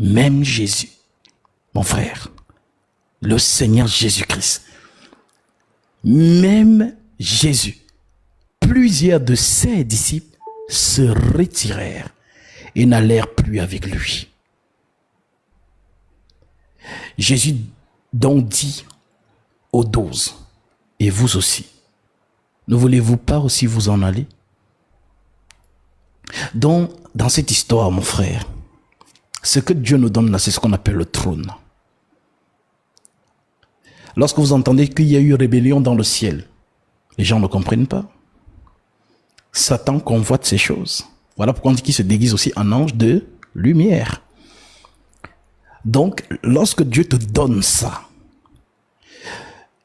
même Jésus, mon frère, le Seigneur Jésus-Christ, même Jésus, plusieurs de ses disciples se retirèrent et n'allèrent plus avec lui. Jésus donc dit aux 12, et vous aussi, ne voulez-vous pas aussi vous en aller? Donc, dans cette histoire, mon frère, ce que Dieu nous donne là, c'est ce qu'on appelle le trône. Lorsque vous entendez qu'il y a eu rébellion dans le ciel, les gens ne comprennent pas. Satan convoite ces choses. Voilà pourquoi on dit qu'il se déguise aussi en ange de lumière. Donc, lorsque Dieu te donne ça,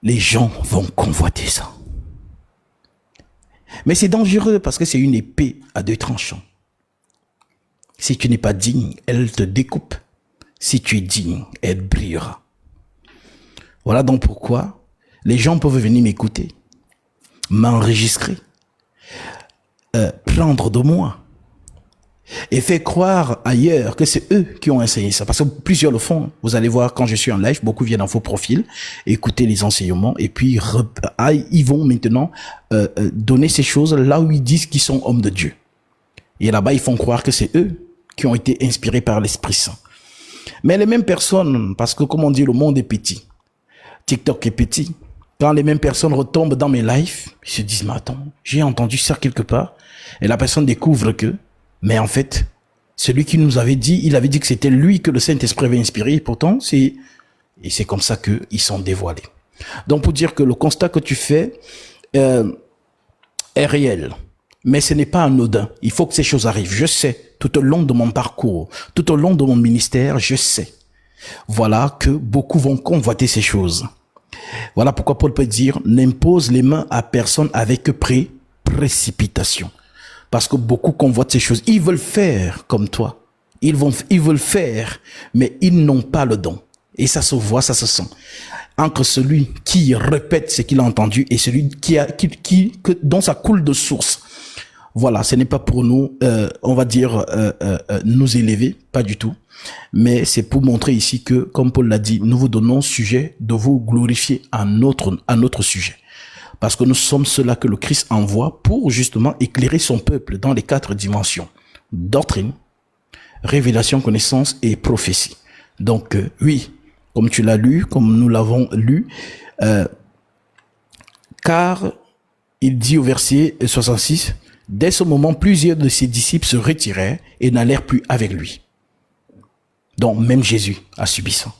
les gens vont convoiter ça. Mais c'est dangereux parce que c'est une épée à deux tranchants. Si tu n'es pas digne, elle te découpe. Si tu es digne, elle brillera. Voilà donc pourquoi les gens peuvent venir m'écouter, m'enregistrer, prendre de moi et faire croire ailleurs que c'est eux qui ont enseigné ça. Parce que plusieurs le font. Vous allez voir quand je suis en live, beaucoup viennent en faux profil, écouter les enseignements et puis ils vont maintenant donner ces choses là où ils disent qu'ils sont hommes de Dieu. Et là-bas, ils font croire que c'est eux qui ont été inspirés par l'Esprit Saint. Mais les mêmes personnes, parce que comme on dit, le monde est petit. TikTok est petit. Quand les mêmes personnes retombent dans mes lives, ils se disent, mais attends, j'ai entendu ça quelque part. Et la personne découvre que, mais en fait, celui qui nous avait dit, il avait dit que c'était lui que le Saint-Esprit avait inspiré. Et pourtant, c'est comme ça qu'ils sont dévoilés. Donc, pour dire que le constat que tu fais est réel. Mais ce n'est pas anodin. Il faut que ces choses arrivent. Je sais, tout au long de mon parcours, tout au long de mon ministère, je sais. Voilà que beaucoup vont convoiter ces choses. Voilà pourquoi Paul peut dire, n'impose les mains à personne avec précipitation. Parce que beaucoup convoitent ces choses. Ils veulent faire comme toi. Ils veulent faire, mais ils n'ont pas le don. Et ça se voit, ça se sent. Entre celui qui répète ce qu'il a entendu et celui dont ça coule de source. Voilà, ce n'est pas pour nous, on va dire, nous élever, pas du tout. Mais c'est pour montrer ici que, comme Paul l'a dit, nous vous donnons sujet de vous glorifier à notre sujet. Parce que nous sommes ceux-là que le Christ envoie pour justement éclairer son peuple dans les 4 dimensions. Doctrine, révélation, connaissance et prophétie. Donc, oui, comme tu l'as lu, comme nous l'avons lu, car il dit au verset 66, dès ce moment, plusieurs de ses disciples se retirèrent et n'allèrent plus avec lui. Donc, même Jésus a subi ça.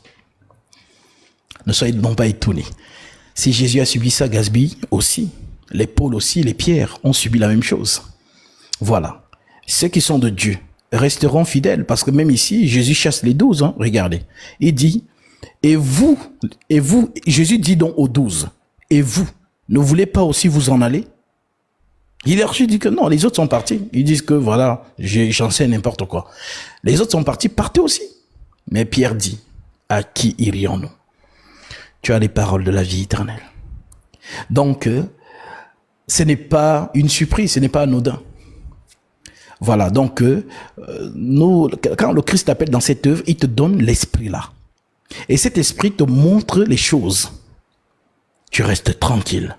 Ne soyez donc pas étonnés. Si Jésus a subi ça, Gatsby aussi, les Paul aussi, les Pierre ont subi la même chose. Voilà. Ceux qui sont de Dieu resteront fidèles parce que même ici, Jésus chasse les 12. Hein, regardez. Il dit, et vous, Jésus dit donc aux 12, et vous, ne voulez pas aussi vous en aller? Il leur dit que non, les autres sont partis. Ils disent que voilà, j'enseigne n'importe quoi. Les autres sont partis, partez aussi. Mais Pierre dit, à qui irions-nous? Tu as les paroles de la vie éternelle. Donc, ce n'est pas une surprise, ce n'est pas anodin. Voilà, donc, nous, quand le Christ t'appelle dans cette œuvre, il te donne l'esprit là. Et cet esprit te montre les choses. Tu restes tranquille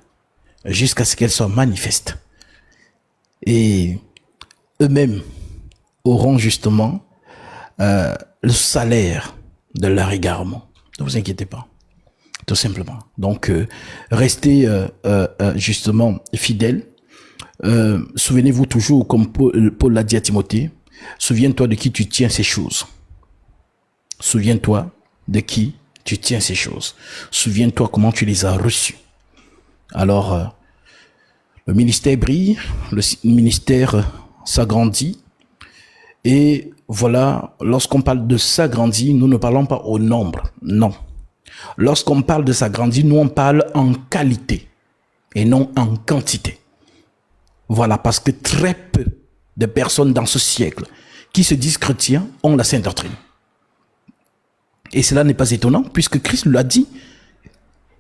jusqu'à ce qu'elles soient manifestes. Et eux-mêmes auront justement le salaire de leur égarement. Ne vous inquiétez pas. Tout simplement. Donc, restez justement fidèles. Souvenez-vous toujours, comme Paul l'a dit à Timothée, souviens-toi de qui tu tiens ces choses. Souviens-toi de qui tu tiens ces choses. Souviens-toi comment tu les as reçues. Alors, le ministère brille, le ministère s'agrandit. Et voilà, lorsqu'on parle de s'agrandir, nous ne parlons pas au nombre, non. Lorsqu'on parle de s'agrandir, nous on parle en qualité et non en quantité. Voilà, parce que très peu de personnes dans ce siècle qui se disent chrétiens ont la sainte doctrine. Et cela n'est pas étonnant puisque Christ l'a dit,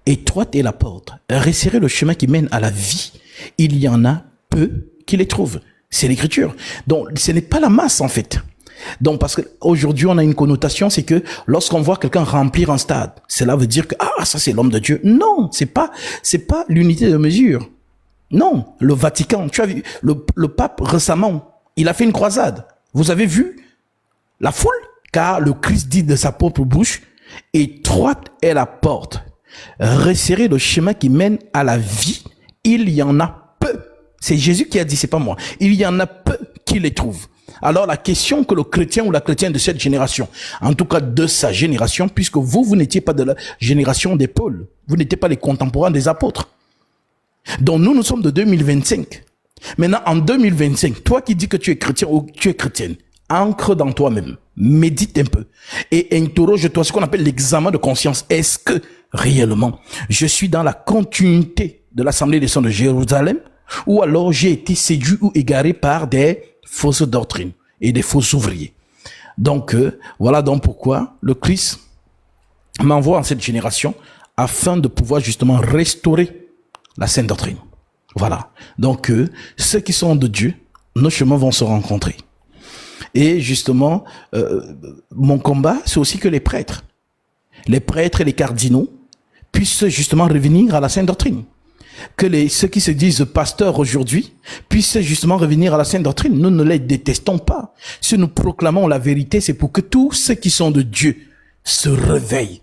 étroite est la porte, resserrez le chemin qui mène à la vie. Il y en a peu qui les trouvent. C'est l'écriture. Donc ce n'est pas la masse en fait. Donc, parce qu'aujourd'hui, on a une connotation, c'est que lorsqu'on voit quelqu'un remplir un stade, cela veut dire que, ah, ça c'est l'homme de Dieu. Non, c'est pas l'unité de mesure. Non, le Vatican, tu as vu, le pape récemment, il a fait une croisade. Vous avez vu la foule? Car le Christ dit de sa propre bouche, étroite est la porte, resserrez le chemin qui mène à la vie, il y en a peu. C'est Jésus qui a dit, c'est pas moi. Il y en a peu qui les trouvent. Alors la question que le chrétien ou la chrétienne de cette génération, en tout cas de sa génération, puisque vous n'étiez pas de la génération des Pauls, vous n'étiez pas les contemporains des apôtres. Donc nous sommes de 2025. Maintenant, en 2025, toi qui dis que tu es chrétien ou tu es chrétienne, ancre dans toi-même, médite un peu et interroge-toi, ce qu'on appelle l'examen de conscience. Est-ce que réellement je suis dans la continuité de l'Assemblée des Saints de Jérusalem, ou alors j'ai été séduit ou égaré par des fausses doctrines et des faux ouvriers? Donc voilà donc pourquoi le Christ m'envoie en cette génération afin de pouvoir justement restaurer la sainte doctrine. Voilà. Donc ceux qui sont de Dieu, nos chemins vont se rencontrer. Et justement, mon combat, c'est aussi que les prêtres et les cardinaux puissent justement revenir à la sainte doctrine. Que ceux qui se disent pasteurs aujourd'hui puissent justement revenir à la sainte doctrine. Nous ne les détestons pas. Si nous proclamons la vérité, c'est pour que tous ceux qui sont de Dieu se réveillent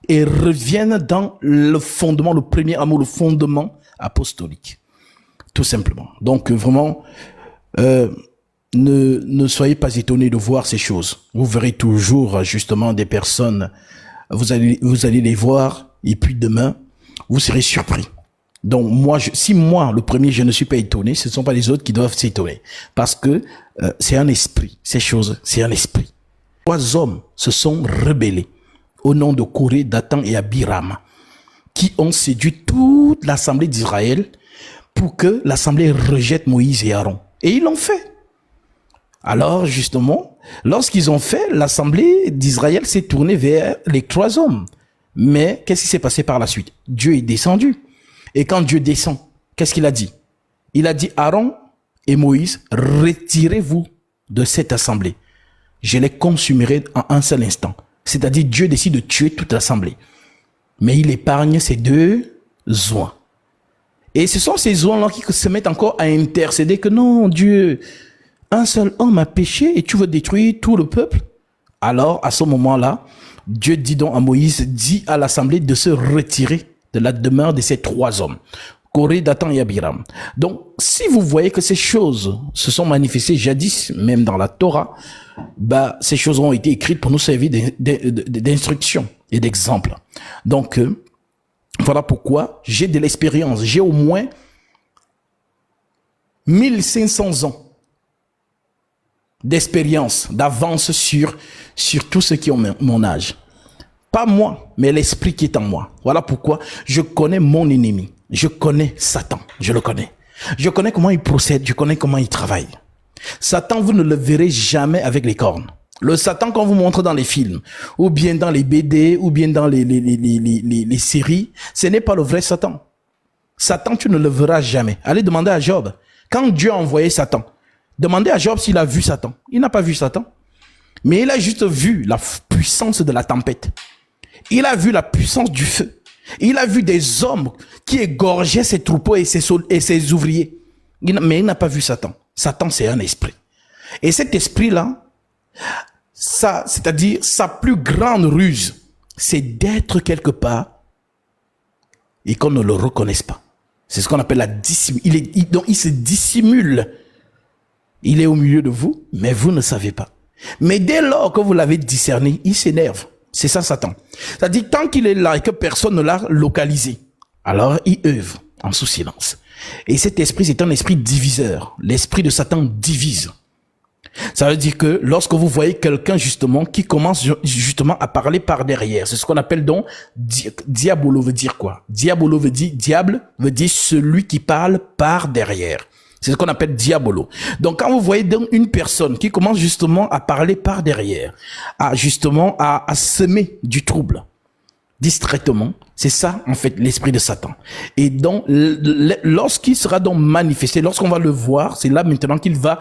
et reviennent dans le fondement, le premier amour, le fondement apostolique. Tout simplement. Donc vraiment, ne soyez pas étonnés de voir ces choses. Vous verrez toujours justement des personnes, vous allez les voir, et puis demain, vous serez surpris. Donc si moi, le premier, je ne suis pas étonné, ce ne sont pas les autres qui doivent s'étonner. Parce que c'est un esprit, ces choses, c'est un esprit. 3 hommes se sont rebellés au nom de Coré, Dathan et Abiram, qui ont séduit toute l'assemblée d'Israël pour que l'assemblée rejette Moïse et Aaron. Et ils l'ont fait. Alors justement, lorsqu'ils ont fait, l'assemblée d'Israël s'est tournée vers les 3 hommes. Mais qu'est-ce qui s'est passé par la suite? Dieu est descendu. Et quand Dieu descend, qu'est-ce qu'il a dit? Il a dit, Aaron et Moïse, retirez-vous de cette assemblée. Je les consumerai en un seul instant. C'est-à-dire, Dieu décide de tuer toute l'assemblée. Mais il épargne ces 2 oins. Et ce sont ces oins-là qui se mettent encore à intercéder que non, Dieu, un seul homme a péché et tu veux détruire tout le peuple. Alors, à ce moment-là, Dieu dit donc à Moïse, dit à l'assemblée de se retirer de la demeure de ces 3 hommes, Coré, Dathan et Abiram. Donc, si vous voyez que ces choses se sont manifestées jadis, même dans la Torah, ces choses ont été écrites pour nous servir d'instruction et d'exemple. Donc, voilà pourquoi j'ai de l'expérience. J'ai au moins 1500 ans d'expérience, d'avance sur tous ceux qui ont mon âge. Pas moi, mais l'esprit qui est en moi. Voilà pourquoi je connais mon ennemi. Je connais Satan. Je le connais. Je connais comment il procède. Je connais comment il travaille. Satan, vous ne le verrez jamais avec les cornes. Le Satan qu'on vous montre dans les films, ou bien dans les BD, ou bien dans les séries, ce n'est pas le vrai Satan. Satan, tu ne le verras jamais. Allez demander à Job. Quand Dieu a envoyé Satan, demandez à Job s'il a vu Satan. Il n'a pas vu Satan. Mais il a juste vu la puissance de la tempête. Il a vu la puissance du feu. Il a vu des hommes qui égorgeaient ses troupeaux et ses ouvriers. Mais il n'a pas vu Satan. Satan, c'est un esprit. Et cet esprit-là, c'est-à-dire sa plus grande ruse, c'est d'être quelque part et qu'on ne le reconnaisse pas. C'est ce qu'on appelle la dissimulation. Donc il se dissimule. Il est au milieu de vous, mais vous ne savez pas. Mais dès lors que vous l'avez discerné, il s'énerve. C'est ça Satan. C'est-à-dire tant qu'il est là et que personne ne l'a localisé, alors il œuvre en sous-silence. Et cet esprit, c'est un esprit diviseur. L'esprit de Satan divise. Ça veut dire que lorsque vous voyez quelqu'un justement qui commence justement à parler par derrière, c'est ce qu'on appelle donc diabolo veut dire quoi? Diabolo veut dire, diable veut dire celui qui parle par derrière. C'est ce qu'on appelle diabolo. Donc quand vous voyez donc une personne qui commence justement à parler par derrière, à semer du trouble distraitement, c'est ça en fait l'esprit de Satan. Et donc lorsqu'il sera donc manifesté, lorsqu'on va le voir, c'est là maintenant qu'il va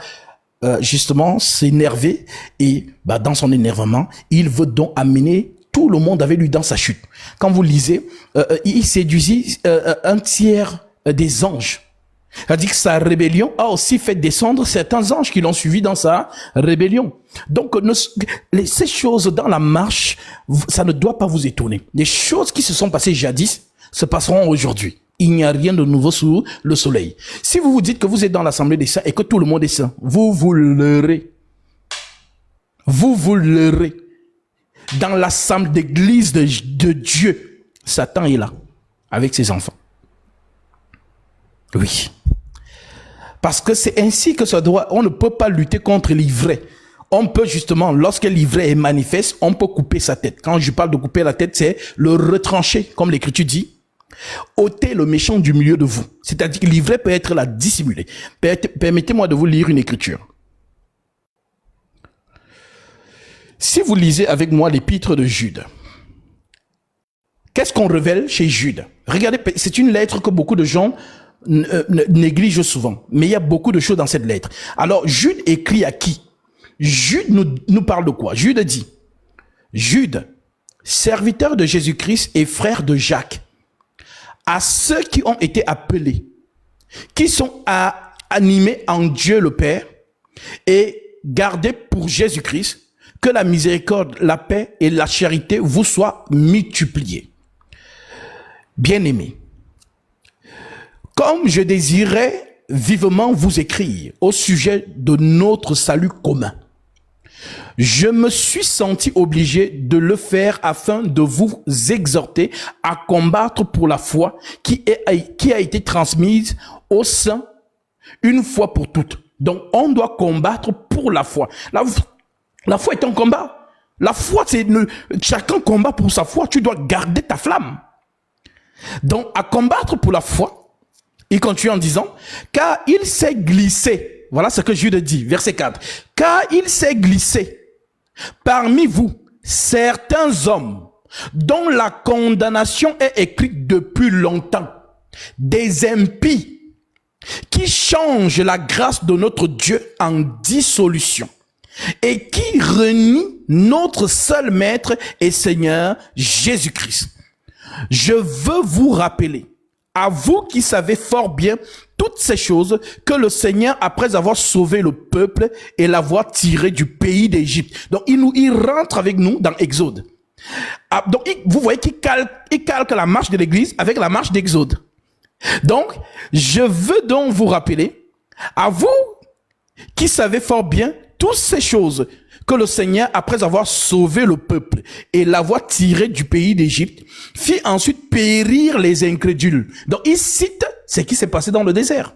justement s'énerver et dans son énervement, il veut donc amener tout le monde avec lui dans sa chute. Quand vous lisez, il séduisit un tiers des anges. C'est-à-dire que sa rébellion a aussi fait descendre certains anges qui l'ont suivi dans sa rébellion. Donc, ces choses dans la marche, ça ne doit pas vous étonner. Les choses qui se sont passées jadis se passeront aujourd'hui. Il n'y a rien de nouveau sous le soleil. Si vous vous dites que vous êtes dans l'assemblée des saints et que tout le monde est saint, vous vous leurrez. Vous vous leurrez. Dans l'assemblée d'église de Dieu, Satan est là, avec ses enfants. Oui. Parce que c'est ainsi que ça doit, on ne peut pas lutter contre l'ivraie. On peut justement, lorsque l'ivraie est manifeste, on peut couper sa tête. Quand je parle de couper la tête, c'est le retrancher, comme l'Écriture dit. Ôtez le méchant du milieu de vous. C'est-à-dire que l'ivraie peut être là dissimulée. Permettez-moi de vous lire une écriture. Si vous lisez avec moi l'épître de Jude, qu'est-ce qu'on révèle chez Jude? Regardez, c'est une lettre que beaucoup de gens négligent souvent. Mais il y a beaucoup de choses dans cette lettre. Alors, Jude écrit à qui? Jude nous parle de quoi? Jude dit, Jude, serviteur de Jésus-Christ et frère de Jacques, à ceux qui ont été appelés, qui sont animés en Dieu le Père et gardés pour Jésus-Christ, que la miséricorde, la paix et la charité vous soient multipliées. Bien-aimés, comme je désirais vivement vous écrire au sujet de notre salut commun, je me suis senti obligé de le faire afin de vous exhorter à combattre pour la foi qui a été transmise aux saints une fois pour toutes. Donc, on doit combattre pour la foi. La foi est un combat. La foi, c'est chacun combat pour sa foi. Tu dois garder ta flamme. Donc, à combattre pour la foi, il continue en disant, car il s'est glissé. Voilà ce que Jude dit, verset 4. Car il s'est glissé parmi vous certains hommes dont la condamnation est écrite depuis longtemps, des impies qui changent la grâce de notre Dieu en dissolution et qui renient notre seul Maître et Seigneur Jésus-Christ. Je veux vous rappeler, à vous qui savez fort bien toutes ces choses, que le Seigneur, après avoir sauvé le peuple et l'avoir tiré du pays d'Égypte. Donc, il rentre avec nous dans Exode. Donc, vous voyez qu'il calque la marche de l'Église avec la marche d'Exode. Donc, je veux donc vous rappeler, à vous qui savez fort bien toutes ces choses, que le Seigneur, après avoir sauvé le peuple et l'avoir tiré du pays d'Égypte, fit ensuite périr les incrédules. Donc, il cite ce qui s'est passé dans le désert.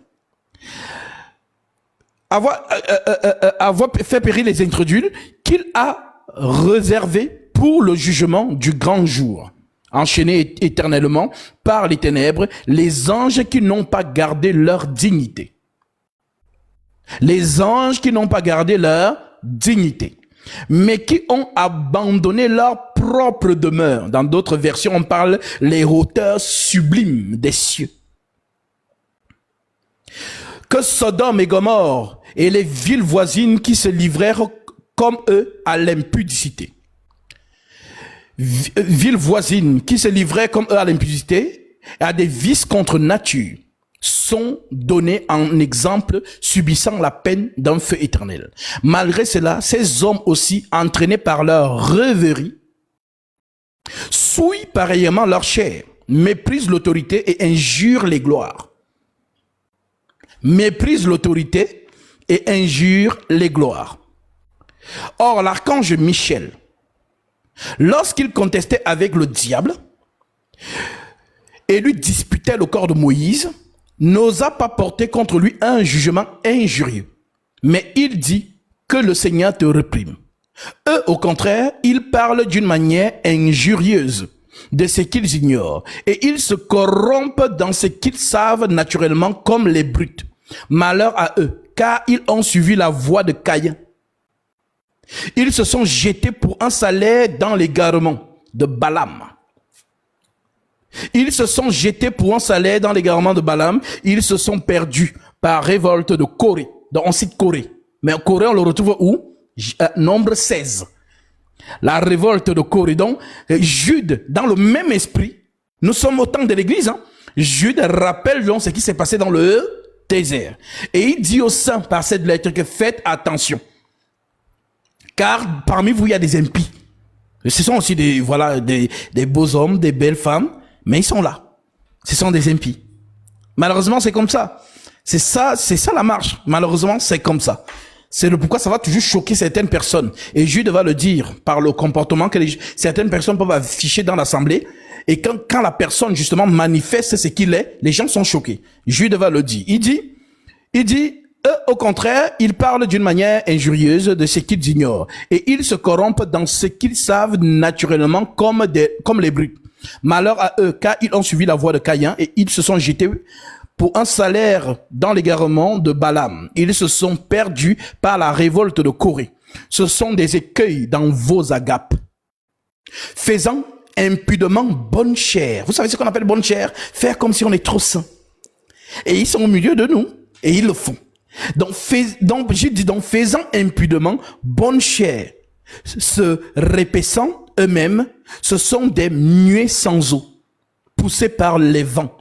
Avoir fait périr les incrédules qu'il a réservé pour le jugement du grand jour. Enchaînés éternellement par les ténèbres, les anges qui n'ont pas gardé leur dignité. Les anges qui n'ont pas gardé leur dignité, mais qui ont abandonné leur propre demeure. Dans d'autres versions, on parle les hauteurs sublimes des cieux. Que Sodome et Gomorrhe et les villes voisines qui se livrèrent comme eux à l'impudicité. Villes voisines qui se livraient comme eux à l'impudicité et à des vices contre nature sont donnés en exemple, subissant la peine d'un feu éternel. Malgré cela, ces hommes aussi, entraînés par leur rêverie, souillent pareillement leur chair, méprisent l'autorité et injurent les gloires. Méprisent l'autorité et injurent les gloires. Or, l'archange Michel, lorsqu'il contestait avec le diable et lui disputait le corps de Moïse, n'osa pas porter contre lui un jugement injurieux. Mais il dit que le Seigneur te réprime. Eux, au contraire, ils parlent d'une manière injurieuse de ce qu'ils ignorent. Et ils se corrompent dans ce qu'ils savent naturellement comme les brutes. Malheur à eux, car ils ont suivi la voie de Caïn. Ils se sont jetés pour un salaire dans l'égarement de Balaam. Ils se sont jetés pour un salaire dans l'égarement de Balaam. Ils se sont perdus par révolte de Corée. Donc on cite Corée. Mais Corée, on le retrouve où? Nombre 16. La révolte de Corée. Donc, Jude, dans le même esprit, nous sommes au temps de l'église, hein? Jude rappelle donc ce qui s'est passé dans le désert. Et il dit aux saints par cette lettre que faites attention. Car parmi vous, il y a des impies. Ce sont aussi des beaux hommes, des belles femmes, mais ils sont là. Ce sont des impies. Malheureusement, c'est comme ça. C'est ça la marche. Malheureusement, c'est comme ça. C'est le pourquoi ça va toujours choquer certaines personnes. Et Jude va le dire par le comportement que certaines personnes peuvent afficher dans l'assemblée. Et quand la personne, justement, manifeste ce qu'il est, les gens sont choqués. Jude va le dire. Il dit, eux, au contraire, ils parlent d'une manière injurieuse de ce qu'ils ignorent. Et ils se corrompent dans ce qu'ils savent naturellement comme les brutes. Malheur à eux, car ils ont suivi la voie de Caïn et ils se sont jetés pour un salaire dans l'égarement de Balaam. Ils se sont perdus par la révolte de Corée. Ce sont des écueils dans vos agapes. Faisant impudemment bonne chère. Vous savez ce qu'on appelle bonne chère? Faire comme si on est trop saint. Et ils sont au milieu de nous. Et ils le font. Donc faisant impudemment bonne chère, se répétant eux-mêmes, ce sont des muets sans eau, poussés par les vents,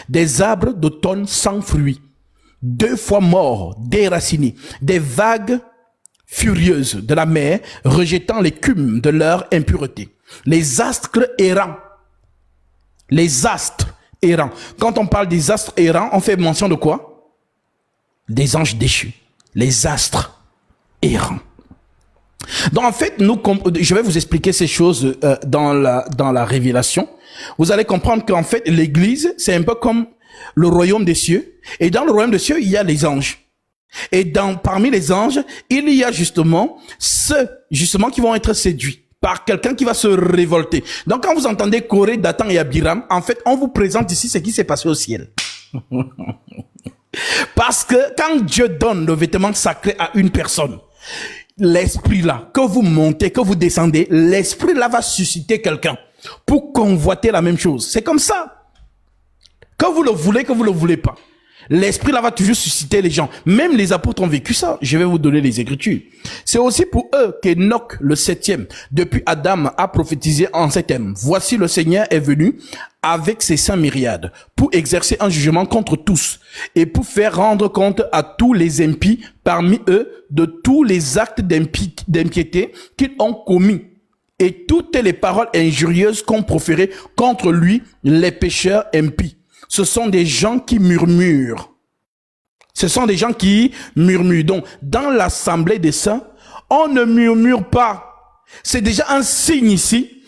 des arbres d'automne sans fruits, 2 fois morts, déracinés, des vagues furieuses de la mer, rejetant l'écume de leur impureté. Les astres errants. Les astres errants. Quand on parle des astres errants, on fait mention de quoi? Des anges déchus. Les astres errants. Donc en fait, je vais vous expliquer ces choses dans la révélation. Vous allez comprendre qu'en fait, l'église, c'est un peu comme le royaume des cieux. Et dans le royaume des cieux, il y a les anges. Et parmi les anges, il y a justement ceux qui vont être séduits par quelqu'un qui va se révolter. Donc quand vous entendez Corée, Dathan et Abiram, en fait, on vous présente ici ce qui s'est passé au ciel. Parce que quand Dieu donne le vêtement sacré à une personne, l'esprit là, que vous montez, que vous descendez, l'esprit là va susciter quelqu'un pour convoiter la même chose. C'est comme ça. Que vous le voulez, que vous le voulez pas. L'esprit là va toujours susciter les gens. Même les apôtres ont vécu ça. Je vais vous donner les Écritures. C'est aussi pour eux qu'Enoch, le 7e, depuis Adam, a prophétisé en ces termes. Voici le Seigneur est venu avec ses saints myriades pour exercer un jugement contre tous et pour faire rendre compte à tous les impies parmi eux de tous les actes d'impiété qu'ils ont commis et toutes les paroles injurieuses qu'ont proférées contre lui les pécheurs impies. Ce sont des gens qui murmurent. Ce sont des gens qui murmurent. Donc, dans l'assemblée des saints, on ne murmure pas. C'est déjà un signe ici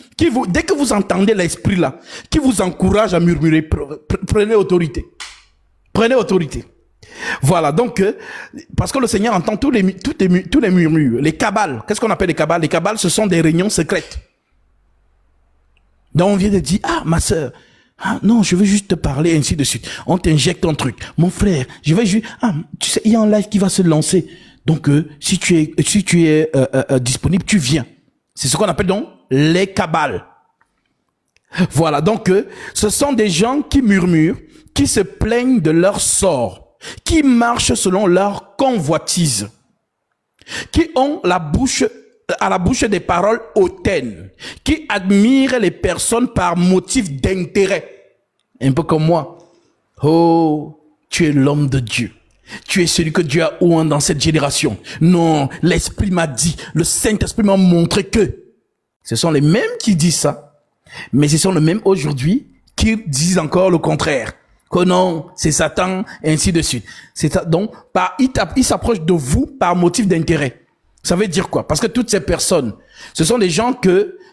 dès que vous entendez l'esprit là, qui vous encourage à murmurer, prenez autorité. Prenez autorité. Voilà, donc, parce que le Seigneur entend tous les murmures. Les cabales, qu'est-ce qu'on appelle les cabales? Les cabales, ce sont des réunions secrètes. Donc, on vient de dire, ah, ma sœur, ah, non, je veux juste te parler, ainsi de suite. On t'injecte un truc. Mon frère, je vais juste, tu sais, il y a un live qui va se lancer. Donc, si tu es disponible, tu viens. C'est ce qu'on appelle donc les cabales. Voilà, donc, ce sont des gens qui murmurent, qui se plaignent de leur sort, qui marchent selon leur convoitise, qui ont à la bouche des paroles hautaines, qui admirent les personnes par motif d'intérêt. Un peu comme moi. Oh, tu es l'homme de Dieu. Tu es celui que Dieu a oint dans cette génération. Non, l'Esprit m'a dit, le Saint-Esprit m'a montré que. Ce sont les mêmes qui disent ça, mais ce sont les mêmes aujourd'hui qui disent encore le contraire. Que non, c'est Satan, et ainsi de suite. C'est ça. Donc, il s'approche de vous par motif d'intérêt. Ça veut dire quoi? Parce que toutes ces personnes, ce sont des gens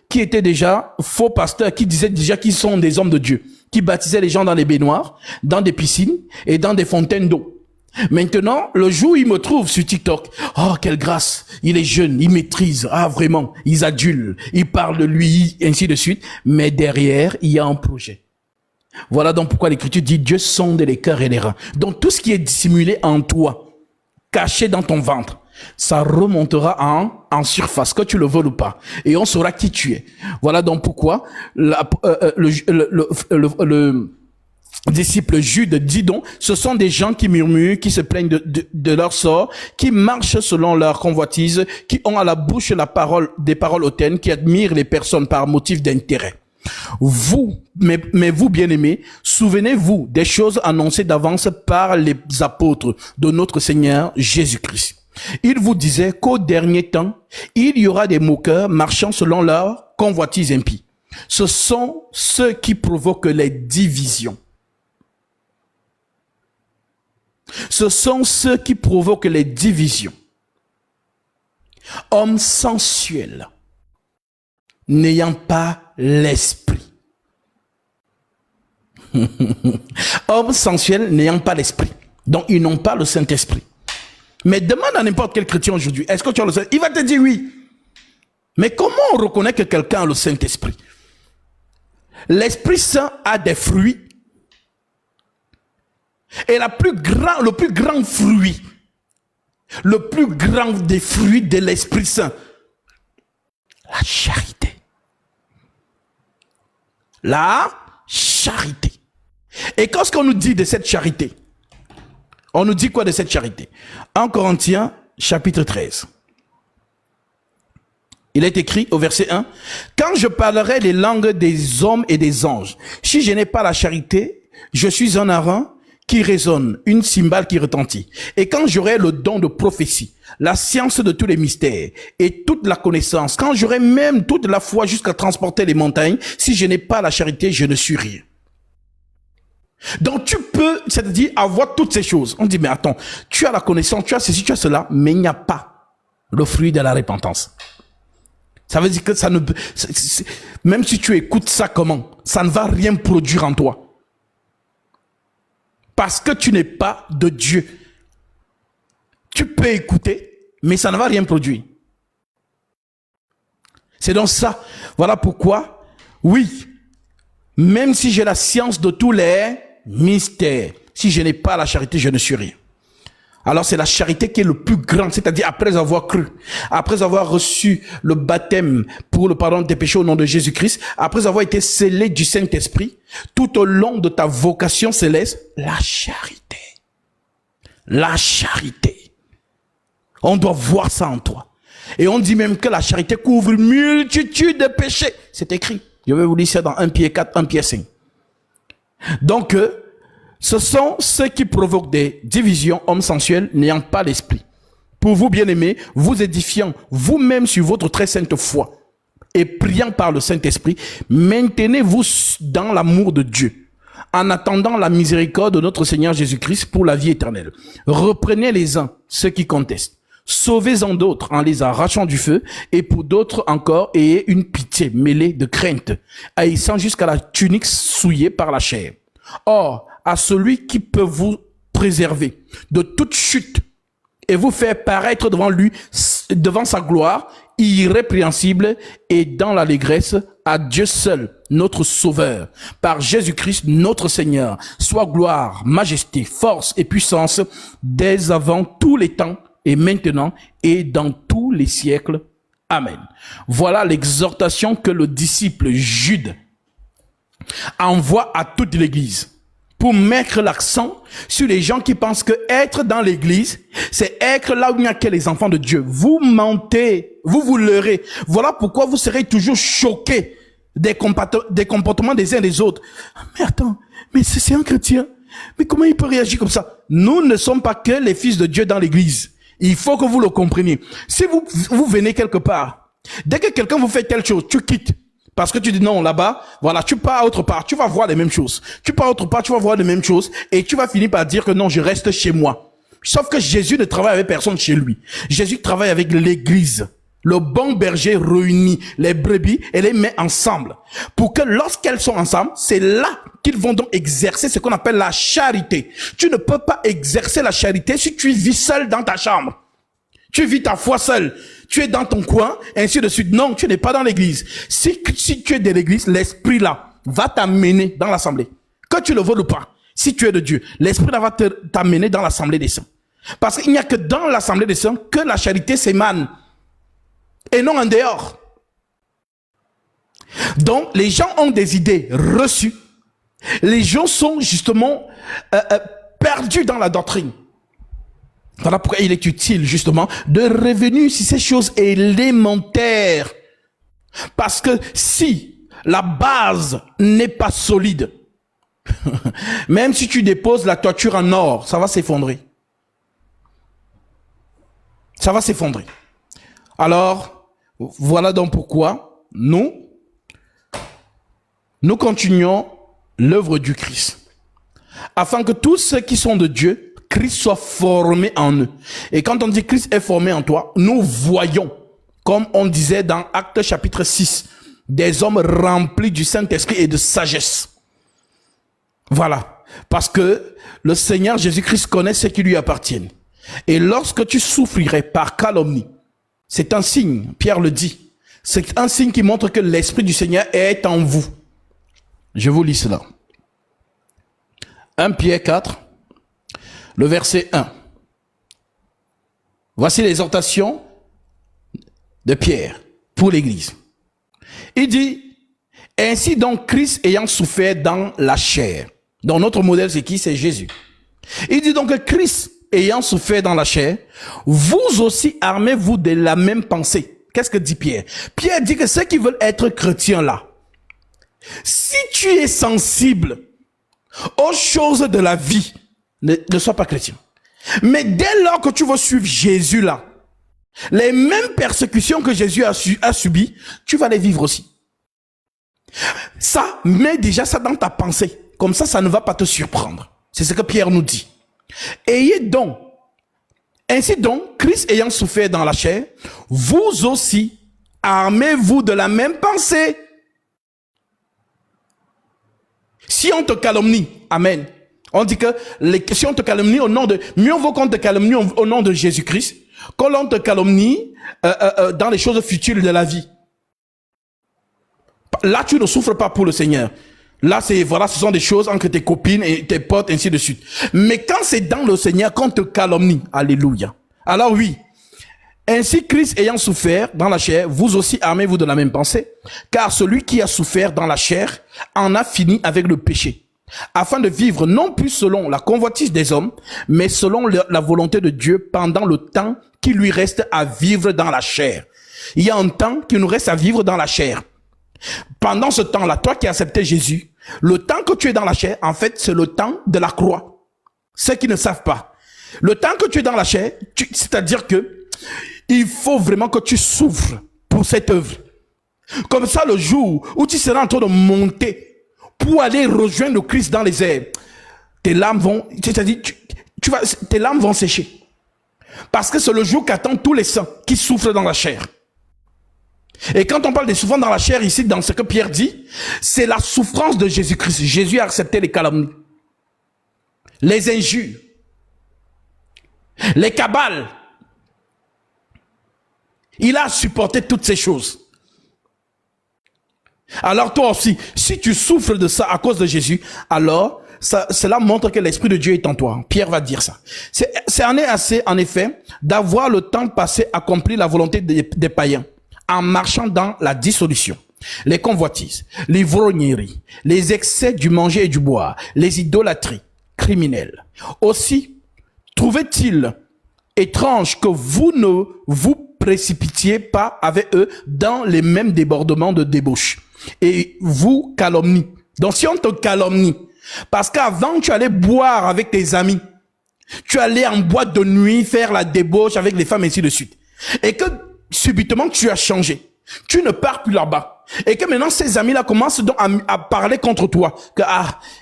qui étaient déjà faux pasteurs, qui disaient déjà qu'ils sont des hommes de Dieu, qui baptisaient les gens dans les baignoires, dans des piscines et dans des fontaines d'eau. Maintenant, le jour où ils me trouvent sur TikTok, oh, quelle grâce, il est jeune, il maîtrise, ah, vraiment, ils adulent, ils parlent de lui, ainsi de suite, mais derrière, il y a un projet. Voilà donc pourquoi l'Écriture dit Dieu sonde les cœurs et les reins. Donc tout ce qui est dissimulé en toi, caché dans ton ventre, ça remontera en surface, que tu le veuilles ou pas. Et on saura qui tu es. Voilà donc pourquoi disciple Jude dit donc, ce sont des gens qui murmurent, qui se plaignent de leur sort, qui marchent selon leur convoitise, qui ont à la bouche des paroles hautaines, qui admirent les personnes par motif d'intérêt. Vous, mais vous bien-aimés, souvenez-vous des choses annoncées d'avance par les apôtres de notre Seigneur Jésus-Christ. Il vous disait qu'au dernier temps, il y aura des moqueurs marchant selon leur convoitise impie. Ce sont ceux qui provoquent les divisions. Ce sont ceux qui provoquent les divisions. Hommes sensuels, n'ayant pas l'esprit. Hommes sensuels n'ayant pas l'esprit. Donc, ils n'ont pas le Saint-Esprit. Mais demande à n'importe quel chrétien aujourd'hui, est-ce que tu as le Saint-Esprit? Il va te dire oui. Mais comment on reconnaît que quelqu'un a le Saint-Esprit? L'Esprit Saint a des fruits. Et le plus grand fruit, le plus grand des fruits de l'Esprit Saint, la charité. La charité. Et qu'est-ce qu'on nous dit de cette charité? On nous dit quoi de cette charité? 1 Corinthiens, chapitre 13. Il est écrit au verset 1, « Quand je parlerai les langues des hommes et des anges, si je n'ai pas la charité, je suis un airain qui résonne, une cymbale qui retentit. Et quand j'aurai le don de prophétie, la science de tous les mystères et toute la connaissance, quand j'aurai même toute la foi jusqu'à transporter les montagnes, si je n'ai pas la charité, je ne suis rien. » Donc tu peux, c'est-à-dire avoir toutes ces choses. On dit, mais attends, tu as la connaissance, tu as ceci, tu as cela, mais il n'y a pas le fruit de la repentance. Ça veut dire que ça ne, même si tu écoutes ça comment, ça ne va rien produire en toi. Parce que tu n'es pas de Dieu. Tu peux écouter, mais ça ne va rien produire. C'est donc ça. Voilà pourquoi, oui, même si j'ai la science de tous les mystères, si je n'ai pas la charité, je ne suis rien. Alors c'est la charité qui est le plus grand, c'est-à-dire après avoir cru, après avoir reçu le baptême pour le pardon des péchés au nom de Jésus-Christ, après avoir été scellé du Saint-Esprit, tout au long de ta vocation céleste, la charité. La charité. On doit voir ça en toi. Et on dit même que la charité couvre une multitude de péchés. C'est écrit. Je vais vous lire ça dans 1 Pierre 4, 1 Pierre 5. Donc, ce sont ceux qui provoquent des divisions, hommes sensuels, n'ayant pas l'esprit. Pour vous, bien-aimés, vous édifiant vous-même sur votre très sainte foi et priant par le Saint-Esprit, maintenez-vous dans l'amour de Dieu, en attendant la miséricorde de notre Seigneur Jésus-Christ pour la vie éternelle. Reprenez les uns, ceux qui contestent. Sauvez-en d'autres en les arrachant du feu, et pour d'autres encore, ayez une pitié mêlée de crainte, haïssant jusqu'à la tunique souillée par la chair. Or, à celui qui peut vous préserver de toute chute et vous faire paraître devant lui, devant sa gloire, irrépréhensible et dans l'allégresse, à Dieu seul, notre Sauveur, par Jésus-Christ, notre Seigneur, soit gloire, majesté, force et puissance dès avant tous les temps et maintenant et dans tous les siècles. Amen. Voilà l'exhortation que le disciple Jude envoie à toute l'église pour mettre l'accent sur les gens qui pensent que être dans l'église, c'est être là où il n'y a que les enfants de Dieu. Vous mentez, vous leurrez. Voilà pourquoi vous serez toujours choqués des comportements des uns des autres. Mais attends, mais c'est un chrétien. Mais comment il peut réagir comme ça? Nous ne sommes pas que les fils de Dieu dans l'église. Il faut que vous le compreniez. Si vous venez quelque part, dès que quelqu'un vous fait telle chose, tu quittes. Parce que tu dis non, là-bas, voilà, tu pars autre part, tu vas voir les mêmes choses. Tu pars autre part, tu vas voir les mêmes choses, et tu vas finir par dire que non, je reste chez moi. Sauf que Jésus ne travaille avec personne chez lui. Jésus travaille avec l'église. Le bon berger réunit les brebis et les met ensemble. Pour que lorsqu'elles sont ensemble, c'est là qu'ils vont donc exercer ce qu'on appelle la charité. Tu ne peux pas exercer la charité si tu vis seul dans ta chambre. Tu vis ta foi seul. Tu es dans ton coin, et ainsi de suite. Non, tu n'es pas dans l'église. Si tu es de l'église, l'esprit là va t'amener dans l'assemblée. Que tu le veuilles ou pas, si tu es de Dieu, l'esprit là va t'amener dans l'assemblée des saints. Parce qu'il n'y a que dans l'assemblée des saints que la charité s'émane. Et non en dehors. Donc, les gens ont des idées reçues les gens sont justement perdus dans la doctrine. Voilà pourquoi il est utile justement de revenir sur ces choses élémentaires. Parce que si la base n'est pas solide, même si tu déposes la toiture en or, ça va s'effondrer. Ça va s'effondrer. Alors, voilà donc pourquoi nous continuons l'œuvre du Christ. Afin que tous ceux qui sont de Dieu, Christ soit formé en eux. Et quand on dit Christ est formé en toi, nous voyons, comme on disait dans Actes chapitre 6, des hommes remplis du Saint-Esprit et de sagesse. Voilà. Parce que le Seigneur Jésus-Christ connaît ce qui lui appartient. Et lorsque tu souffrirais par calomnie, c'est un signe, Pierre le dit, c'est un signe qui montre que l'Esprit du Seigneur est en vous. Je vous lis cela. 1 Pierre 4, le verset 1. Voici l'exhortation de Pierre pour l'Église. Il dit, ainsi donc Christ ayant souffert dans la chair. Donc notre modèle c'est qui? C'est Jésus. Il dit donc que Christ ayant souffert dans la chair, vous aussi armez-vous de la même pensée. Qu'est-ce que dit Pierre? Pierre dit que ceux qui veulent être chrétiens là, si tu es sensible aux choses de la vie, ne sois pas chrétien. Mais dès lors que tu vas suivre Jésus là, les mêmes persécutions que Jésus a subies, tu vas les vivre aussi. Ça, mets déjà ça dans ta pensée. Comme ça ne va pas te surprendre. C'est ce que Pierre nous dit. Ayez donc, ainsi donc, Christ ayant souffert dans la chair, vous aussi, armez-vous de la même pensée. Si on te calomnie, amen. On dit que si on te calomnie au nom de, mieux vaut qu'on te calomnie au nom de Jésus-Christ, qu'on l'on te calomnie dans les choses futiles de la vie. Là, tu ne souffres pas pour le Seigneur. Là, voilà, ce sont des choses entre tes copines et tes potes, ainsi de suite. Mais quand c'est dans le Seigneur qu'on te calomnie, alléluia. Alors oui, ainsi Christ ayant souffert dans la chair, vous aussi armez-vous de la même pensée, car celui qui a souffert dans la chair en a fini avec le péché, afin de vivre non plus selon la convoitise des hommes, mais selon la volonté de Dieu pendant le temps qui lui reste à vivre dans la chair. Il y a un temps qui nous reste à vivre dans la chair. Pendant ce temps-là, toi qui as accepté Jésus, le temps que tu es dans la chair, en fait, c'est le temps de la croix. Ceux qui ne savent pas. Le temps que tu es dans la chair, c'est-à-dire que il faut vraiment que tu souffres pour cette œuvre. Comme ça, le jour où tu seras en train de monter pour aller rejoindre le Christ dans les airs, tes larmes vont, c'est-à-dire, tes larmes vont sécher. Parce que c'est le jour qu'attendent tous les saints qui souffrent dans la chair. Et quand on parle des souffrances dans la chair ici, dans ce que Pierre dit, c'est la souffrance de Jésus-Christ. Jésus a accepté les calomnies, les injures, les cabales. Il a supporté toutes ces choses. Alors toi aussi, si tu souffres de ça à cause de Jésus, alors cela montre que l'Esprit de Dieu est en toi. Pierre va dire ça. C'est assez, en effet, d'avoir le temps passé à accomplir la volonté des païens, en marchant dans la dissolution, les convoitises, l'ivrognerie, les excès du manger et du boire, les idolâtries criminelles. Aussi, trouvait-il étrange que vous ne vous précipitiez pas avec eux dans les mêmes débordements de débauche et vous calomnie. Donc si on te calomnie, parce qu'avant tu allais boire avec tes amis, tu allais en boîte de nuit faire la débauche avec les femmes ainsi de suite, et que subitement tu as changé, tu ne pars plus là-bas, et que maintenant ces amis-là commencent donc à parler contre toi, que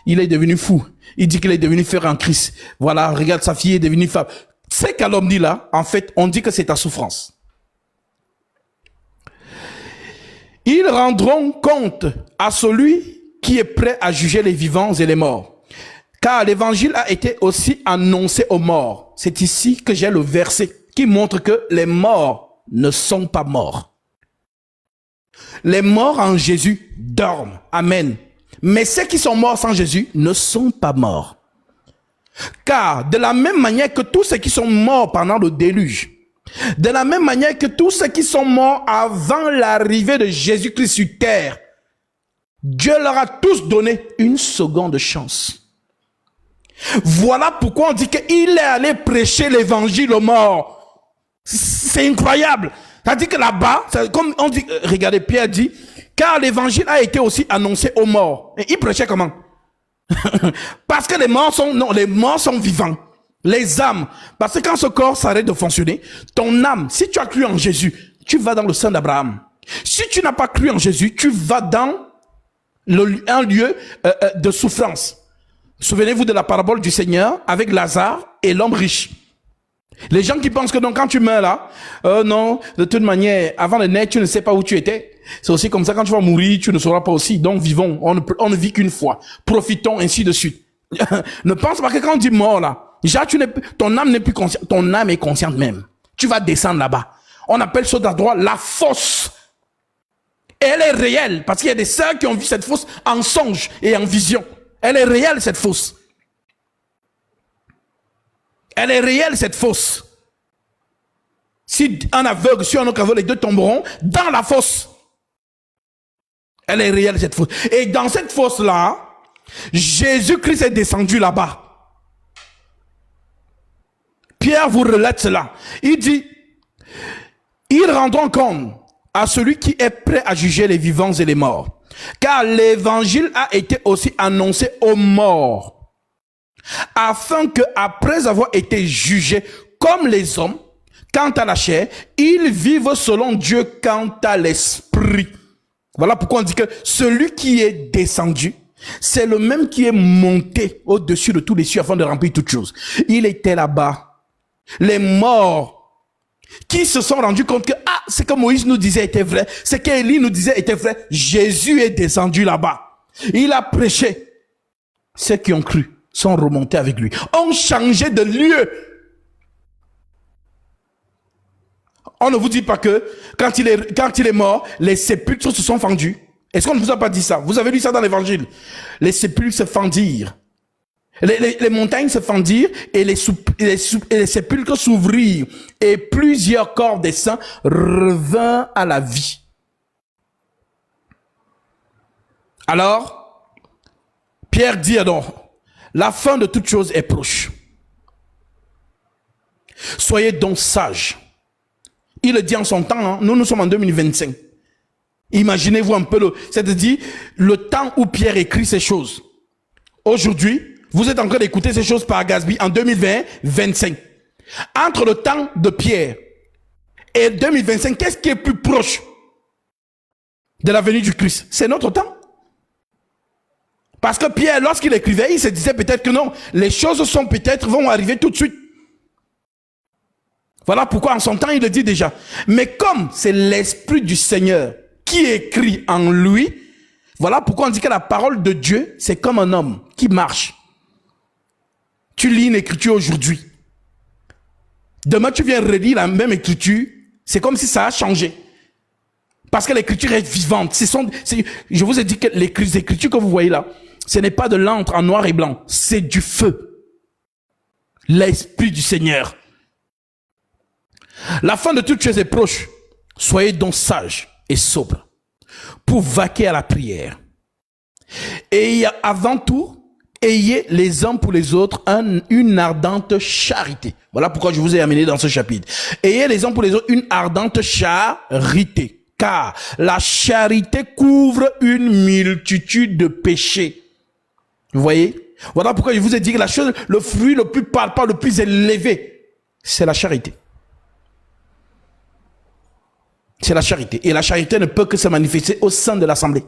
il est devenu fou, il dit qu'il est devenu frère en Christ, voilà, regarde sa fille est devenue femme. Ces calomnies-là, en fait, on dit que c'est ta souffrance. Ils rendront compte à celui qui est prêt à juger les vivants et les morts, car l'évangile a été aussi annoncé aux morts. C'est ici que j'ai le verset qui montre que les morts ne sont pas morts. Les morts en Jésus dorment. Amen. Mais ceux qui sont morts sans Jésus ne sont pas morts. Car de la même manière que tous ceux qui sont morts pendant le déluge, de la même manière que tous ceux qui sont morts avant l'arrivée de Jésus-Christ sur terre, Dieu leur a tous donné une seconde chance. Voilà pourquoi on dit qu'il est allé prêcher l'évangile aux morts. C'est incroyable. C'est-à-dire que là-bas, comme on dit, regardez, Pierre dit, car l'évangile a été aussi annoncé aux morts. Et il prêchait comment? Parce que les morts sont vivants. Les âmes. Parce que quand ce corps s'arrête de fonctionner, ton âme, si tu as cru en Jésus, tu vas dans le sein d'Abraham. Si tu n'as pas cru en Jésus, tu vas dans un lieu de souffrance. Souvenez-vous de la parabole du Seigneur avec Lazare et l'homme riche. Les gens qui pensent que donc quand tu meurs là, non, de toute manière, avant de naître, tu ne sais pas où tu étais. C'est aussi comme ça, quand tu vas mourir, tu ne sauras pas aussi. Donc vivons, on ne vit qu'une fois. Profitons, ainsi de suite. Ne pense pas que quand on dit mort là, déjà ton âme n'est plus consciente, ton âme est consciente même. Tu vas descendre là-bas. On appelle ce endroit la fosse. Et elle est réelle, parce qu'il y a des sœurs qui ont vu cette fosse en songe et en vision. Elle est réelle, cette fosse. Elle est réelle, cette fosse. Si un aveugle, si un autre aveugle, les deux tomberont dans la fosse. Elle est réelle, cette fosse. Et dans cette fosse-là, Jésus-Christ est descendu là-bas. Pierre vous relate cela. Il dit, ils rendront compte à celui qui est prêt à juger les vivants et les morts. Car l'évangile a été aussi annoncé aux morts, afin que, après avoir été jugés comme les hommes, quant à la chair, ils vivent selon Dieu quant à l'esprit. Voilà pourquoi on dit que celui qui est descendu, c'est le même qui est monté au-dessus de tous les cieux afin de remplir toutes choses. Il était là-bas. Les morts qui se sont rendus compte que ce que Moïse nous disait était vrai, ce qu'Élie nous disait était vrai. Jésus est descendu là-bas. Il a prêché. Ceux qui ont cru sont remontés avec lui, ont changé de lieu. On ne vous dit pas que quand il est mort, les sépulcres se sont fendus. Est-ce qu'on ne vous a pas dit ça? Vous avez lu ça dans l'évangile. Les sépulcres se fendirent. Les montagnes se fendirent et les sépulcres s'ouvrirent. Et plusieurs corps des saints revinrent à la vie. Alors, Pierre dit alors, la fin de toute chose est proche. Soyez donc sages. Il le dit en son temps, hein. Nous sommes en 2025. Imaginez-vous un peu, c'est-à-dire le temps où Pierre écrit ces choses. Aujourd'hui, vous êtes en train d'écouter ces choses par Gatsby en 2025. Entre le temps de Pierre et 2025, qu'est-ce qui est plus proche de la venue du Christ? C'est notre temps. Parce que Pierre, lorsqu'il écrivait, il se disait peut-être que non, les choses vont arriver tout de suite. Voilà pourquoi en son temps, il le dit déjà. Mais comme c'est l'Esprit du Seigneur qui écrit en lui, voilà pourquoi on dit que la parole de Dieu, c'est comme un homme qui marche. Tu lis une écriture aujourd'hui. Demain, tu viens relire la même écriture. C'est comme si ça a changé. Parce que l'écriture est vivante. Je vous ai dit que les écritures que vous voyez là, ce n'est pas de l'encre en noir et blanc. C'est du feu. L'Esprit du Seigneur. La fin de toute chose est proche. Soyez donc sages et sobres pour vaquer à la prière. Et avant tout, ayez les uns pour les autres une ardente charité. Voilà pourquoi je vous ai amené dans ce chapitre. Ayez les uns pour les autres une ardente charité. Car la charité couvre une multitude de péchés. Vous voyez? Voilà pourquoi je vous ai dit que le fruit le plus palpable, le plus élevé, c'est la charité. C'est la charité. Et la charité ne peut que se manifester au sein de l'assemblée.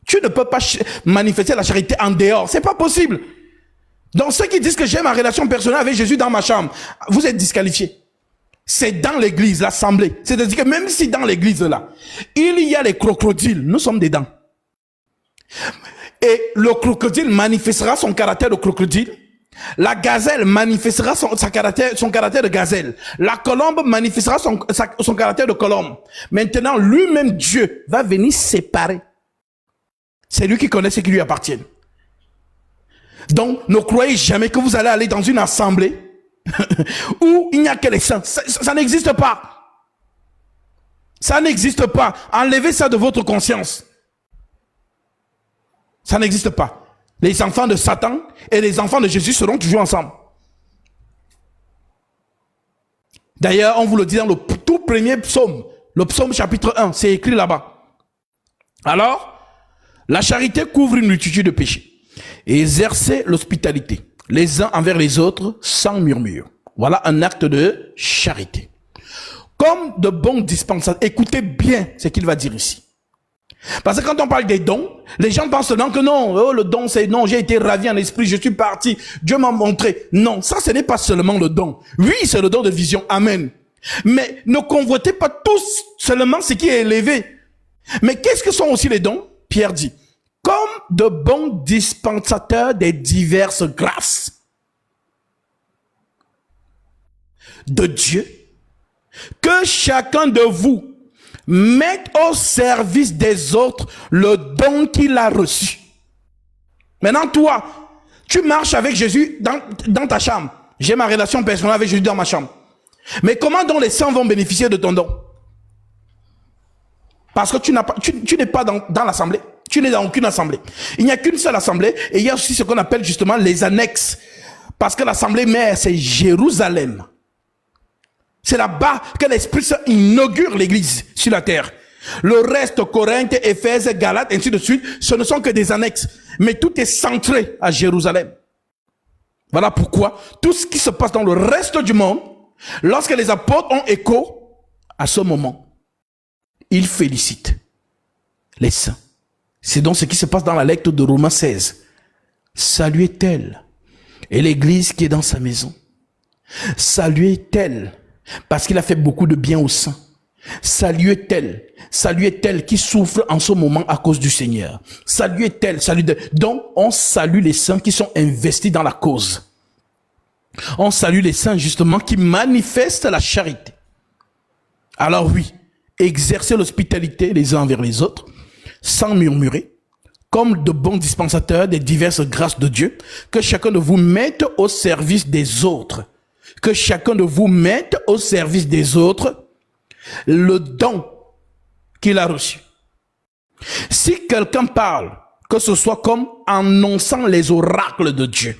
Tu ne peux pas manifester la charité en dehors. C'est pas possible. Donc ceux qui disent que j'ai ma relation personnelle avec Jésus dans ma chambre, vous êtes disqualifiés. C'est dans l'église, l'assemblée. C'est-à-dire que même si dans l'église là, il y a les crocodiles, nous sommes dedans. Et le crocodile manifestera son caractère de crocodile. La gazelle manifestera son caractère de gazelle. La colombe manifestera son caractère de colombe. Maintenant, lui-même, Dieu, va venir séparer. C'est lui qui connaît ce qui lui appartient. Donc, ne croyez jamais que vous allez aller dans une assemblée où il n'y a que les saints. Ça n'existe pas. Ça n'existe pas. Enlevez ça de votre conscience. Ça n'existe pas. Les enfants de Satan et les enfants de Jésus seront toujours ensemble. D'ailleurs, on vous le dit dans le tout premier psaume, le psaume chapitre 1, c'est écrit là-bas. Alors, la charité couvre une multitude de péchés. Et exercer l'hospitalité, les uns envers les autres, sans murmure. Voilà un acte de charité. Comme de bons dispensateurs, écoutez bien ce qu'il va dire ici. Parce que quand on parle des dons, les gens pensent seulement que non, oh, le don c'est non, j'ai été ravi en esprit, je suis parti, Dieu m'a montré. Non, ça ce n'est pas seulement le don. Oui, c'est le don de vision, amen. Mais ne convoitez pas tous seulement ce qui est élevé. Mais qu'est-ce que sont aussi les dons? Pierre dit, comme de bons dispensateurs des diverses grâces de Dieu, que chacun de vous mette au service des autres le don qu'il a reçu. Maintenant, toi, tu marches avec Jésus dans ta chambre. J'ai ma relation personnelle avec Jésus dans ma chambre. Mais comment donc les saints vont bénéficier de ton don? Parce que tu n'es pas dans l'assemblée. Tu n'es dans aucune assemblée. Il n'y a qu'une seule assemblée. Et il y a aussi ce qu'on appelle justement les annexes. Parce que l'assemblée mère, c'est Jérusalem. C'est là-bas que l'Esprit Saint inaugure l'église sur la terre. Le reste, Corinthe, Éphèse, Galates, ainsi de suite, ce ne sont que des annexes. Mais tout est centré à Jérusalem. Voilà pourquoi tout ce qui se passe dans le reste du monde, lorsque les apôtres ont écho, à ce moment, ils félicitent les saints. C'est donc ce qui se passe dans la lecture de Romains 16. Saluez-elle et l'église qui est dans sa maison. Saluez-elle parce qu'il a fait beaucoup de bien aux saints. Saluez-elle qui souffre en ce moment à cause du Seigneur. Saluez-elle. Donc, on salue les saints qui sont investis dans la cause. On salue les saints justement qui manifestent la charité. Alors oui, exercez l'hospitalité les uns envers les autres, sans murmurer, comme de bons dispensateurs des diverses grâces de Dieu, que chacun de vous mette au service des autres. Que chacun de vous mette au service des autres le don qu'il a reçu. Si quelqu'un parle, que ce soit comme annonçant les oracles de Dieu.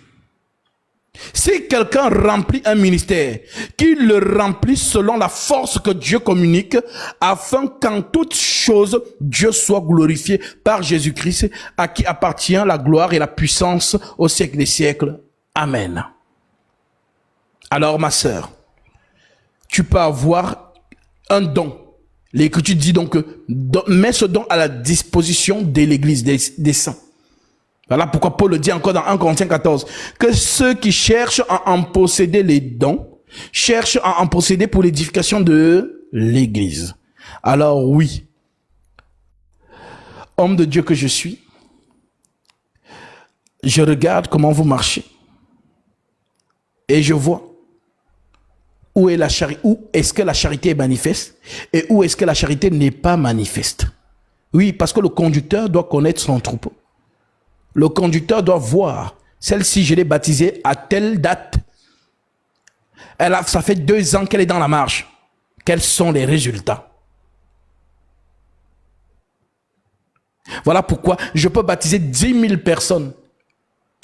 Si quelqu'un remplit un ministère, qu'il le remplisse selon la force que Dieu communique, afin qu'en toutes choses, Dieu soit glorifié par Jésus-Christ, à qui appartient la gloire et la puissance au siècle des siècles. Amen. Alors, ma sœur, tu peux avoir un don. L'Écriture dit donc que mets ce don à la disposition de l'Église, des saints. Voilà pourquoi Paul le dit encore dans 1 Corinthiens 14, que ceux qui cherchent à en posséder les dons, cherchent à en posséder pour l'édification de l'Église. Alors oui, homme de Dieu que je suis, je regarde comment vous marchez et je vois où est-ce que la charité est manifeste et où est-ce que la charité n'est pas manifeste. Oui, parce que le conducteur doit connaître son troupeau. Le conducteur doit voir, celle-ci, je l'ai baptisée à telle date. Ça fait 2 ans qu'elle est dans la marche. Quels sont les résultats? Voilà pourquoi je peux baptiser 10 000 personnes.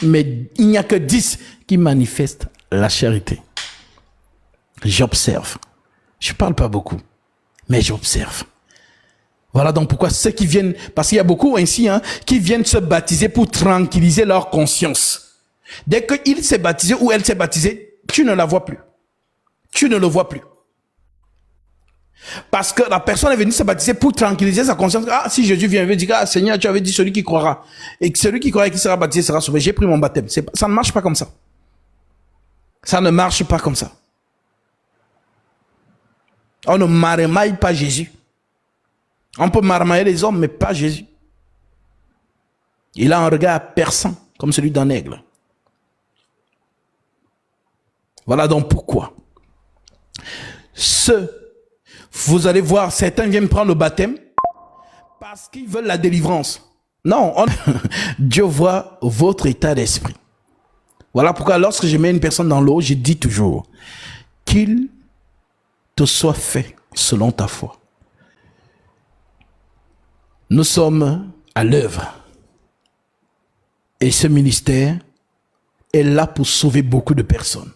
Mais il n'y a que 10 qui manifestent la charité. J'observe. Je ne parle pas beaucoup, mais j'observe. Voilà donc pourquoi ceux qui viennent, parce qu'il y a beaucoup ainsi, qui viennent se baptiser pour tranquilliser leur conscience. Dès qu'il s'est baptisé ou elle s'est baptisée, tu ne la vois plus. Tu ne le vois plus. Parce que la personne est venue se baptiser pour tranquilliser sa conscience. Ah, si Jésus vient, il veut dire, ah Seigneur, tu avais dit celui qui croira. Et que celui qui croira et qui sera baptisé sera sauvé. J'ai pris mon baptême. Ça ne marche pas comme ça. Ça ne marche pas comme ça. On ne marmaille pas Jésus. On peut marmailler les hommes, mais pas Jésus. Il a un regard perçant, comme celui d'un aigle. Voilà donc pourquoi. Vous allez voir, certains viennent prendre le baptême parce qu'ils veulent la délivrance. Non, Dieu voit votre état d'esprit. Voilà pourquoi lorsque je mets une personne dans l'eau, je dis toujours qu'il te soit fait selon ta foi. Nous sommes à l'œuvre. Et ce ministère est là pour sauver beaucoup de personnes,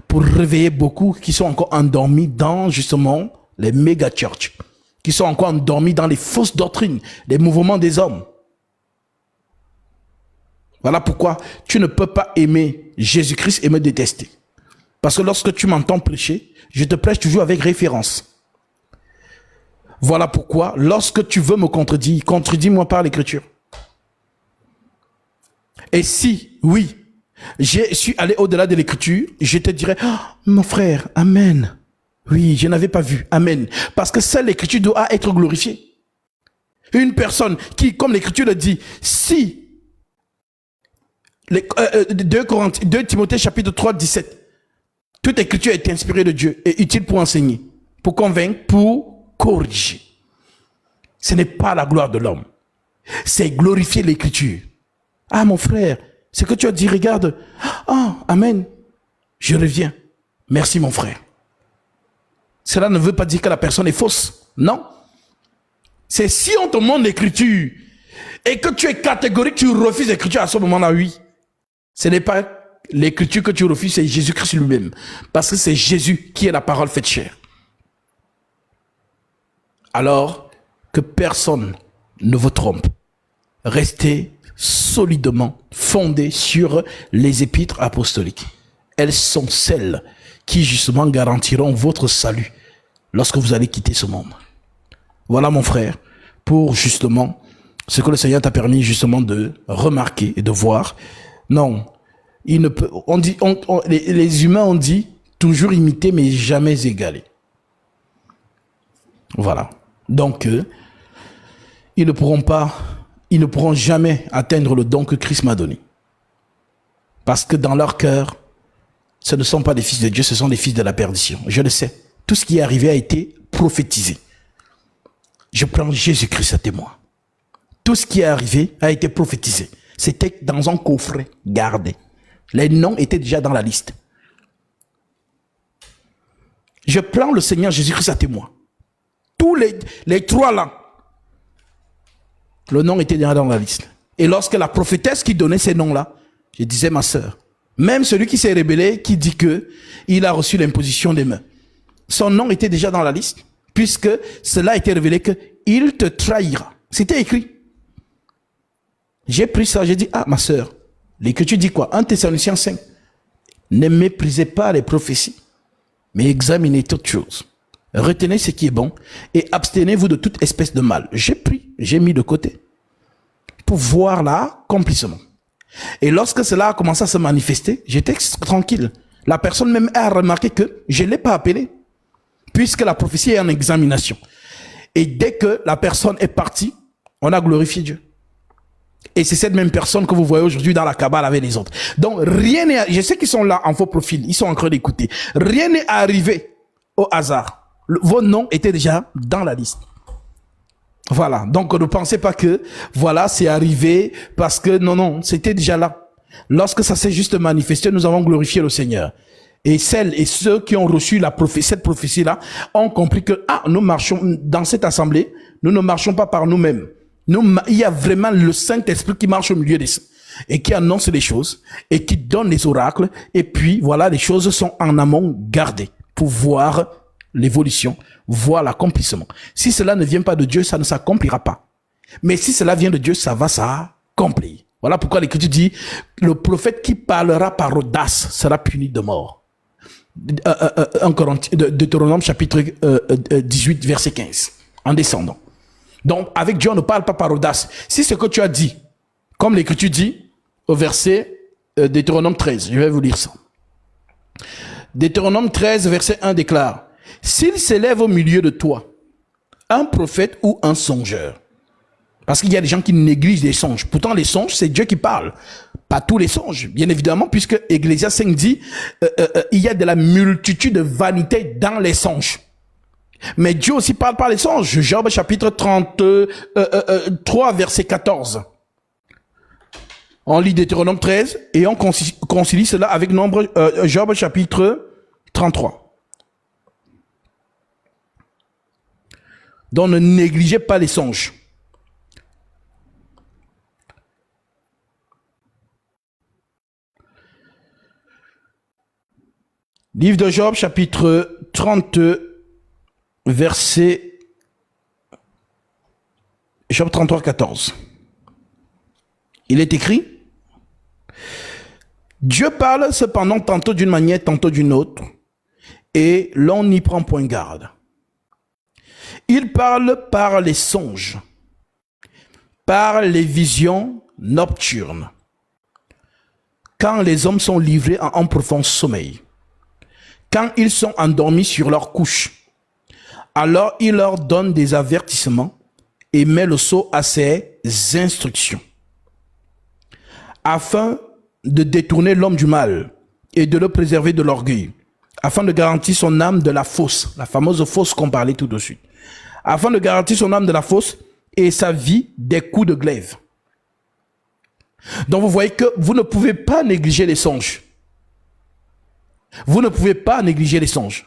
pour réveiller beaucoup qui sont encore endormis dans justement les méga churches, qui sont encore endormis dans les fausses doctrines, les mouvements des hommes. Voilà pourquoi tu ne peux pas aimer Jésus-Christ et me détester. Parce que lorsque tu m'entends prêcher, je te prêche toujours avec référence. Voilà pourquoi, lorsque tu veux me contredire, contredis-moi par l'écriture. Et si, oui, je suis allé au-delà de l'écriture, je te dirais, oh, mon frère, amen. Oui, je n'avais pas vu, amen. Parce que seule l'écriture doit être glorifiée. Une personne qui, comme l'écriture le dit, si 2 Timothée chapitre 3, 17, toute écriture est inspirée de Dieu et utile pour enseigner, pour convaincre, pour corriger. Ce n'est pas la gloire de l'homme. C'est glorifier l'écriture. Ah mon frère, ce que tu as dit, regarde. Ah, amen. Je reviens. Merci mon frère. Cela ne veut pas dire que la personne est fausse. Non. C'est si on te montre l'écriture et que tu es catégorique, tu refuses l'écriture à ce moment-là, oui. Ce n'est pas l'écriture que tu refuses, c'est Jésus-Christ lui-même. Parce que c'est Jésus qui est la parole faite chair. Alors que personne ne vous trompe. Restez solidement fondés sur les épîtres apostoliques. Elles sont celles qui justement garantiront votre salut lorsque vous allez quitter ce monde. Voilà mon frère, pour justement ce que le Seigneur t'a permis justement de remarquer et de voir. Non, il ne peut, on dit, les humains ont dit toujours imiter mais jamais égaler. Voilà. Donc, ils ne pourront jamais atteindre le don que Christ m'a donné. Parce que dans leur cœur, ce ne sont pas des fils de Dieu, ce sont des fils de la perdition. Je le sais. Tout ce qui est arrivé a été prophétisé. Je prends Jésus-Christ à témoin. Tout ce qui est arrivé a été prophétisé. C'était dans un coffret gardé. Les noms étaient déjà dans la liste. Je prends le Seigneur Jésus-Christ à témoin. Tous les trois là, le nom était déjà dans la liste. Et lorsque la prophétesse qui donnait ces noms-là, je disais, ma sœur, même celui qui s'est rébellé, qui dit que il a reçu l'imposition des mains, son nom était déjà dans la liste, puisque cela a été révélé que il te trahira. C'était écrit. J'ai pris ça, j'ai dit, ah, ma sœur, l'écriture dit quoi? 1 Thessaloniciens 5. Ne méprisez pas les prophéties, mais examinez toutes choses. Retenez ce qui est bon et abstenez-vous de toute espèce de mal. J'ai pris, j'ai mis de côté pour voir l'accomplissement. Et lorsque cela a commencé à se manifester, j'étais tranquille. La personne même a remarqué que je ne l'ai pas appelé, puisque la prophétie est en examination. Et dès que la personne est partie, on a glorifié Dieu. Et c'est cette même personne que vous voyez aujourd'hui dans la cabale avec les autres. Donc rien n'est, je sais qu'ils sont là en faux profil, ils sont en train d'écouter. Rien n'est arrivé au hasard. Vos noms étaient déjà dans la liste. Voilà. Donc, ne pensez pas que, voilà, c'est arrivé parce que, non, c'était déjà là. Lorsque ça s'est juste manifesté, nous avons glorifié le Seigneur. Et celles et ceux qui ont reçu cette prophétie-là ont compris que, nous marchons dans cette assemblée, nous ne marchons pas par nous-mêmes. Il y a vraiment le Saint-Esprit qui marche au milieu des saints et qui annonce les choses et qui donne les oracles. Et puis, voilà, les choses sont en amont gardées pour voir l'évolution, voir l'accomplissement. Si cela ne vient pas de Dieu, ça ne s'accomplira pas. Mais si cela vient de Dieu, ça va s'accomplir. Voilà pourquoi l'Écriture dit, le prophète qui parlera par audace sera puni de mort. Deutéronome chapitre 18, verset 15, en descendant. Donc, avec Dieu, on ne parle pas par audace. Si ce que tu as dit, comme l'Écriture dit, au verset Deutéronome 13, je vais vous lire ça. Deutéronome 13, verset 1 déclare, s'il s'élève au milieu de toi, un prophète ou un songeur, parce qu'il y a des gens qui négligent les songes. Pourtant, les songes, c'est Dieu qui parle. Pas tous les songes, bien évidemment, puisque Ecclésiaste 5 dit, il y a de la multitude de vanité dans les songes. Mais Dieu aussi parle par les songes. Job chapitre 33, verset 14. On lit Deutéronome 13 et on concilie cela avec Job chapitre 33. Donc ne négligez pas les songes. Livre de Job, chapitre 30, verset... Job 33, 14. Il est écrit: Dieu parle cependant tantôt d'une manière, tantôt d'une autre, et l'on n'y prend point garde. Il parle par les songes, par les visions nocturnes, quand les hommes sont livrés en profond sommeil, quand ils sont endormis sur leur couche. Alors il leur donne des avertissements et met le sceau à ses instructions, afin de détourner l'homme du mal et de le préserver de l'orgueil, afin de garantir son âme de la fosse, la fameuse fosse qu'on parlait tout de suite, afin de garantir son âme de la fosse et sa vie des coups de glaive. Donc vous voyez que vous ne pouvez pas négliger les songes. Vous ne pouvez pas négliger les songes.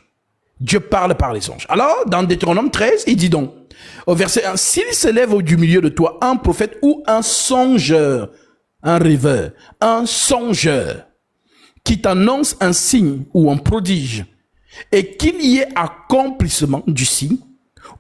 Dieu parle par les songes. Alors, dans Deutéronome 13, il dit donc, au verset 1, s'il s'élève du milieu de toi un prophète ou un songeur, un rêveur, un songeur, qui t'annonce un signe ou un prodige, et qu'il y ait accomplissement du signe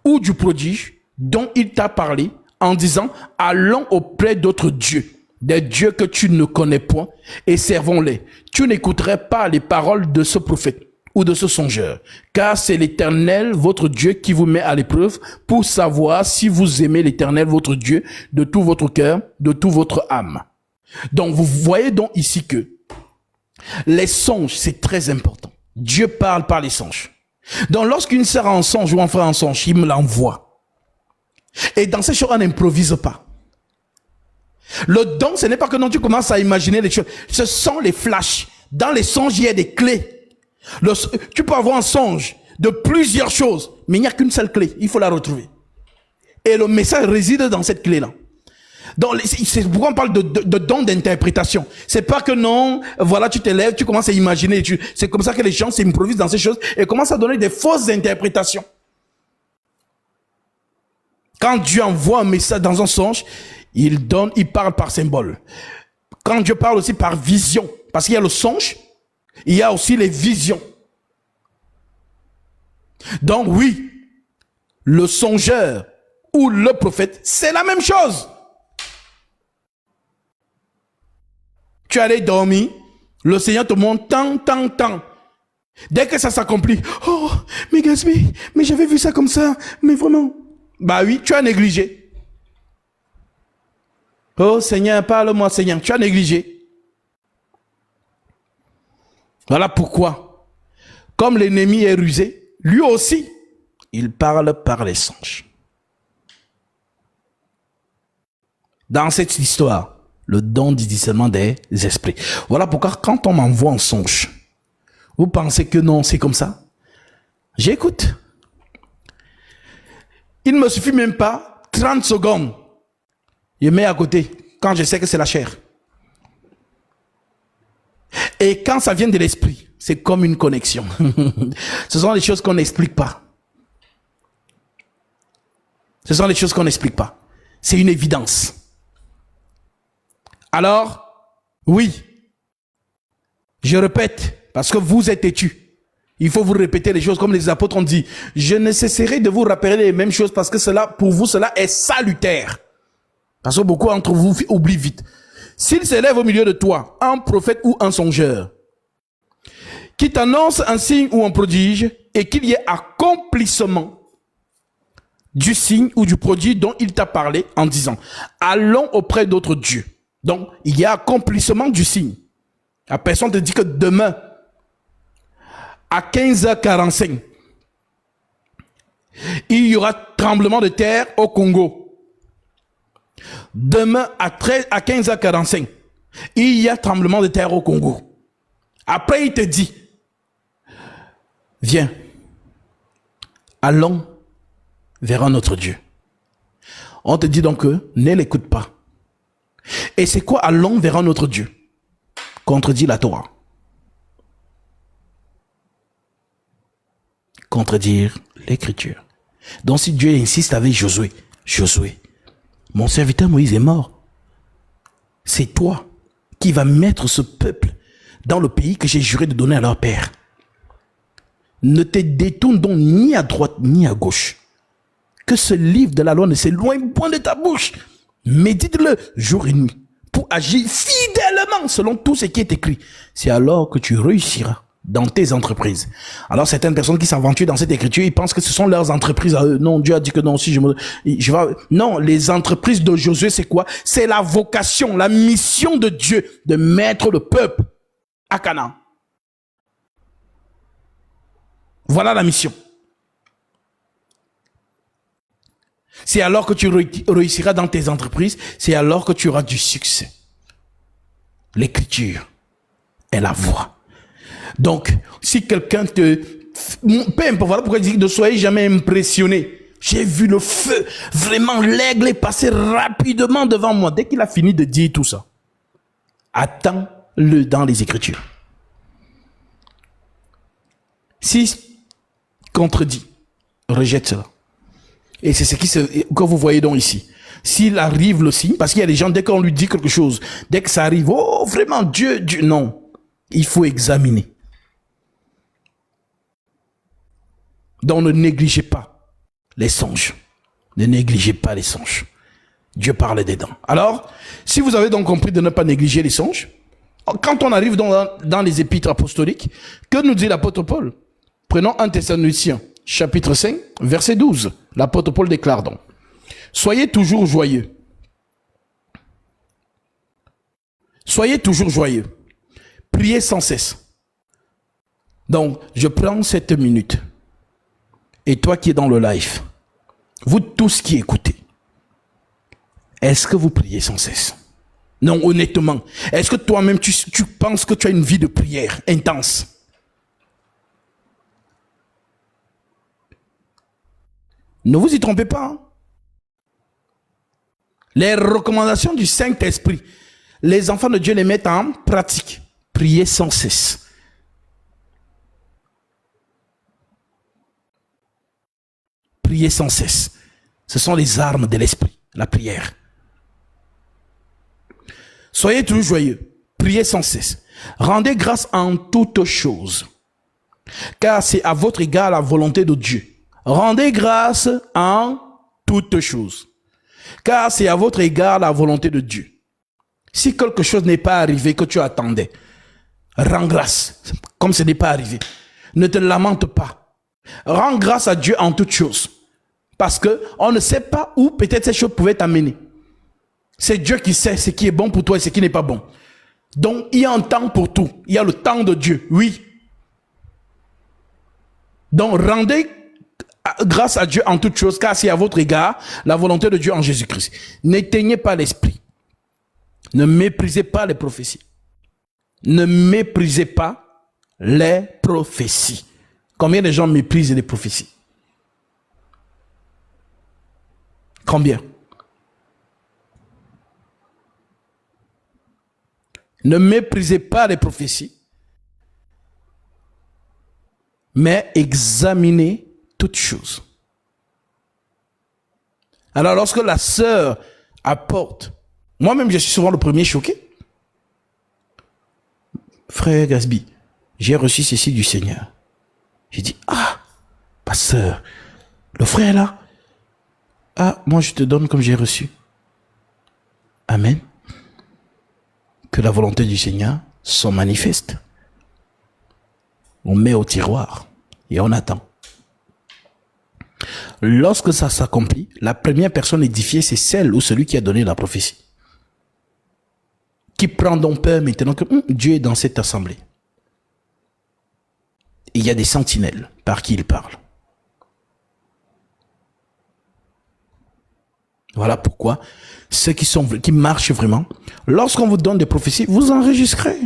ou du prodige dont il t'a parlé, en disant, allons auprès d'autres dieux, des dieux que tu ne connais point, et servons-les. Tu n'écouterais pas les paroles de ce prophète ou de ce songeur, car c'est l'Éternel, votre Dieu, qui vous met à l'épreuve pour savoir si vous aimez l'Éternel, votre Dieu, de tout votre cœur, de toute votre âme. Donc, vous voyez donc ici que les songes, c'est très important. Dieu parle par les songes. Donc, lorsqu'une sœur a un songe ou un frère a un songe, il me l'envoie. Et dans ces choses, on n'improvise pas. Le don, ce n'est pas que non, tu commences à imaginer les choses. Ce sont les flashs. Dans les songes, il y a des clés. Tu peux avoir un songe de plusieurs choses, mais il n'y a qu'une seule clé. Il faut la retrouver. Et le message réside dans cette clé-là. Donc, c'est pourquoi on parle de don d'interprétation. C'est pas que non, voilà, tu te lèves, tu commences à imaginer. C'est comme ça que les gens s'improvisent dans ces choses et commencent à donner des fausses interprétations. Quand Dieu envoie un message dans un songe, il parle par symbole. Quand Dieu parle aussi par vision, parce qu'il y a le songe, il y a aussi les visions. Donc oui, le songeur ou le prophète, c'est la même chose. Tu allais dormir, le Seigneur te montre tant. Dès que ça s'accomplit, oh, mais Gatsby, mais j'avais vu ça comme ça, mais vraiment. Bah oui, tu as négligé. Oh Seigneur, parle-moi Seigneur, tu as négligé. Voilà pourquoi, comme l'ennemi est rusé, lui aussi, il parle par les songes. Dans cette histoire, le don du discernement des esprits. Voilà pourquoi quand on m'envoie un songe, vous pensez que non, c'est comme ça? J'écoute. Il ne me suffit même pas 30 secondes. Je mets à côté quand je sais que c'est la chair. Et quand ça vient de l'esprit, c'est comme une connexion. Ce sont des choses qu'on n'explique pas. Ce sont des choses qu'on n'explique pas. C'est une évidence. Alors, oui, je répète, parce que vous êtes têtus. Il faut vous répéter les choses comme les apôtres ont dit. Je ne cesserai de vous rappeler les mêmes choses parce que cela, pour vous, cela est salutaire. Parce que beaucoup d'entre vous oublient vite. S'il s'élève au milieu de toi, un prophète ou un songeur, qui t'annonce un signe ou un prodige, et qu'il y ait accomplissement du signe ou du prodige dont il t'a parlé en disant, allons auprès d'autres dieux. Donc, il y a accomplissement du signe. La personne te dit que demain, à 15h45, il y aura tremblement de terre au Congo. Demain, à 15h45, il y a tremblement de terre au Congo. Après, il te dit, viens, allons vers un autre Dieu. On te dit donc que ne l'écoute pas. Et c'est quoi allons vers un autre Dieu? Contredit la Torah. Contredire l'écriture. Donc si Dieu insiste avec Josué, mon serviteur Moïse est mort. C'est toi qui vas mettre ce peuple dans le pays que j'ai juré de donner à leur père. Ne te détourne donc ni à droite ni à gauche. Que ce livre de la loi ne s'éloigne point de ta bouche. Médite-le jour et nuit pour agir fidèlement selon tout ce qui est écrit. C'est alors que tu réussiras dans tes entreprises. Alors certaines personnes qui s'aventurent dans cette écriture, ils pensent que ce sont leurs entreprises à eux. Non, Dieu a dit que non, si je vais... Non, les entreprises de Josué, c'est quoi? C'est la vocation, la mission de Dieu de mettre le peuple à Canaan. Voilà la mission. C'est alors que tu réussiras dans tes entreprises, c'est alors que tu auras du succès. L'écriture est la voie. Donc, si quelqu'un te... Peu importe, voilà pourquoi il dit ne soyez jamais impressionné. J'ai vu le feu, vraiment l'aigle est passé rapidement devant moi. Dès qu'il a fini de dire tout ça, attends-le dans les Écritures. S'il contredit, rejette cela. Et c'est ce que vous voyez donc ici. S'il arrive le signe, parce qu'il y a des gens, dès qu'on lui dit quelque chose, dès que ça arrive, oh vraiment, Dieu, non. Il faut examiner. Donc ne négligez pas les songes. Ne négligez pas les songes. Dieu parle dedans. Alors, si vous avez donc compris de ne pas négliger les songes, quand on arrive dans les épîtres apostoliques, que nous dit l'apôtre Paul? Prenons 1 Thessaloniciens, chapitre 5, verset 12. L'apôtre Paul déclare donc: soyez toujours joyeux. Soyez toujours joyeux. Priez sans cesse. Donc, je prends cette minute. Et toi qui es dans le live, vous tous qui écoutez, est-ce que vous priez sans cesse? Non, honnêtement. Est-ce que toi-même, tu penses que tu as une vie de prière intense? Ne vous y trompez pas. Hein? Les recommandations du Saint-Esprit, les enfants de Dieu les mettent en pratique. Priez sans cesse. Priez sans cesse. Ce sont les armes de l'esprit, la prière. Soyez toujours joyeux. Priez sans cesse. Rendez grâce en toutes choses, car c'est à votre égard la volonté de Dieu. Rendez grâce en toutes choses, car c'est à votre égard la volonté de Dieu. Si quelque chose n'est pas arrivé que tu attendais, rends grâce, comme ce n'est pas arrivé. Ne te lamente pas. Rends grâce à Dieu en toutes choses. Parce que on ne sait pas où peut-être ces choses pouvaient t'amener. C'est Dieu qui sait ce qui est bon pour toi et ce qui n'est pas bon. Donc, il y a un temps pour tout. Il y a le temps de Dieu, oui. Donc, rendez grâce à Dieu en toutes choses, car c'est à votre égard la volonté de Dieu en Jésus-Christ. N'éteignez pas l'esprit. Ne méprisez pas les prophéties. Ne méprisez pas les prophéties. Combien de gens méprisent les prophéties? Combien? Ne méprisez pas les prophéties, mais examinez toutes choses. Alors lorsque la sœur apporte, moi-même je suis souvent le premier choqué. Frère Gasby, j'ai reçu ceci du Seigneur. J'ai dit, ah, pasteur, le frère là, ah, moi je te donne comme j'ai reçu. Amen. Que la volonté du Seigneur soit manifeste. On met au tiroir et on attend. Lorsque ça s'accomplit, la première personne édifiée, c'est celle ou celui qui a donné la prophétie. Qui prend donc peur maintenant que Dieu est dans cette assemblée. Et il y a des sentinelles par qui il parle. Voilà pourquoi ceux qui marchent vraiment, lorsqu'on vous donne des prophéties, vous enregistrez.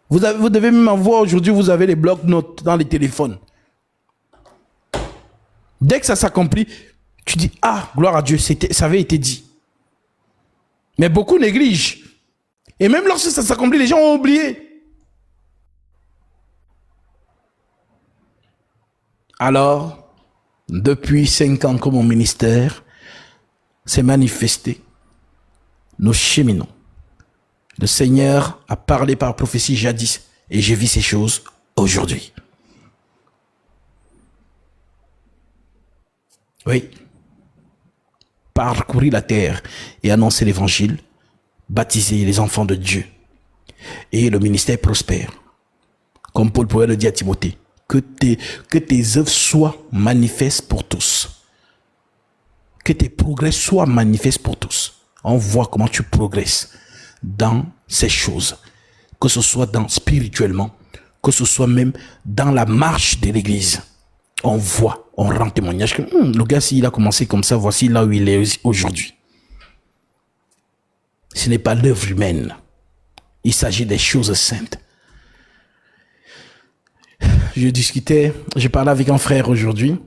Vous devez même avoir aujourd'hui, vous avez les blocs-notes dans les téléphones. Dès que ça s'accomplit, tu dis, ah, gloire à Dieu, ça avait été dit. Mais beaucoup négligent. Et même lorsque ça s'accomplit, les gens ont oublié. Alors, depuis 5 ans que mon ministère s'est manifesté, nous cheminons. Le Seigneur a parlé par prophétie jadis et je vis ces choses aujourd'hui. Oui. Parcourir la terre et annoncer l'évangile, baptiser les enfants de Dieu. Et le ministère prospère. Comme Paul pourrait le dire à Timothée, que tes œuvres soient manifestes pour tous. Que tes progrès soient manifestes pour tous. On voit comment tu progresses dans ces choses. Que ce soit spirituellement, que ce soit même dans la marche de l'église. On voit, on rend témoignage que le gars, s'il a commencé comme ça, voici là où il est aujourd'hui. Ce n'est pas l'œuvre humaine. Il s'agit des choses saintes. Je parlais avec un frère aujourd'hui.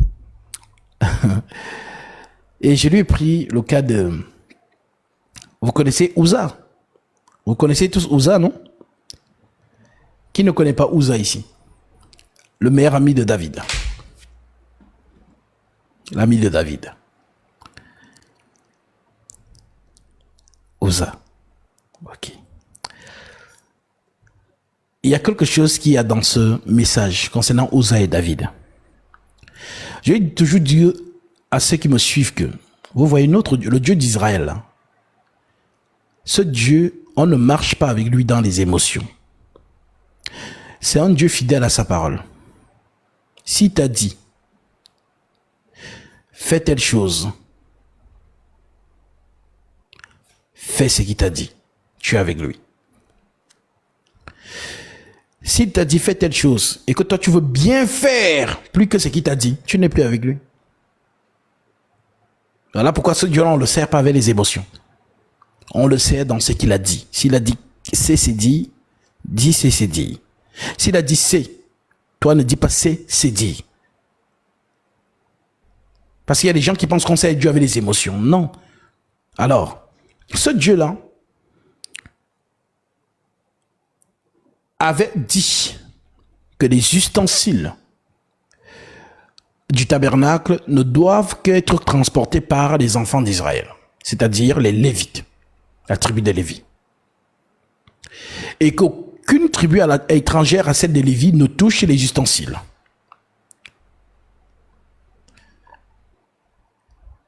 Et je lui ai pris le cas de... Vous connaissez Uza? Vous connaissez tous Uza, non? Qui ne connaît pas Uza ici? Le meilleur ami de David. L'ami de David. Uza. Ok. Il y a quelque chose qu'il y a dans ce message concernant Uza et David. Je vais toujours dire à ceux qui me suivent que, vous voyez le Dieu d'Israël, ce Dieu, on ne marche pas avec lui dans les émotions. C'est un Dieu fidèle à sa parole. S'il t'a dit, fais telle chose, fais ce qu'il t'a dit, tu es avec lui. S'il t'a dit fais telle chose et que toi tu veux bien faire plus que ce qu'il t'a dit, tu n'es plus avec lui. Voilà pourquoi ce Dieu-là, on ne le sert pas avec les émotions. On le sert dans ce qu'il a dit. S'il a dit c'est dit, dis c'est dit. S'il a dit c'est, toi ne dis pas c'est dit. Parce qu'il y a des gens qui pensent qu'on sert Dieu avec les émotions. Non. Alors, ce Dieu-là avait dit que les ustensiles du tabernacle ne doivent qu'être transportés par les enfants d'Israël, c'est-à-dire les Lévites, la tribu des Lévites. Et qu'aucune tribu étrangère à celle des Lévites ne touche les ustensiles.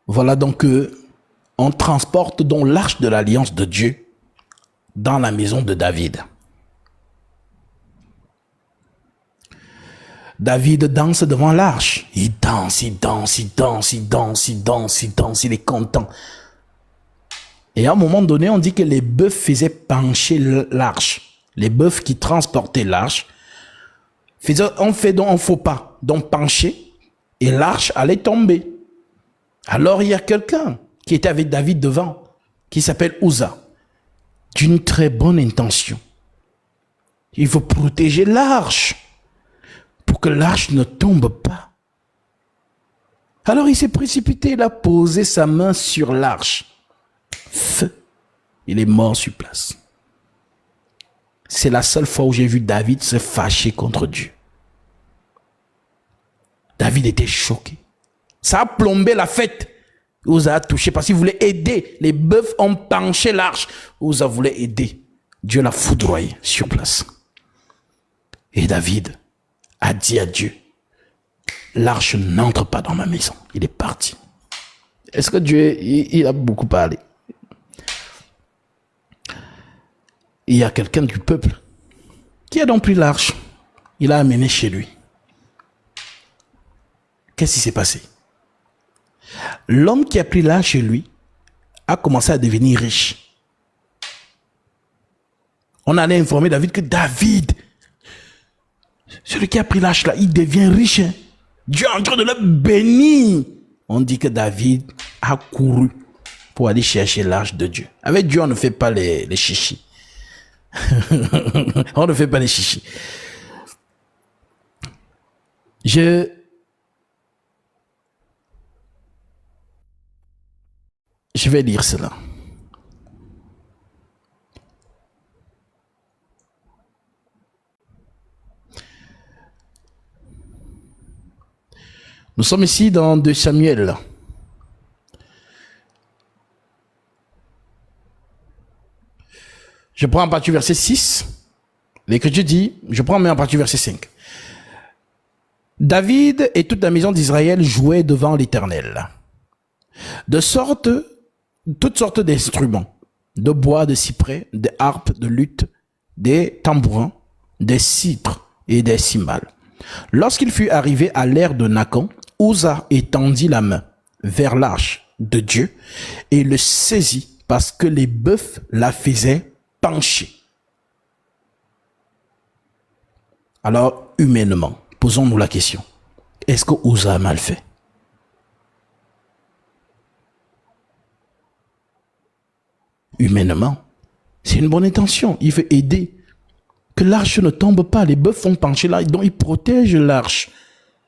Voilà donc que on transporte donc l'arche de l'alliance de Dieu dans la maison de David. David danse devant l'arche. Il danse, il danse, il danse, il danse, il danse, il danse, il est content. Et à un moment donné, on dit que les bœufs faisaient pencher l'arche. Les bœufs qui transportaient l'arche on fait donc un faux pas, donc pencher, et l'arche allait tomber. Alors il y a quelqu'un qui était avec David devant, qui s'appelle Uza, d'une très bonne intention. Il faut protéger l'arche, pour que l'arche ne tombe pas. Alors il s'est précipité, il a posé sa main sur l'arche. Feu, il est mort sur place. C'est la seule fois où j'ai vu David se fâcher contre Dieu. David était choqué. Ça a plombé la fête. Uza a touché parce qu'il voulait aider. Les bœufs ont penché l'arche. Uza voulait aider. Dieu l'a foudroyé sur place. Et David a dit à Dieu, l'arche n'entre pas dans ma maison. Il est parti. Est-ce que Dieu, il a beaucoup parlé? Il y a quelqu'un du peuple qui a donc pris l'arche. Il l'a amené chez lui. Qu'est-ce qui s'est passé? L'homme qui a pris l'arche chez lui a commencé à devenir riche. On allait informer David que David, celui qui a pris l'arche là, il devient riche. Hein? Dieu est en train de le bénir. On dit que David a couru pour aller chercher l'arche de Dieu. Avec Dieu, on ne fait pas les chichis. On ne fait pas les chichis. Je vais lire cela. Nous sommes ici dans 2 Samuel. Je prends en partie verset 6. L'Écriture dit, je prends en partie verset 5. David et toute la maison d'Israël jouaient devant l'Éternel. De sorte, toutes sortes d'instruments, de bois, de cyprès, des harpes, de luth, des tambourins, des citres et des cymbales. Lorsqu'il fut arrivé à l'ère de Nacan, Uza étendit la main vers l'arche de Dieu et le saisit parce que les bœufs la faisaient pencher. Alors, humainement, posons-nous la question. Est-ce que Uza a mal fait? Humainement, c'est une bonne intention. Il veut aider. Que l'arche ne tombe pas. Les bœufs font pencher là, donc il protège l'arche.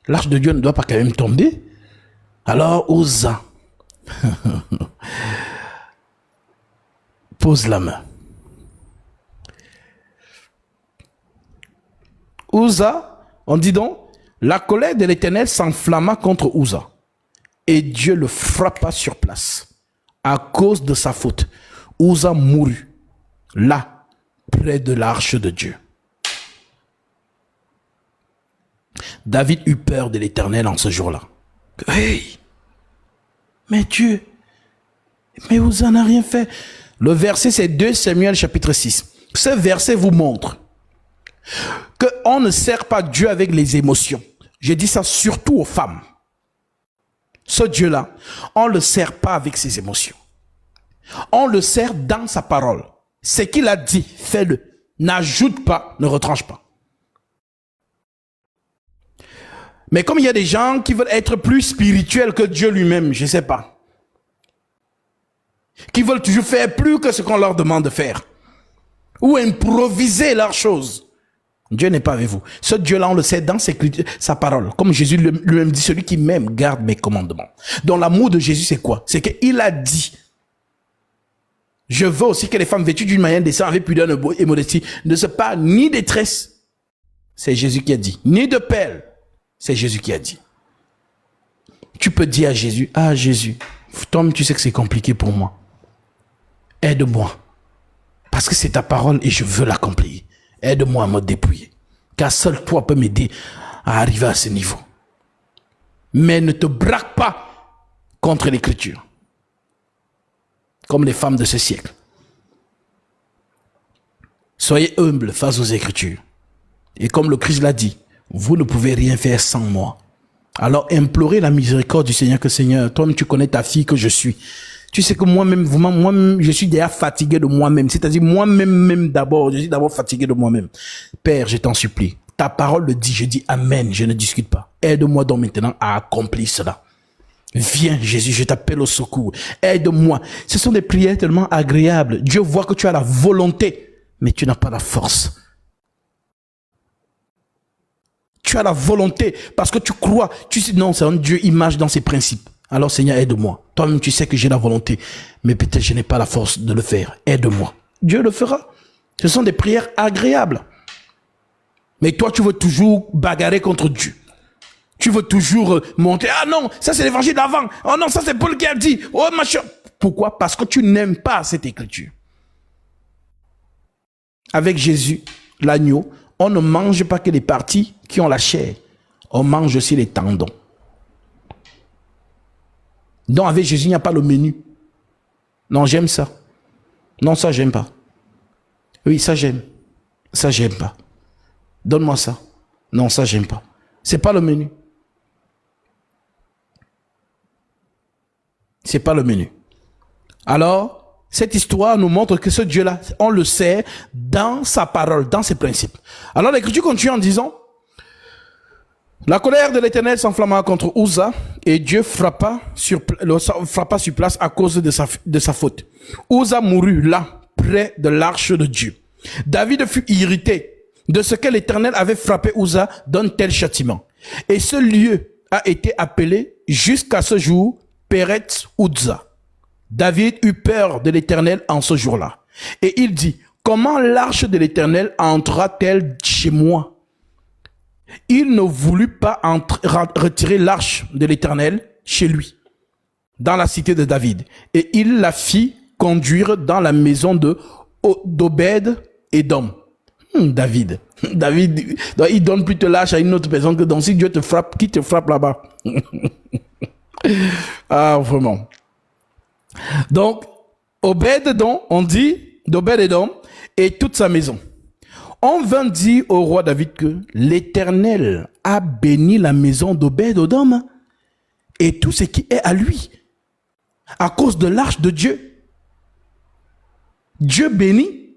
L'arche de Dieu ne doit pas quand même tomber. Alors, Uza pose la main. Uza, on dit donc, la colère de l'Éternel s'enflamma contre Uza. Et Dieu le frappa sur place. À cause de sa faute, Uza mourut là, près de l'arche de Dieu. David eut peur de l'Éternel en ce jour-là. Hey! Mais Dieu, mais Uza n'a rien fait. Le verset, c'est 2 Samuel chapitre 6. Ce verset vous montre qu'on ne sert pas Dieu avec les émotions. Je dis ça surtout aux femmes. Ce Dieu-là, on ne le sert pas avec ses émotions. On le sert dans sa parole. Ce qu'il a dit, fais-le. N'ajoute pas, ne retranche pas. Mais comme il y a des gens qui veulent être plus spirituels que Dieu lui-même, je ne sais pas. Qui veulent toujours faire plus que ce qu'on leur demande de faire. Ou improviser leurs choses. Dieu n'est pas avec vous. Ce Dieu-là, on le sait dans sa parole. Comme Jésus lui-même dit, celui qui m'aime garde mes commandements. Donc l'amour de Jésus, c'est quoi? C'est qu'il a dit, je veux aussi que les femmes vêtues d'une manière décente, avec pudeur et modestie, ne se parlent ni détresse. C'est Jésus qui a dit. Ni de pelle. C'est Jésus qui a dit. Tu peux dire à Jésus, ah Jésus, Tom, tu sais que c'est compliqué pour moi. Aide-moi. Parce que c'est ta parole et je veux l'accomplir. Aide-moi à me dépouiller. Car seul toi peux m'aider à arriver à ce niveau. Mais ne te braque pas contre l'écriture. Comme les femmes de ce siècle. Soyez humbles face aux écritures. Et comme le Christ l'a dit, vous ne pouvez rien faire sans moi. Alors implorez la miséricorde du Seigneur, que Seigneur, toi-même tu connais ta fille que je suis. Tu sais que moi-même, je suis déjà fatigué de moi-même. C'est-à-dire moi-même d'abord, je suis d'abord fatigué de moi-même. Père, je t'en supplie. Ta parole le dit, je dis amen, je ne discute pas. Aide-moi donc maintenant à accomplir cela. Viens Jésus, je t'appelle au secours. Aide-moi. Ce sont des prières tellement agréables. Dieu voit que tu as la volonté, mais tu n'as pas la force. Tu as la volonté parce que tu crois. Tu sais, non, c'est un Dieu image dans ses principes. Alors Seigneur, aide-moi. Toi-même, tu sais que j'ai la volonté, mais peut-être je n'ai pas la force de le faire. Aide-moi. Dieu le fera. Ce sont des prières agréables. Mais toi, tu veux toujours bagarrer contre Dieu. Tu veux toujours monter. Ah non, ça c'est l'évangile d'avant. Oh non, ça c'est Paul qui a dit. Oh machin. Pourquoi? Parce que tu n'aimes pas cette écriture. Avec Jésus, l'agneau, on ne mange pas que les parties qui ont la chair. On mange aussi les tendons. Donc avec Jésus, il n'y a pas le menu. Non, j'aime ça. Non, ça, j'aime pas. Oui, ça, j'aime. Ça, j'aime pas. Donne-moi ça. Non, ça, j'aime pas. C'est pas le menu. C'est pas le menu. Alors, cette histoire nous montre que ce Dieu-là, on le sait dans sa parole, dans ses principes. Alors, l'Écriture continue en disant, la colère de l'Éternel s'enflamma contre Uza et Dieu frappa sur place à cause de sa faute. Uza mourut là, près de l'arche de Dieu. David fut irrité de ce que l'Éternel avait frappé Uza d'un tel châtiment. Et ce lieu a été appelé jusqu'à ce jour Peretz Uza. David eut peur de l'Éternel en ce jour-là. Et il dit, comment l'arche de l'Éternel entra-t-elle chez moi? Il ne voulut pas retirer l'arche de l'Éternel chez lui, dans la cité de David. Et il la fit conduire dans la maison d'Obed et d'Om. David, il donne plutôt l'arche à une autre personne que donc si Dieu te frappe, qui te frappe là-bas? Ah, vraiment. Donc, Obed-Edom, on dit, d'Obed-Edom et toute sa maison. On vint dire au roi David que l'Éternel a béni la maison d'Obed-Edom et tout ce qui est à lui, à cause de l'arche de Dieu. Dieu bénit.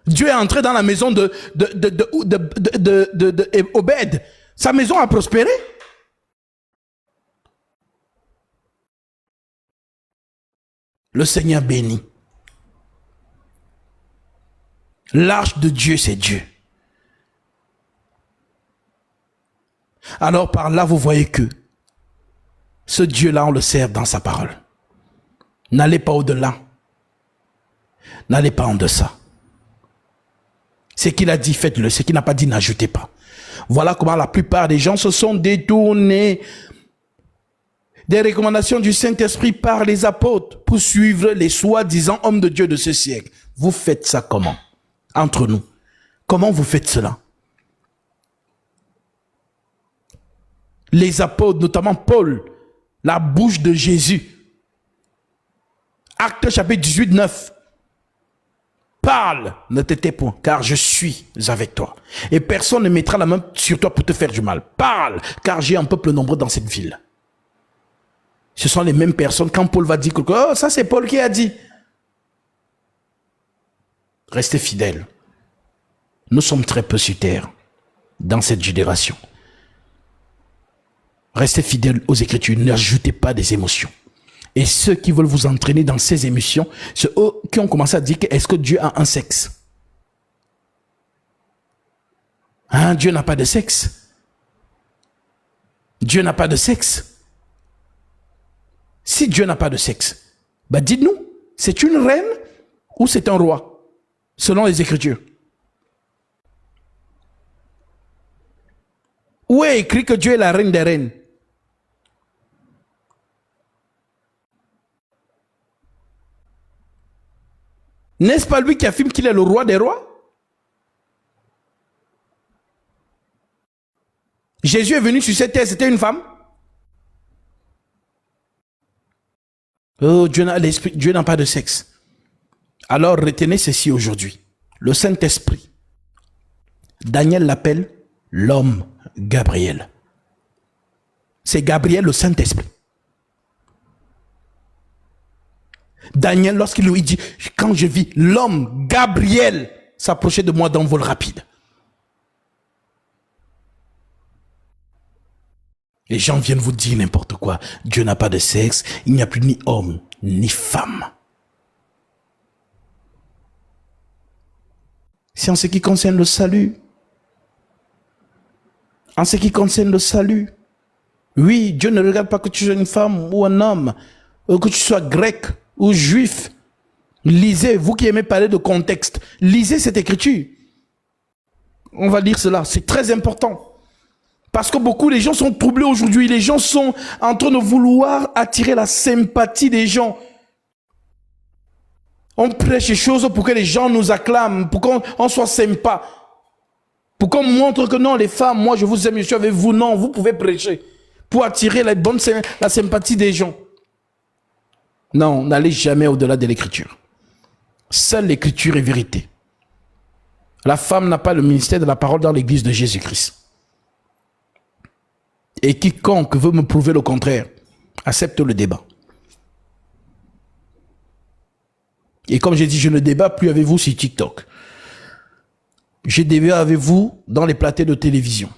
Dieu est entré dans la maison de Obed. Sa maison a prospéré. Le Seigneur bénit. L'arche de Dieu, c'est Dieu. Alors par là, vous voyez que ce Dieu-là, on le sert dans sa parole. N'allez pas au-delà. N'allez pas en deçà. Ce qu'il a dit, faites-le. Ce qu'il n'a pas dit, n'ajoutez pas. Voilà comment la plupart des gens se sont détournés des recommandations du Saint-Esprit par les apôtres pour suivre les soi-disant hommes de Dieu de ce siècle. Vous faites ça comment? Entre nous. Comment vous faites cela? Les apôtres, notamment Paul, la bouche de Jésus. Actes chapitre 18, 9. Parle, ne te tais point, car je suis avec toi. Et personne ne mettra la main sur toi pour te faire du mal. Parle, car j'ai un peuple nombreux dans cette ville. Ce sont les mêmes personnes. Quand Paul va dire que oh, ça c'est Paul qui a dit. Restez fidèles. Nous sommes très peu sur terre dans cette génération. Restez fidèles aux Écritures. N'ajoutez pas des émotions. Et ceux qui veulent vous entraîner dans ces émissions, c'est eux qui ont commencé à dire que est-ce que Dieu a un sexe? Hein, Dieu n'a pas de sexe. Dieu n'a pas de sexe. Si Dieu n'a pas de sexe, bah dites-nous, c'est une reine ou c'est un roi, selon les Écritures? Où est écrit que Dieu est la reine des reines? N'est-ce pas lui qui affirme qu'il est le roi des rois? Jésus est venu sur cette terre, c'était une femme? Oh, Dieu n'a pas de sexe. Alors retenez ceci aujourd'hui. Le Saint-Esprit, Daniel l'appelle l'homme Gabriel. C'est Gabriel le Saint-Esprit. Daniel, lorsqu'il lui dit, quand je vis l'homme Gabriel s'approcher de moi d'un vol rapide. Les gens viennent vous dire n'importe quoi. Dieu n'a pas de sexe, il n'y a plus ni homme ni femme. C'est en ce qui concerne le salut. En ce qui concerne le salut. Oui, Dieu ne regarde pas que tu sois une femme ou un homme, ou que tu sois grec ou juif. Lisez, vous qui aimez parler de contexte, lisez cette écriture. On va lire cela, c'est très important. Parce que beaucoup de gens sont troublés aujourd'hui. Les gens sont en train de vouloir attirer la sympathie des gens. On prêche des choses pour que les gens nous acclament, pour qu'on soit sympa. Pour qu'on montre que non, les femmes, moi je vous aime, je suis avec vous. Non, vous pouvez prêcher. Pour attirer la sympathie des gens. Non, n'allez jamais au-delà de l'écriture. Seule l'écriture est vérité. La femme n'a pas le ministère de la parole dans l'église de Jésus-Christ. Et quiconque veut me prouver le contraire, accepte le débat. Et comme j'ai dit, je ne débat plus avec vous sur TikTok. Je débat avec vous dans les plateaux de télévision.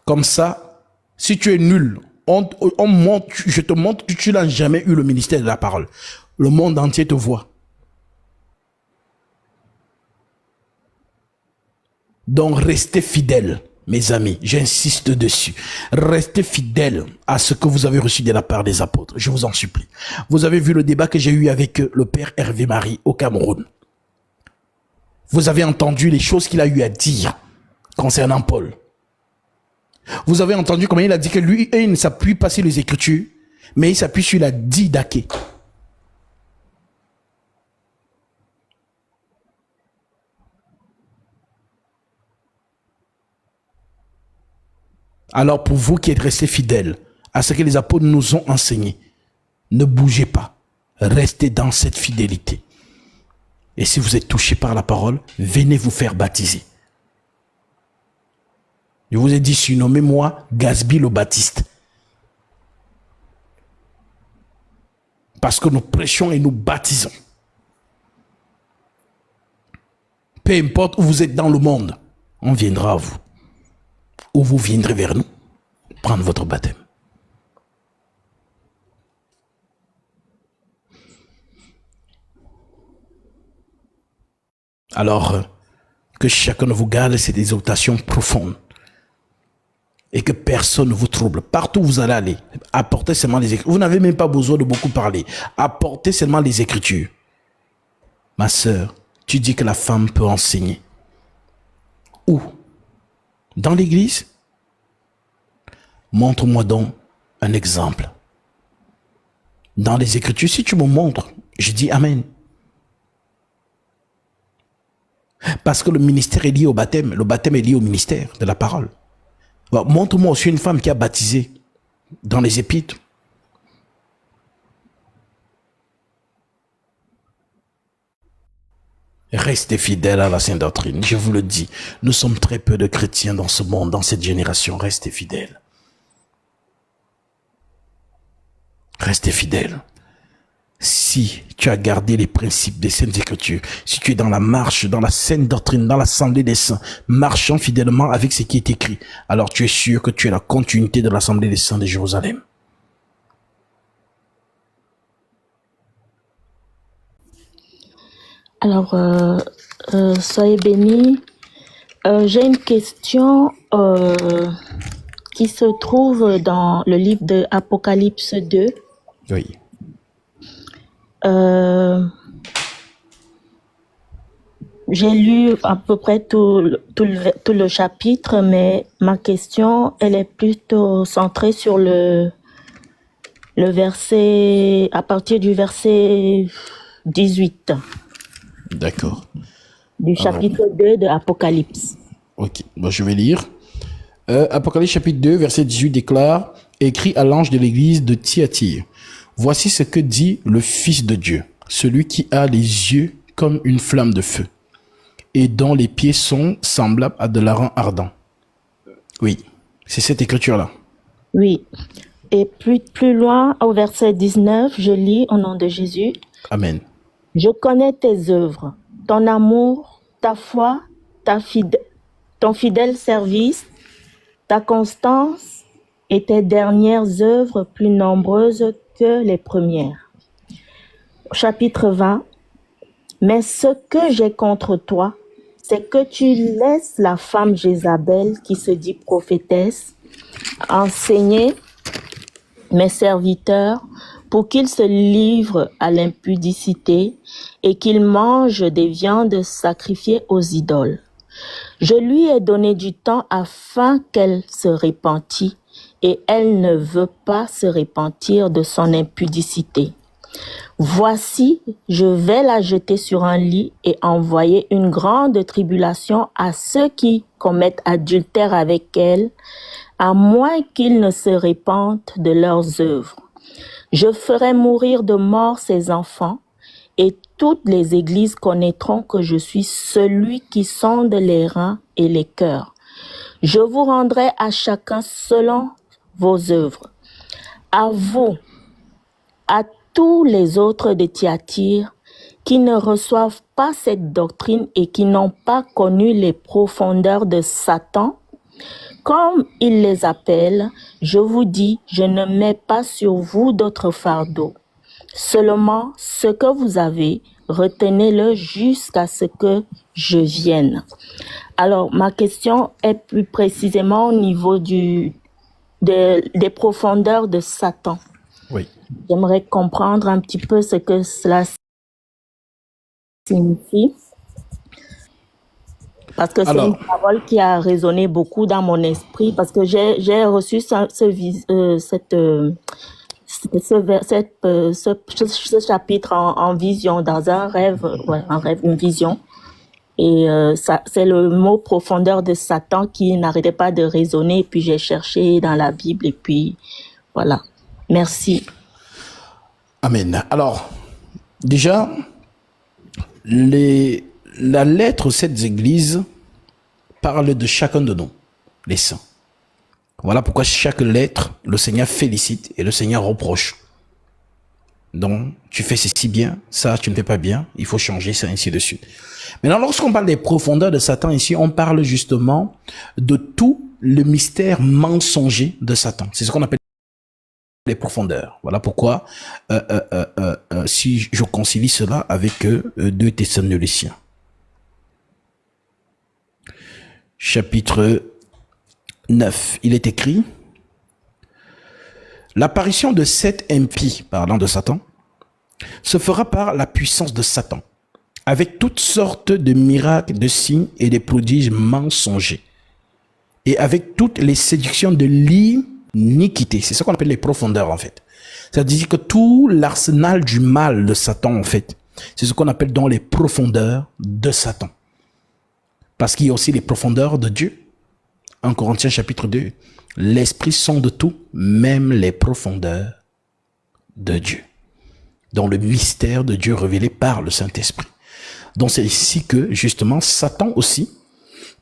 Comme ça, si tu es nul, je te montre que tu n'as jamais eu le ministère de la parole. Le monde entier te voit. Donc restez fidèles. Mes amis, j'insiste dessus. Restez fidèles à ce que vous avez reçu de la part des apôtres. Je vous en supplie. Vous avez vu le débat que j'ai eu avec le père Hervé Marie au Cameroun. Vous avez entendu les choses qu'il a eu à dire concernant Paul. Vous avez entendu comment il a dit que lui, il ne s'appuie pas sur les Écritures, mais il s'appuie sur la didaché. Alors pour vous qui êtes restés fidèles à ce que les apôtres nous ont enseigné, ne bougez pas. Restez dans cette fidélité. Et si vous êtes touché par la parole, venez vous faire baptiser. Je vous ai dit, surnommez-moi Gasby le Baptiste. Parce que nous prêchons et nous baptisons. Peu importe où vous êtes dans le monde, on viendra à vous. Ou vous viendrez vers nous prendre votre baptême. Alors, que chacun de vous garde cette exhortation profonde et que personne ne vous trouble. Partout où vous allez aller, apportez seulement les Écritures. Vous n'avez même pas besoin de beaucoup parler. Apportez seulement les Écritures. Ma sœur, tu dis que la femme peut enseigner. Où? Dans l'église? Montre-moi donc un exemple. Dans les Écritures, si tu me montres, je dis Amen. Parce que le ministère est lié au baptême. Le baptême est lié au ministère de la parole. Bon, montre-moi aussi une femme qui a baptisé dans les épîtres. Restez fidèles à la sainte doctrine. Je vous le dis, nous sommes très peu de chrétiens dans ce monde, dans cette génération. Restez fidèles. Restez fidèles. Si tu as gardé les principes des Saintes Écritures, si tu es dans la marche, dans la sainte doctrine, dans l'assemblée des saints, marchant fidèlement avec ce qui est écrit, alors tu es sûr que tu es la continuité de l'assemblée des saints de Jérusalem. Alors, soyez bénis. J'ai une question qui se trouve dans le livre de Apocalypse 2. Oui. J'ai lu à peu près tout le chapitre, mais ma question, elle est plutôt centrée sur le verset, à partir du verset 18 D'accord. du chapitre 2 de Apocalypse. Ok, bon, je vais lire. Apocalypse chapitre 2, verset 18 déclare, écrit à l'ange de l'église de Thyatire. Voici ce que dit le Fils de Dieu, celui qui a les yeux comme une flamme de feu et dont les pieds sont semblables à de l'airain ardent. Oui, c'est cette écriture-là. Oui. Et plus loin, au verset 19, je lis au nom de Jésus. Amen. Je connais tes œuvres, ton amour, ta foi, ton fidèle service, ta constance et tes dernières œuvres plus nombreuses que les premières. Chapitre 20. Mais ce que j'ai contre toi, c'est que tu laisses la femme Jézabel, qui se dit prophétesse, enseigner mes serviteurs pour qu'ils se livrent à l'impudicité et qu'ils mangent des viandes sacrifiées aux idoles. Je lui ai donné du temps afin qu'elle se repentît, et elle ne veut pas se repentir de son impudicité. Voici, je vais la jeter sur un lit et envoyer une grande tribulation à ceux qui commettent adultère avec elle, à moins qu'ils ne se repentent de leurs œuvres. Je ferai mourir de mort ses enfants, et toutes les églises connaîtront que je suis celui qui sonde les reins et les cœurs. Je vous rendrai à chacun selon vos œuvres. À vous, à tous les autres de Thyatire qui ne reçoivent pas cette doctrine et qui n'ont pas connu les profondeurs de Satan, comme il les appelle, je vous dis, je ne mets pas sur vous d'autres fardeaux. Seulement ce que vous avez, retenez-le jusqu'à ce que je vienne. Alors, ma question est plus précisément au niveau des profondeurs de Satan. Oui. J'aimerais comprendre un petit peu ce que cela signifie. Parce que c'est une parole qui a résonné beaucoup dans mon esprit, parce que j'ai reçu ce chapitre en vision, dans un rêve, une vision. Et c'est le mot profondeur de Satan qui n'arrêtait pas de résonner. Et puis j'ai cherché dans la Bible et puis voilà. Merci. Amen. Alors, déjà, la lettre aux 7 églises parle de chacun de nous, les saints. Voilà pourquoi chaque lettre, le Seigneur félicite et le Seigneur reproche. Donc, tu fais ceci bien, ça, tu ne fais pas bien, il faut changer ça, ainsi de suite. Maintenant, lorsqu'on parle des profondeurs de Satan ici, on parle justement de tout le mystère mensonger de Satan. C'est ce qu'on appelle les profondeurs. Voilà pourquoi, si je concilie cela avec 2 Thessaloniciens. Chapitre 9, il est écrit: l'apparition de 7 impies, parlant de Satan, se fera par la puissance de Satan, avec toutes sortes de miracles, de signes et de prodiges mensongers, et avec toutes les séductions de l'iniquité. C'est ce qu'on appelle les profondeurs, en fait. C'est-à-dire que tout l'arsenal du mal de Satan, en fait, c'est ce qu'on appelle dans les profondeurs de Satan. Parce qu'il y a aussi les profondeurs de Dieu. En Corinthiens chapitre 2, l'esprit sonde tout, même les profondeurs de Dieu. Dans le mystère de Dieu révélé par le Saint-Esprit. Donc c'est ici que justement Satan aussi,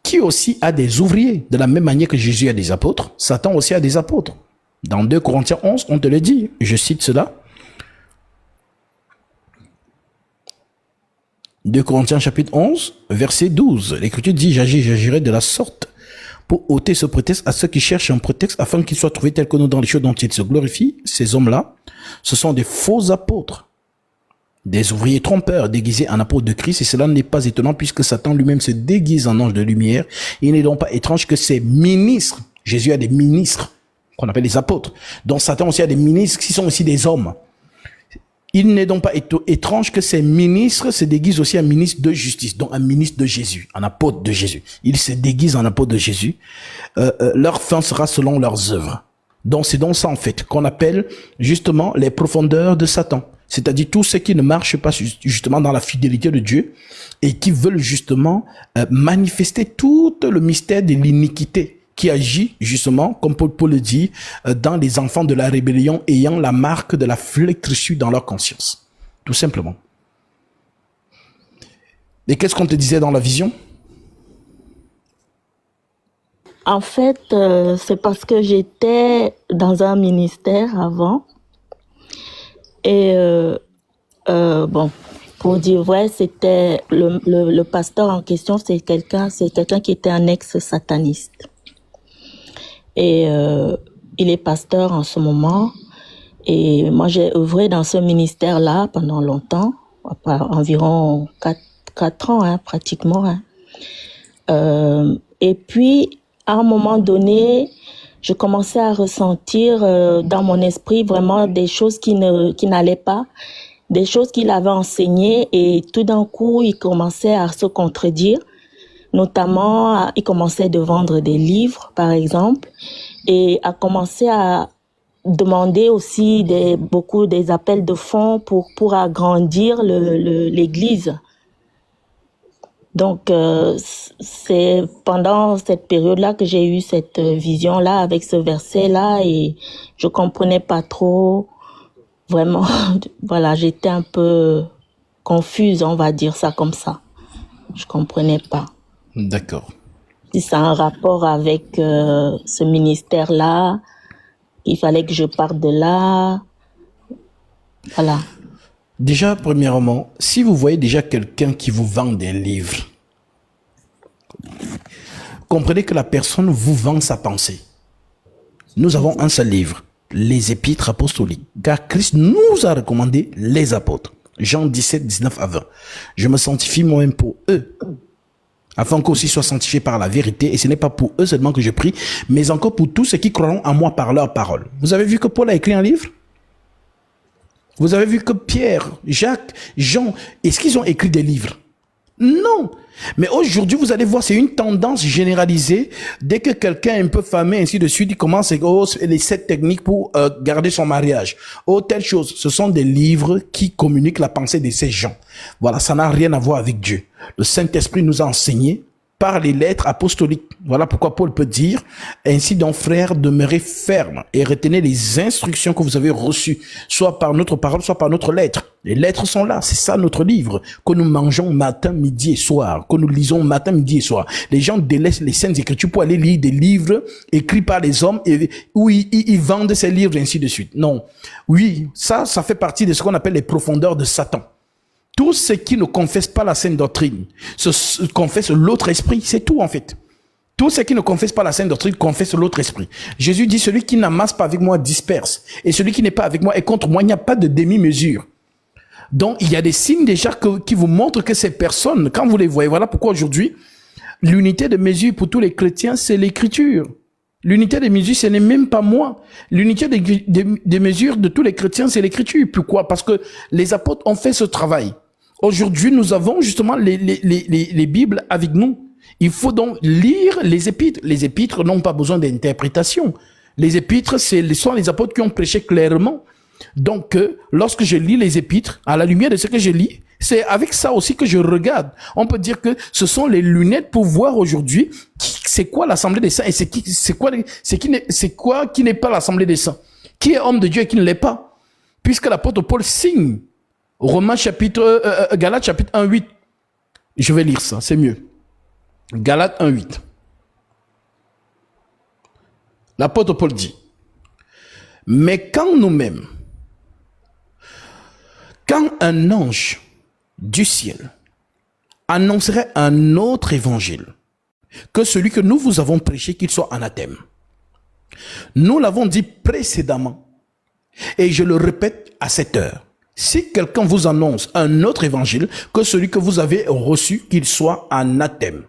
qui aussi a des ouvriers, de la même manière que Jésus a des apôtres, Satan aussi a des apôtres. Dans 2 Corinthiens 11, on te le dit, je cite cela. 2 Corinthiens chapitre 11, verset 12. L'Écriture dit: j'agirai de la sorte pour ôter ce prétexte à ceux qui cherchent un prétexte afin qu'ils soient trouvés tels que nous dans les choses dont ils se glorifient. Ces hommes-là, ce sont des faux apôtres, des ouvriers trompeurs déguisés en apôtres de Christ, et cela n'est pas étonnant puisque Satan lui-même se déguise en ange de lumière. Il n'est donc pas étrange que ses ministres, Jésus a des ministres qu'on appelle les apôtres, donc Satan aussi a des ministres qui sont aussi des hommes. Il n'est donc pas étrange que ces ministres se déguisent aussi en ministre de justice, donc un ministre de Jésus, un apôtre de Jésus. Ils se déguisent en apôtre de Jésus. Leur fin sera selon leurs œuvres. Donc c'est donc ça en fait qu'on appelle justement les profondeurs de Satan. C'est-à-dire tous ceux qui ne marchent pas justement dans la fidélité de Dieu et qui veulent justement manifester tout le mystère de l'iniquité qui agit justement, comme Paul le dit, dans les enfants de la rébellion ayant la marque de la flétrissure dans leur conscience. Tout simplement. Et qu'est-ce qu'on te disait dans la vision? En fait, c'est parce que j'étais dans un ministère avant. Et bon, pour dire vrai, c'était le pasteur en question, c'est quelqu'un qui était un ex-sataniste. Et il est pasteur en ce moment. Et moi, j'ai œuvré dans ce ministère-là pendant longtemps, environ 4 ans, hein, pratiquement. Hein. Et puis, à un moment donné, je commençais à ressentir dans mon esprit vraiment des choses qui n'allaient pas, des choses qu'il avait enseignées, et tout d'un coup, il commençait à se contredire. Notamment, il commençait de vendre des livres, par exemple, et a commencé à demander aussi beaucoup des appels de fonds pour agrandir l'église. Donc, c'est pendant cette période-là que j'ai eu cette vision-là avec ce verset-là, et je comprenais pas trop, vraiment, voilà, j'étais un peu confuse, on va dire ça comme ça. Je comprenais pas. D'accord. Si ça a un rapport avec ce ministère-là, il fallait que je parte de là. Voilà. Déjà, premièrement, si vous voyez déjà quelqu'un qui vous vend des livres, comprenez que la personne vous vend sa pensée. Nous avons un seul livre, les Épîtres apostoliques, car Christ nous a recommandé les apôtres. Jean 17, 19 à 20. Je me sanctifie moi-même pour eux, afin qu'eux aussi soient sanctifiés par la vérité, et ce n'est pas pour eux seulement que je prie, mais encore pour tous ceux qui croiront en moi par leur parole. Vous avez vu que Paul a écrit un livre? Vous avez vu que Pierre, Jacques, Jean, est-ce qu'ils ont écrit des livres? Non. Mais aujourd'hui, vous allez voir, c'est une tendance généralisée. Dès que quelqu'un est un peu famé, ainsi de suite, il commence les 7 techniques pour garder son mariage. Oh, telle chose. Ce sont des livres qui communiquent la pensée de ces gens. Voilà, ça n'a rien à voir avec Dieu. Le Saint-Esprit nous a enseigné par les lettres apostoliques. Voilà pourquoi Paul peut dire, ainsi donc frères, demeurez fermes et retenez les instructions que vous avez reçues, soit par notre parole, soit par notre lettre. Les lettres sont là, c'est ça notre livre, que nous mangeons matin, midi et soir, que nous lisons matin, midi et soir. Les gens délaissent les saintes écritures pour aller lire des livres écrits par les hommes et où ils vendent ces livres et ainsi de suite. Non. Oui, ça fait partie de ce qu'on appelle les profondeurs de Satan. Tous ceux qui ne confessent pas la sainte doctrine confessent l'autre esprit, c'est tout en fait. Tous ceux qui ne confessent pas la sainte doctrine confessent l'autre esprit. Jésus dit, celui qui n'amasse pas avec moi disperse, et celui qui n'est pas avec moi est contre moi. Il n'y a pas de demi-mesure. Donc, il y a des signes déjà qui vous montrent que ces personnes, quand vous les voyez, voilà pourquoi aujourd'hui, l'unité de mesure pour tous les chrétiens, c'est l'écriture. L'unité de mesure, ce n'est même pas moi. L'unité de mesure de tous les chrétiens, c'est l'écriture. Pourquoi? Parce que les apôtres ont fait ce travail. Aujourd'hui, nous avons justement les Bibles avec nous. Il faut donc lire les épîtres. Les épîtres n'ont pas besoin d'interprétation. Les épîtres, ce sont les apôtres qui ont prêché clairement. Donc, lorsque je lis les épîtres, à la lumière de ce que je lis, c'est avec ça aussi que je regarde. On peut dire que ce sont les lunettes pour voir aujourd'hui c'est quoi l'assemblée des saints et c'est quoi qui n'est pas l'assemblée des saints. Qui est homme de Dieu et qui ne l'est pas. Puisque l'apôtre Paul signe Galates chapitre 1:8. Je vais lire ça, c'est mieux. Galates 1:8. L'apôtre Paul dit, mais quand nous-mêmes, quand un ange du ciel annoncerait un autre évangile que celui que nous vous avons prêché, qu'il soit anathème. Nous l'avons dit précédemment et je le répète à cette heure. Si quelqu'un vous annonce un autre évangile que celui que vous avez reçu, qu'il soit anathème.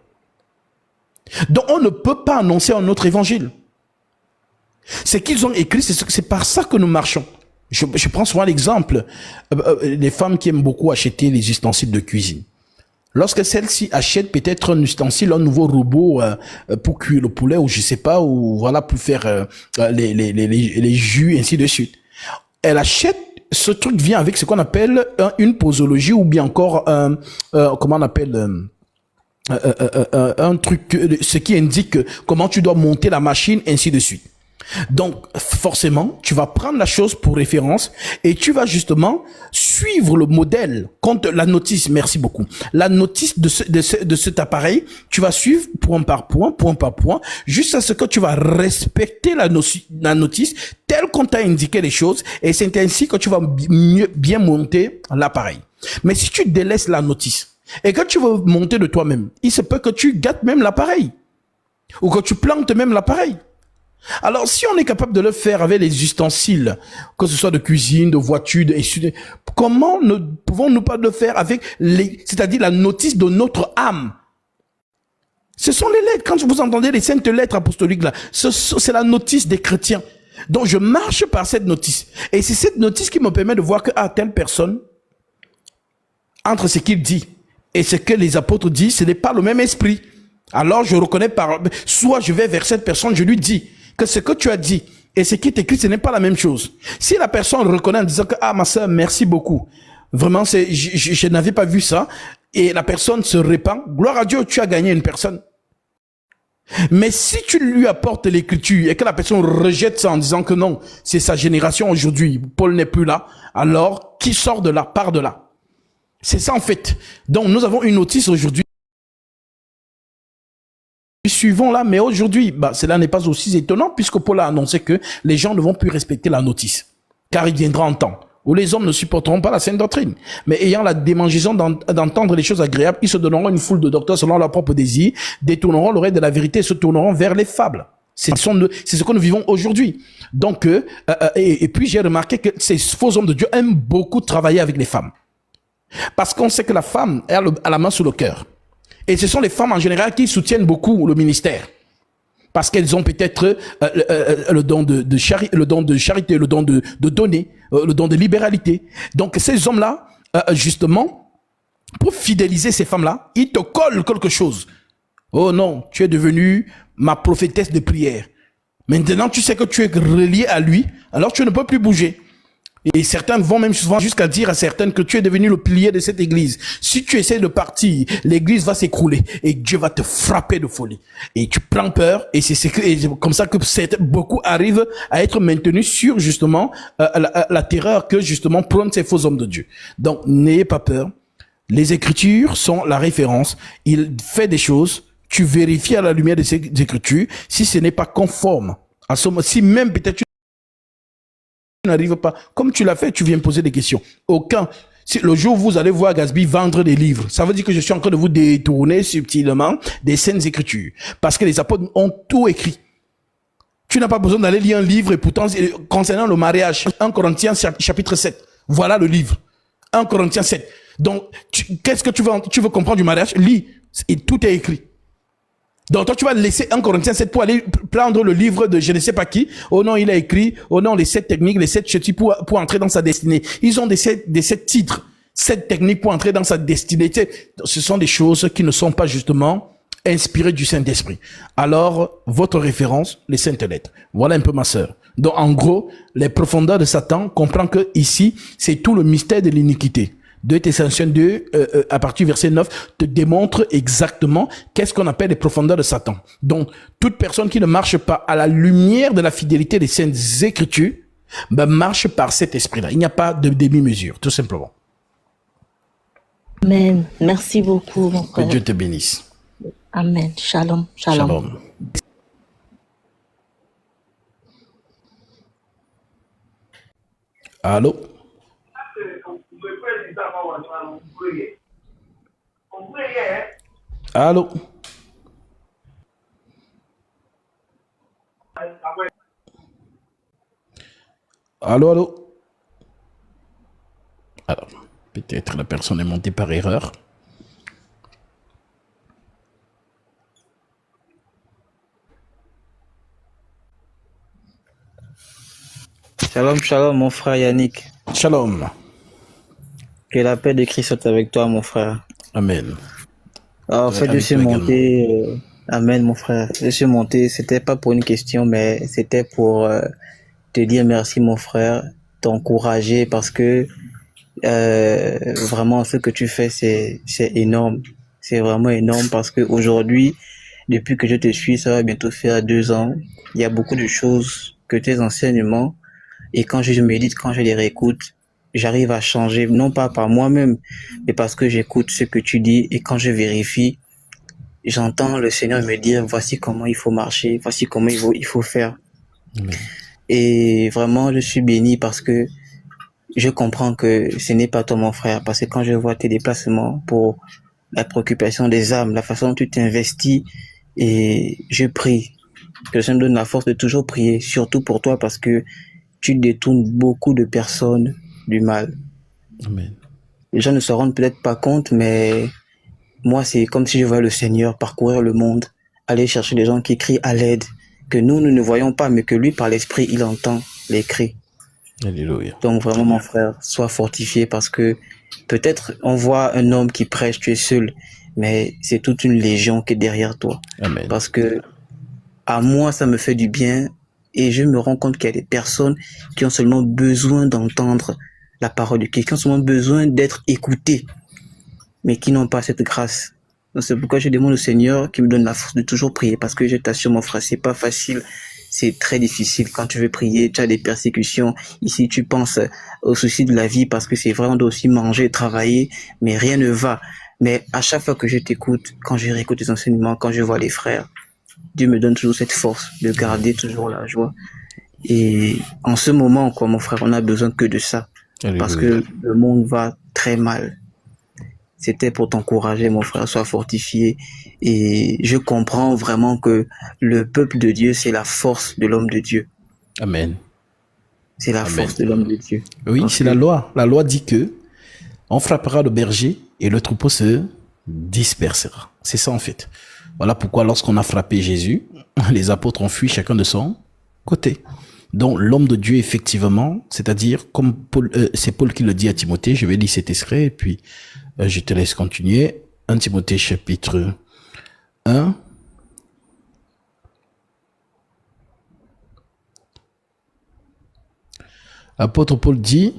Donc on ne peut pas annoncer un autre évangile. C'est qu'ils ont écrit, c'est par ça que nous marchons. Je prends souvent l'exemple des femmes qui aiment beaucoup acheter les ustensiles de cuisine. Lorsque celle-ci achète peut-être un ustensile, un nouveau robot pour cuire le poulet ou je sais pas, ou voilà pour faire les jus, ainsi de suite. Elle achète, ce truc vient avec ce qu'on appelle une posologie ou bien encore comment on appelle un truc, ce qui indique comment tu dois monter la machine, ainsi de suite. Donc, forcément, tu vas prendre la chose pour référence et tu vas justement suivre le modèle, compte la notice, merci beaucoup. La notice de cet appareil, tu vas suivre point par point, jusqu'à ce que tu vas respecter la notice telle qu'on t'a indiqué les choses et c'est ainsi que tu vas bien monter l'appareil. Mais si tu délaisses la notice et que tu veux monter de toi-même, il se peut que tu gâtes même l'appareil ou que tu plantes même l'appareil. Alors, si on est capable de le faire avec les ustensiles, que ce soit de cuisine, de voiture, comment ne pouvons-nous pas le faire avec c'est-à-dire la notice de notre âme? Ce sont les lettres. Quand vous entendez les saintes lettres apostoliques là, c'est la notice des chrétiens. Donc, je marche par cette notice. Et c'est cette notice qui me permet de voir que, telle personne, entre ce qu'il dit et ce que les apôtres disent, ce n'est pas le même esprit. Alors, je reconnais soit je vais vers cette personne, je lui dis que ce que tu as dit et ce qui est écrit, ce n'est pas la même chose. Si la personne reconnaît en disant que, ma soeur, merci beaucoup. Vraiment, je n'avais pas vu ça. Et la personne se répand. Gloire à Dieu, tu as gagné une personne. Mais si tu lui apportes l'écriture et que la personne rejette ça en disant que non, c'est sa génération aujourd'hui, Paul n'est plus là, alors qui sort de là, part de là. C'est ça en fait. Donc nous avons une notice aujourd'hui. Suivons là, mais aujourd'hui, cela n'est pas aussi étonnant puisque Paul a annoncé que les gens ne vont plus respecter la notice. Car il viendra un temps où les hommes ne supporteront pas la sainte doctrine. Mais ayant la démangeaison d'entendre les choses agréables, ils se donneront une foule de docteurs selon leur propre désir, détourneront l'oreille de la vérité et se tourneront vers les fables. C'est ce que nous vivons aujourd'hui. Donc, et puis j'ai remarqué que ces faux hommes de Dieu aiment beaucoup travailler avec les femmes. Parce qu'on sait que la femme a la main sur le cœur. Et ce sont les femmes en général qui soutiennent beaucoup le ministère. Parce qu'elles ont peut-être le don de charité, le don de donner, le don de libéralité. Donc ces hommes-là, justement, Pour fidéliser ces femmes-là, il te colle quelque chose. Oh non, tu es devenue ma prophétesse de prière. Maintenant, tu sais que tu es relié à lui, alors tu ne peux plus bouger. Et certains vont même souvent jusqu'à dire à certaines que tu es devenu le pilier de cette église. Si tu essaies de partir, l'église va s'écrouler et Dieu va te frapper de folie. Et tu prends peur et c'est comme ça que beaucoup arrivent à être maintenus sur justement la terreur que justement prônent ces faux hommes de Dieu. Donc, n'ayez pas peur. Les Écritures sont la référence. Il fait des choses. Tu vérifies à la lumière de ces Écritures si ce n'est pas conforme. À ce moment, si même peut-être tu n'arrives pas, comme tu l'as fait, tu viens me poser des questions. Si le jour où vous allez voir Gatsby vendre des livres, ça veut dire que je suis en train de vous détourner subtilement des saintes Écritures. Parce que les apôtres ont tout écrit. Tu n'as pas besoin d'aller lire un livre et pourtant, concernant le mariage, 1 Corinthiens chapitre 7. Voilà le livre. 1 Corinthiens 7. Donc, qu'est-ce que tu veux comprendre du mariage? Lis. Et tout est écrit. Donc, toi, tu vas laisser 1 Corinthiens 7 pour aller prendre le livre de je ne sais pas qui. Oh non, il a écrit, oh non, les 7 techniques, les 7 chutes pour entrer dans sa destinée. Ils ont des 7 titres, 7 techniques pour entrer dans sa destinée. Ce sont des choses qui ne sont pas justement inspirées du Saint-Esprit. Alors, votre référence, les Saintes Lettres. Voilà un peu ma sœur. Donc, en gros, les profondeurs de Satan comprend que ici, c'est tout le mystère de l'iniquité. 2 Thessaloniciens 2, à partir du verset 9, te démontre exactement qu'est-ce qu'on appelle les profondeurs de Satan. Donc, toute personne qui ne marche pas à la lumière de la fidélité des Saintes Écritures, marche par cet esprit-là. Il n'y a pas de demi-mesure, tout simplement. Amen. Merci beaucoup, mon Que frère. Dieu te bénisse. Amen. Shalom. Shalom. Shalom. Allô? Allô? Allô, allô? Alors, peut-être la personne est montée par erreur. Shalom, shalom, mon frère Yannick. Shalom. Que la paix de Christ soit avec toi, mon frère. Amen. En fait, je Avec suis toi monté. Amen, mon frère. Je suis monté. C'était pas pour une question, mais c'était pour te dire merci, mon frère, t'encourager parce que vraiment ce que tu fais, c'est énorme. C'est vraiment énorme parce que aujourd'hui, depuis que je te suis, ça va bientôt faire 2 ans. Il y a beaucoup de choses que tes enseignements. Et quand je médite, quand je les réécoute, j'arrive à changer, non pas par moi-même, mais parce que j'écoute ce que tu dis et quand je vérifie, j'entends le Seigneur me dire, voici comment il faut marcher, voici comment il faut faire. Amen. Et vraiment, je suis béni parce que je comprends que ce n'est pas toi, mon frère, parce que quand je vois tes déplacements pour la préoccupation des âmes, la façon dont tu t'investis, et je prie que le Seigneur me donne la force de toujours prier, surtout pour toi, parce que tu détournes beaucoup de personnes du mal. Amen. Les gens ne se rendent peut-être pas compte, mais moi, c'est comme si je voyais le Seigneur parcourir le monde, aller chercher des gens qui crient à l'aide, que nous ne voyons pas, mais que lui, par l'Esprit, il entend les cris. Alléluia. Donc vraiment, mon frère, sois fortifié parce que peut-être on voit un homme qui prêche, tu es seul, mais c'est toute une légion qui est derrière toi. Amen. Parce que à moi, ça me fait du bien et je me rends compte qu'il y a des personnes qui ont seulement besoin d'entendre la parole de Dieu, qui ont seulement besoin d'être écoutées, mais qui n'ont pas cette grâce. Donc c'est pourquoi je demande au Seigneur qui me donne la force de toujours prier, parce que je t'assure, mon frère, c'est pas facile, c'est très difficile. Quand tu veux prier, tu as des persécutions. Ici, tu penses aux soucis de la vie, parce que c'est vrai, on doit aussi manger, travailler, mais rien ne va. Mais à chaque fois que je t'écoute, quand je réécoute les enseignements, quand je vois les frères, Dieu me donne toujours cette force de garder toujours la joie. Et en ce moment, quoi, mon frère, on n'a besoin que de ça. Alléluia. Parce que le monde va très mal. C'était pour t'encourager, mon frère, sois fortifié. Et je comprends vraiment que le peuple de Dieu, c'est la force de l'homme de Dieu. Amen. C'est la Amen. force de l'homme de Dieu. Oui, Parce c'est que- la loi. La loi dit que on frappera le berger et le troupeau se dispersera. C'est ça en fait. Voilà pourquoi lorsqu'on a frappé Jésus, les apôtres ont fui chacun de son côté. Donc l'homme de Dieu effectivement, c'est-à-dire comme Paul, c'est Paul qui le dit à Timothée, je vais lire cet extrait et puis Je te laisse continuer. 1 Timothée chapitre 1. Apôtre Paul dit,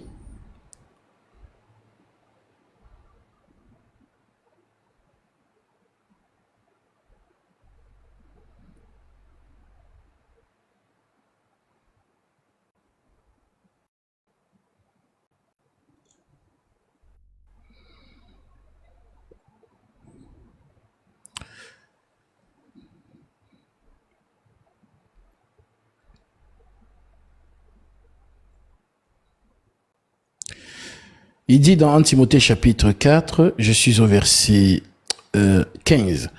il dit dans 1 Timothée chapitre 4, je suis au verset 15.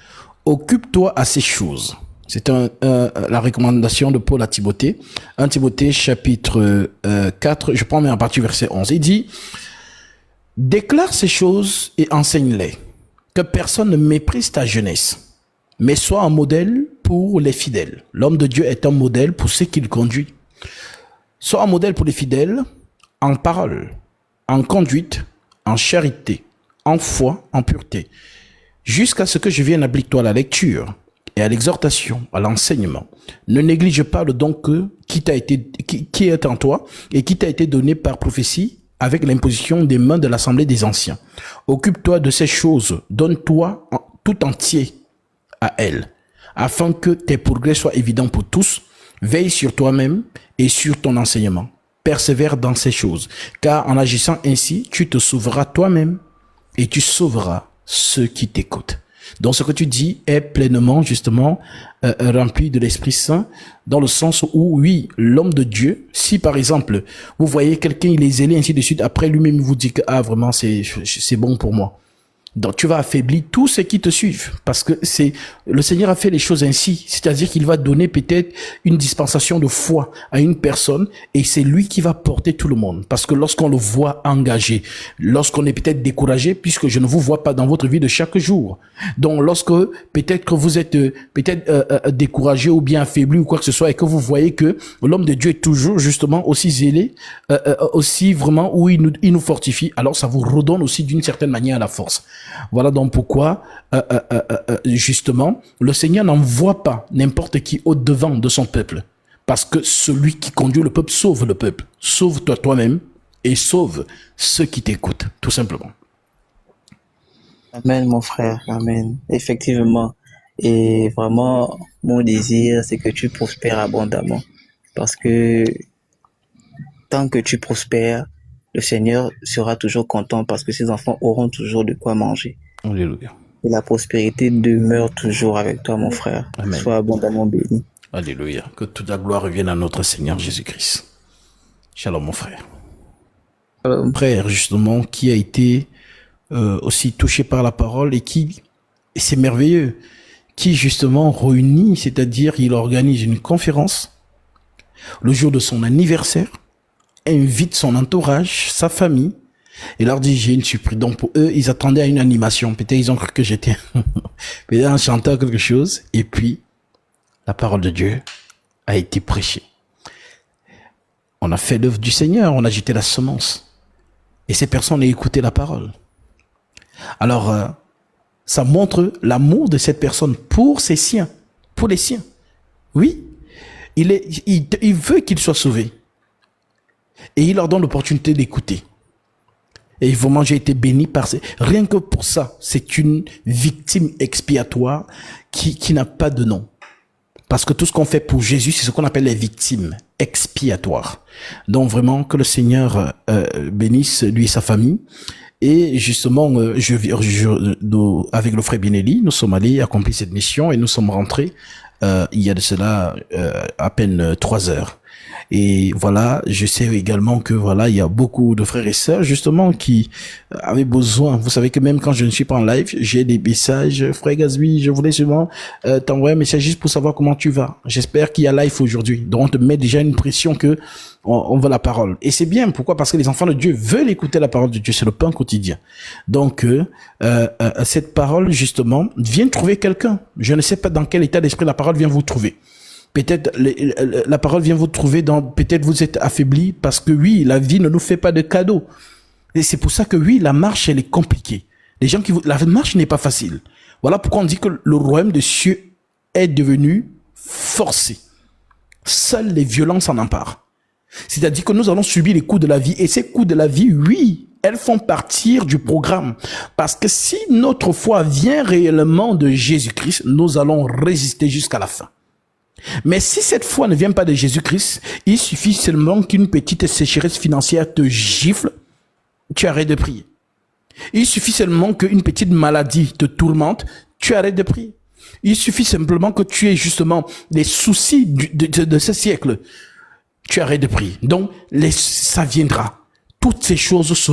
Occupe-toi à ces choses. C'est la recommandation de Paul à Timothée. 1 Timothée chapitre 4, je prends mais à partir du verset 11. Il dit, déclare ces choses et enseigne-les. Que personne ne méprise ta jeunesse, mais sois un modèle pour les fidèles. L'homme de Dieu est un modèle pour ceux qu'il conduit. Sois un modèle pour les fidèles en parole, en conduite, en charité, en foi, en pureté, jusqu'à ce que je vienne. Applique-toi à la lecture et à l'exhortation, à l'enseignement. Ne néglige pas le don qui est en toi et qui t'a été donné par prophétie avec l'imposition des mains de l'assemblée des anciens. Occupe-toi de ces choses, donne-toi tout entier à elles, afin que tes progrès soient évidents pour tous. Veille sur toi-même et sur ton enseignement. Persévère dans ces choses, car en agissant ainsi, tu te sauveras toi-même et tu sauveras ceux qui t'écoutent. Donc ce que tu dis est pleinement justement rempli de l'Esprit Saint, dans le sens où oui, l'homme de Dieu, si par exemple vous voyez quelqu'un, il est zélé ainsi de suite, après lui-même vous dit que vraiment c'est bon pour moi. Donc tu vas affaiblir tous ceux qui te suivent, parce que le Seigneur a fait les choses ainsi, c'est-à-dire qu'il va donner peut-être une dispensation de foi à une personne et c'est lui qui va porter tout le monde. Parce que lorsqu'on le voit engagé, lorsqu'on est peut-être découragé, puisque je ne vous vois pas dans votre vie de chaque jour. Donc lorsque peut-être que vous êtes découragé ou bien affaibli ou quoi que ce soit et que vous voyez que l'homme de Dieu est toujours justement aussi zélé, aussi vraiment où il nous fortifie, alors ça vous redonne aussi d'une certaine manière la force. Voilà donc pourquoi, justement, le Seigneur n'envoie pas n'importe qui au-devant de son peuple. Parce que celui qui conduit le peuple sauve le peuple. Sauve-toi toi-même et sauve ceux qui t'écoutent, tout simplement. Amen, mon frère, amen. Effectivement. Et vraiment, mon désir, c'est que tu prospères abondamment. Parce que tant que tu prospères, le Seigneur sera toujours content parce que ses enfants auront toujours de quoi manger. Alléluia. Et la prospérité demeure toujours avec toi, mon frère. Amen. Sois abondamment béni. Alléluia. Que toute la gloire revienne à notre Seigneur Jésus-Christ. Shalom, mon frère. Shalom. Frère, justement, qui a été aussi touché par la parole et c'est merveilleux, qui justement réunit, c'est-à-dire il organise une conférence le jour de son anniversaire, invite son entourage, sa famille, et leur dit, j'ai une surprise. Donc pour eux, ils attendaient à une animation. Peut-être ils ont cru que j'étais peut-être un chanteur, quelque chose. Et puis, la parole de Dieu a été prêchée. On a fait l'œuvre du Seigneur, on a jeté la semence. Et ces personnes ont écouté la parole. Alors, ça montre l'amour de cette personne pour ses siens, pour les siens. Oui, il veut qu'ils soient sauvés. Et il leur donne l'opportunité d'écouter. Et vraiment, j'ai été béni par rien que pour ça, c'est une victime expiatoire qui n'a pas de nom. Parce que tout ce qu'on fait pour Jésus, c'est ce qu'on appelle les victimes expiatoires. Donc vraiment, que le Seigneur bénisse lui et sa famille. Et justement, avec le frère Binelli, nous sommes allés accomplir cette mission et nous sommes rentrés il y a de cela à peine 3 heures. Et voilà, je sais également que voilà, il y a beaucoup de frères et sœurs justement qui avaient besoin. Vous savez que même quand je ne suis pas en live, j'ai des messages. Frère Gazouille, je voulais seulement t'envoyer un message juste pour savoir comment tu vas. J'espère qu'il y a live aujourd'hui. Donc on te met déjà une pression que on veut la parole. Et c'est bien. Pourquoi? Parce que les enfants de Dieu veulent écouter la parole de Dieu. C'est le pain quotidien. Donc cette parole justement vient trouver quelqu'un. Je ne sais pas dans quel état d'esprit la parole vient vous trouver. Peut-être la parole vient vous trouver peut-être vous êtes affaibli parce que oui, la vie ne nous fait pas de cadeaux. Et c'est pour ça que oui, la marche, elle est compliquée. Les gens la marche n'est pas facile. Voilà pourquoi on dit que le royaume des cieux est devenu forcé. Seules les violences en emparent. C'est-à-dire que nous allons subir les coups de la vie. Et ces coups de la vie, oui, elles font partir du programme. Parce que si notre foi vient réellement de Jésus-Christ, nous allons résister jusqu'à la fin. Mais si cette foi ne vient pas de Jésus-Christ, il suffit seulement qu'une petite sécheresse financière te gifle, tu arrêtes de prier. Il suffit seulement qu'une petite maladie te tourmente, tu arrêtes de prier. Il suffit simplement que tu aies justement les soucis de ce siècle, tu arrêtes de prier. Donc, ça viendra. Toutes ces choses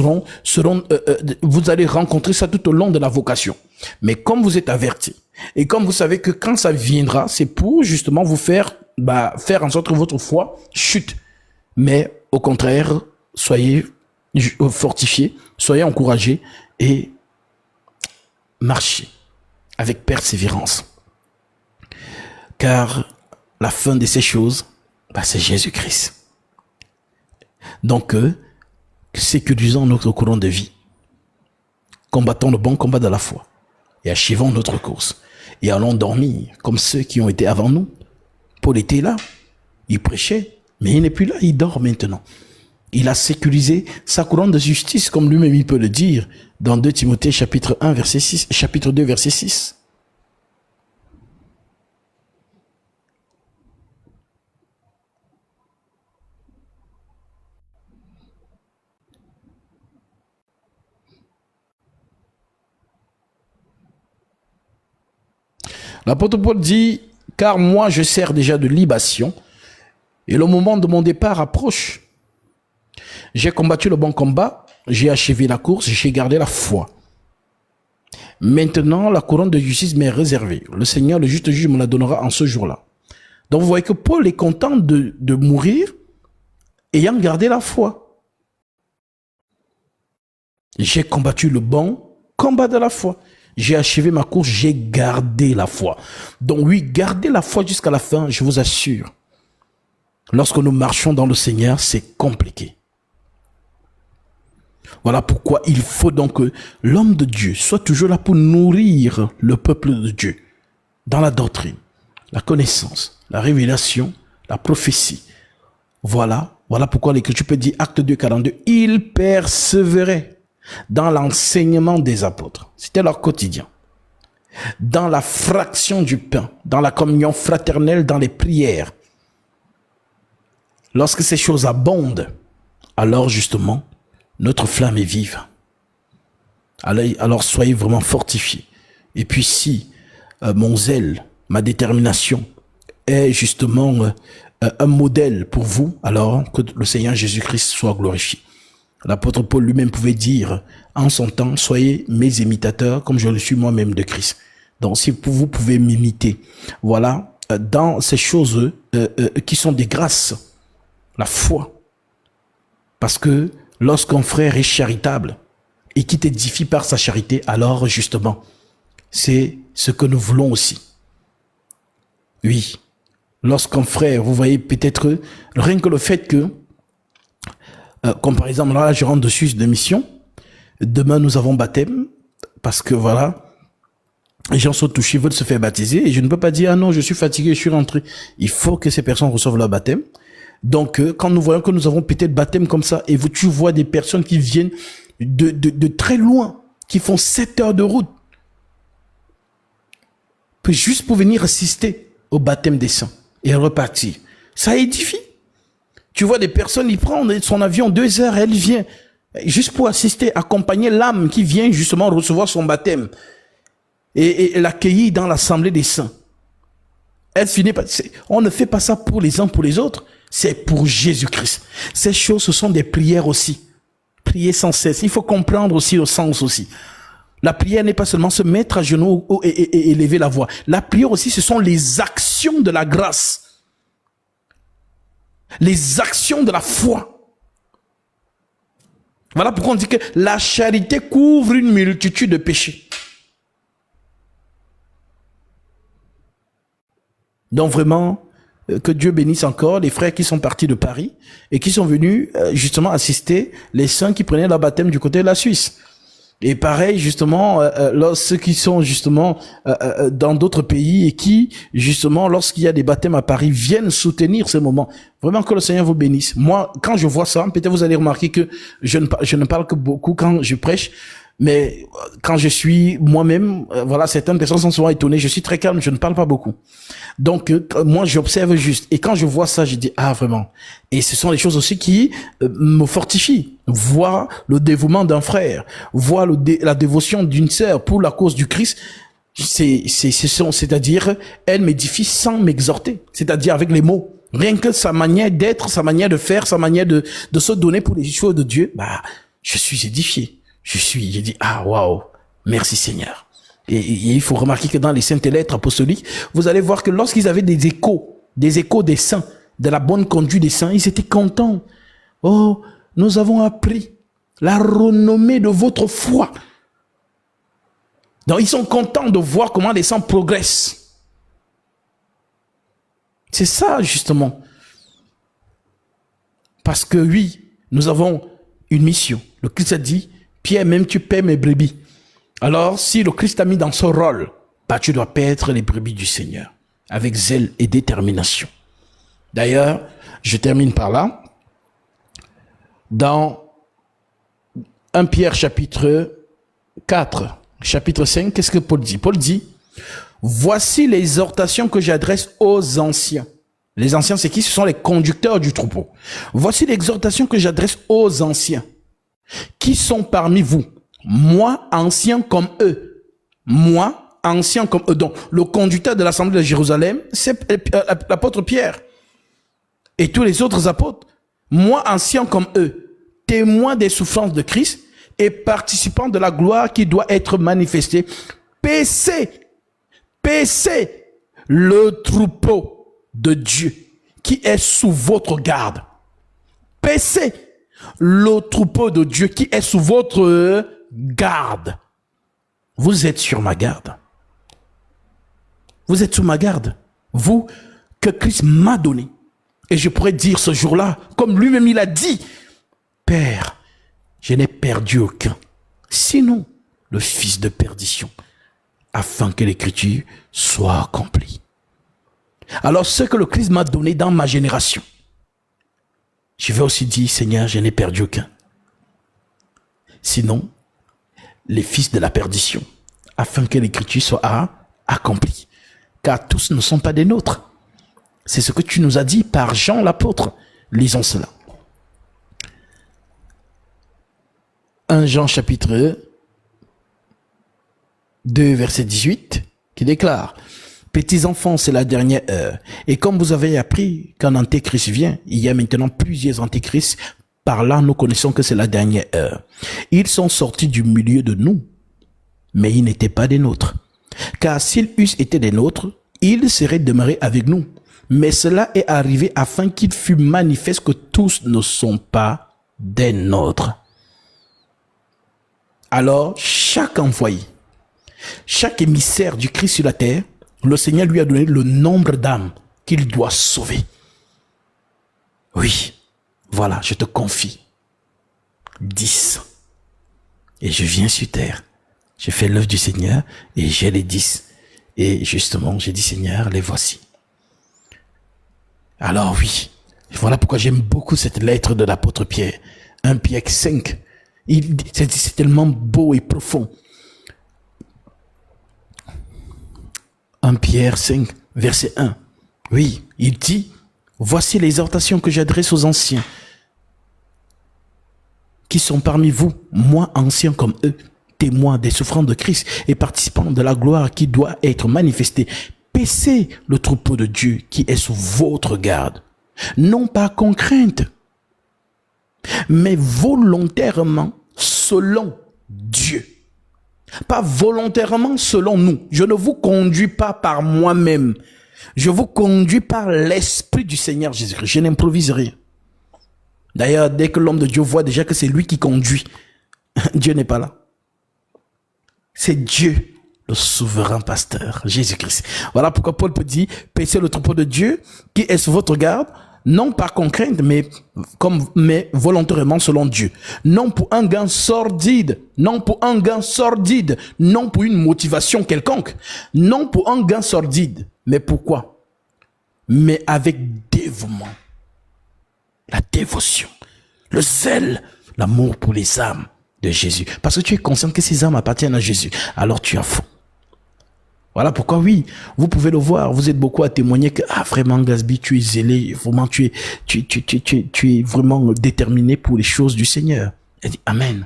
vous allez rencontrer ça tout au long de la vocation. Mais comme vous êtes avertis, et comme vous savez que quand ça viendra, c'est pour justement vous faire en sorte que votre foi chute. Mais au contraire, soyez fortifiés, soyez encouragés et marchez avec persévérance. Car la fin de ces choses, c'est Jésus-Christ. Donc, sécurisons notre courant de vie. Combattons le bon combat de la foi et achevons notre course. Et allons dormir comme ceux qui ont été avant nous. Paul était là, il prêchait, mais il n'est plus là, il dort maintenant. Il a sécurisé sa couronne de justice, comme lui-même il peut le dire, dans 2 Timothée chapitre 2, verset 6. L'apôtre Paul dit, car moi je sers déjà de libation et le moment de mon départ approche. J'ai combattu le bon combat, j'ai achevé la course, j'ai gardé la foi. Maintenant, la couronne de justice m'est réservée. Le Seigneur, le juste juge, me la donnera en ce jour-là. Donc vous voyez que Paul est content de mourir ayant gardé la foi. J'ai combattu le bon combat de la foi. J'ai achevé ma course, j'ai gardé la foi. Donc oui, garder la foi jusqu'à la fin, je vous assure. Lorsque nous marchons dans le Seigneur, c'est compliqué. Voilà pourquoi il faut donc que l'homme de Dieu soit toujours là pour nourrir le peuple de Dieu dans la doctrine, la connaissance, la révélation, la prophétie. Voilà pourquoi l'Écriture peut dire, acte 2, 42, il persévérait dans l'enseignement des apôtres. C'était leur quotidien. Dans la fraction du pain, dans la communion fraternelle, dans les prières. Lorsque ces choses abondent, alors justement, notre flamme est vive. Alors soyez vraiment fortifiés. Et puis si mon zèle, ma détermination est justement un modèle pour vous, alors que le Seigneur Jésus-Christ soit glorifié. L'apôtre Paul lui-même pouvait dire en son temps, soyez mes imitateurs comme je le suis moi-même de Christ. Donc si vous pouvez m'imiter, voilà, dans ces choses qui sont des grâces, la foi. Parce que lorsqu'un frère est charitable et qui t'édifie par sa charité, alors justement, c'est ce que nous voulons aussi. Oui, lorsqu'un frère, vous voyez peut-être, rien que le fait que, comme par exemple, là je rentre dessus de mission, demain nous avons baptême, parce que voilà, les gens sont touchés, veulent se faire baptiser, et je ne peux pas dire, ah non, je suis fatigué, je suis rentré. Il faut que ces personnes reçoivent leur baptême. Donc, quand nous voyons que nous avons peut-être baptême comme ça, et tu vois des personnes qui viennent de très loin, qui font 7 heures de route, juste pour venir assister au baptême des saints et repartir. Ça édifie. Tu vois des personnes, ils prennent son avion 2 heures, elle vient juste pour assister, accompagner l'âme qui vient justement recevoir son baptême et l'accueillir dans l'assemblée des saints. Elle finit par... On ne fait pas ça pour les uns, pour les autres. C'est pour Jésus-Christ. Ces choses, ce sont des prières aussi. Prier sans cesse. Il faut comprendre aussi le sens aussi. La prière n'est pas seulement se mettre à genoux et élever la voix. La prière aussi, ce sont les actions de la grâce. Les actions de la foi. Voilà pourquoi on dit que la charité couvre une multitude de péchés. Donc vraiment, que Dieu bénisse encore les frères qui sont partis de Paris et qui sont venus justement assister les saints qui prenaient leur baptême du côté de la Suisse. Et pareil, justement, ceux qui sont justement dans d'autres pays et qui, justement, lorsqu'il y a des baptêmes à Paris, viennent soutenir ces moments. Vraiment que le Seigneur vous bénisse. Moi, quand je vois ça, peut-être vous allez remarquer que je ne parle que beaucoup quand je prêche. Mais quand je suis moi-même, voilà, certaines personnes sont souvent étonnées. Je suis très calme, je ne parle pas beaucoup. Donc, moi, j'observe juste. Et quand je vois ça, je dis, ah, vraiment. Et ce sont les choses aussi qui me fortifient. Voir le dévouement d'un frère, voir la dévotion d'une sœur pour la cause du Christ, c'est-à-dire, elle m'édifie sans m'exhorter. C'est-à-dire avec les mots. Rien que sa manière d'être, sa manière de faire, sa manière de se donner pour les choses de Dieu, bah, je suis édifié. J'ai dit, ah, waouh, merci Seigneur. Et il faut remarquer que dans les saintes lettres apostoliques, vous allez voir que lorsqu'ils avaient des échos des saints, de la bonne conduite des saints, ils étaient contents. Oh, nous avons appris la renommée de votre foi. Donc, ils sont contents de voir comment les saints progressent. C'est ça, justement. Parce que oui, nous avons une mission. Le Christ a dit, Pierre, même tu paies mes brebis. Alors, si le Christ t'a mis dans ce rôle, bah, tu dois paître les brebis du Seigneur, avec zèle et détermination. D'ailleurs, je termine par là. Dans 1 Pierre chapitre 4, chapitre 5, qu'est-ce que Paul dit? Paul dit, voici l'exhortation que j'adresse aux anciens. Les anciens, c'est qui? Ce sont les conducteurs du troupeau. Voici l'exhortation que j'adresse aux anciens qui sont parmi vous. Moi, ancien comme eux. Moi, ancien comme eux. Donc, le conducteur de l'Assemblée de Jérusalem, c'est l'apôtre Pierre. Et tous les autres apôtres. Moi, ancien comme eux. Témoin des souffrances de Christ et participant de la gloire qui doit être manifestée. Paissez le troupeau de Dieu qui est sous votre garde. Paissez le troupeau de Dieu qui est sous votre garde. Vous êtes sur ma garde. Vous êtes sous ma garde. Vous, que Christ m'a donné. Et je pourrais dire ce jour-là, comme lui-même il a dit, Père, je n'ai perdu aucun, sinon le fils de perdition, afin que l'écriture soit accomplie. Alors ce que le Christ m'a donné dans ma génération, je vais aussi dire, Seigneur, je n'ai perdu aucun. Sinon, les fils de la perdition, afin que l'écriture soit accomplie. Car tous ne sont pas des nôtres. C'est ce que tu nous as dit par Jean l'apôtre. Lisons cela. 1 Jean chapitre 2, verset 18, qui déclare, petits enfants, c'est la dernière heure. Et comme vous avez appris qu'un antéchrist vient, il y a maintenant plusieurs antéchrists. Par là, nous connaissons que c'est la dernière heure. Ils sont sortis du milieu de nous, mais ils n'étaient pas des nôtres. Car s'ils eussent été des nôtres, ils seraient demeurés avec nous. Mais cela est arrivé afin qu'il fût manifeste que tous ne sont pas des nôtres. Alors, chaque envoyé, chaque émissaire du Christ sur la terre, le Seigneur lui a donné le nombre d'âmes qu'il doit sauver. Oui, voilà, je te confie 10. Et je viens sur terre. Je fais l'œuvre du Seigneur et j'ai les 10. Et justement, j'ai dit, Seigneur, les voici. Alors oui, voilà pourquoi j'aime beaucoup cette lettre de l'apôtre Pierre. 1 Pierre 5. C'est tellement beau et profond. 1 Pierre 5, verset 1. Oui, il dit, voici l'exhortation que j'adresse aux anciens qui sont parmi vous, moi ancien comme eux, témoins des souffrances de Christ et participants de la gloire qui doit être manifestée. Paissez le troupeau de Dieu qui est sous votre garde, non pas con crainte, mais volontairement selon Dieu. Pas volontairement selon nous. Je ne vous conduis pas par moi-même. Je vous conduis par l'Esprit du Seigneur Jésus-Christ. Je n'improvise rien. D'ailleurs, dès que l'homme de Dieu voit déjà que c'est lui qui conduit, Dieu n'est pas là. C'est Dieu, le souverain pasteur, Jésus-Christ. Voilà pourquoi Paul peut dire, paissez le troupeau de Dieu qui est sous votre garde, non par contrainte, mais volontairement selon Dieu. Non pour un gain sordide, non pour un gain sordide, non pour une motivation quelconque, non pour un gain sordide. Mais pourquoi? Mais avec dévouement, la dévotion, le zèle, l'amour pour les âmes de Jésus. Parce que tu es conscient que ces âmes appartiennent à Jésus. Alors tu as faux. Voilà pourquoi, oui, vous pouvez le voir, vous êtes beaucoup à témoigner que, vraiment, Gasby, tu es zélé, vraiment, tu es vraiment déterminé pour les choses du Seigneur. Elle dit, Amen.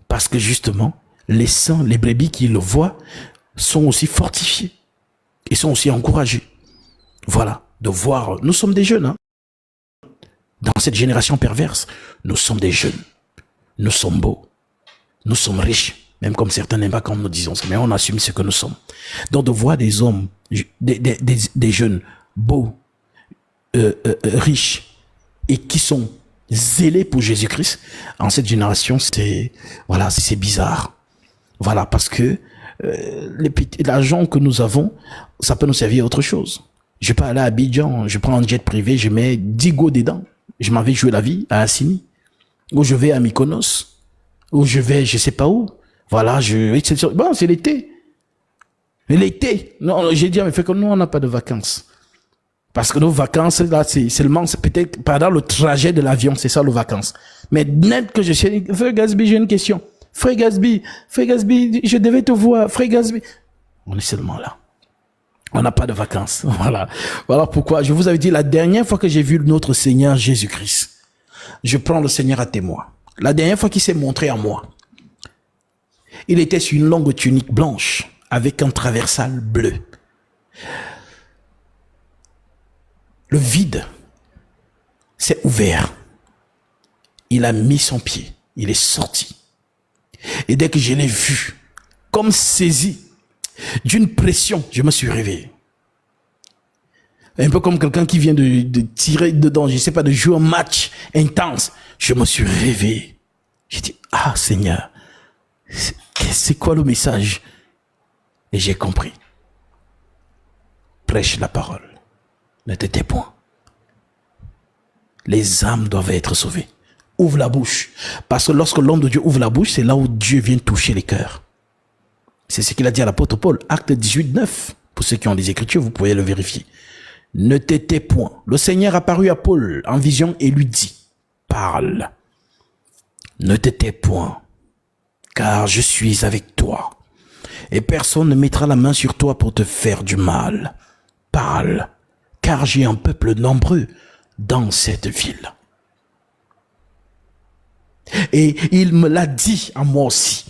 Parce que justement, les saints, les brebis qui le voient, sont aussi fortifiés. Ils sont aussi encouragés. Voilà, de voir, nous sommes des jeunes, hein. Dans cette génération perverse, nous sommes des jeunes. Nous sommes beaux. Nous sommes riches. Même comme certains n'aiment pas quand nous disons ça, mais on assume ce que nous sommes. Donc de voir des hommes, des jeunes beaux, riches, et qui sont zélés pour Jésus-Christ, en cette génération, c'est bizarre. Voilà, parce que l'argent que nous avons, ça peut nous servir à autre chose. Je peux aller à Abidjan, je prends un jet privé, je mets 10 go dedans. Je m'en vais jouer la vie à Assini. Ou je vais à Mykonos. Ou je vais, je sais pas où. Voilà, bon, c'est l'été. L'été. Non, j'ai dit, mais fait que nous, on n'a pas de vacances. Parce que nos vacances, là, c'est seulement, c'est peut-être pendant le trajet de l'avion, c'est ça, nos vacances. Mais net que je suis, Frère Gasby, j'ai une question. Frère Gasby, je devais te voir. Frère Gasby. On est seulement là. On n'a pas de vacances. Voilà. Voilà pourquoi je vous avais dit la dernière fois que j'ai vu notre Seigneur Jésus-Christ. Je prends le Seigneur à témoin. La dernière fois qu'il s'est montré à moi. Il était sur une longue tunique blanche avec un traversal bleu. Le vide s'est ouvert. Il a mis son pied. Il est sorti. Et dès que je l'ai vu, comme saisi d'une pression, je me suis réveillé. Un peu comme quelqu'un qui vient de tirer dedans, je ne sais pas, de jouer un match intense. Je me suis réveillé. J'ai dit, ah Seigneur, c'est quoi le message? Et j'ai compris. Prêche la parole. Ne te tais point. Les âmes doivent être sauvées. Ouvre la bouche. Parce que lorsque l'homme de Dieu ouvre la bouche, c'est là où Dieu vient toucher les cœurs. C'est ce qu'il a dit à l'apôtre Paul. Acte 18, 9. Pour ceux qui ont des écritures, vous pouvez le vérifier. Ne te tais point. Le Seigneur apparut à Paul en vision et lui dit, parle. Ne te tais point, car je suis avec toi. Et personne ne mettra la main sur toi pour te faire du mal. Parle, car j'ai un peuple nombreux dans cette ville. Et il me l'a dit à moi aussi.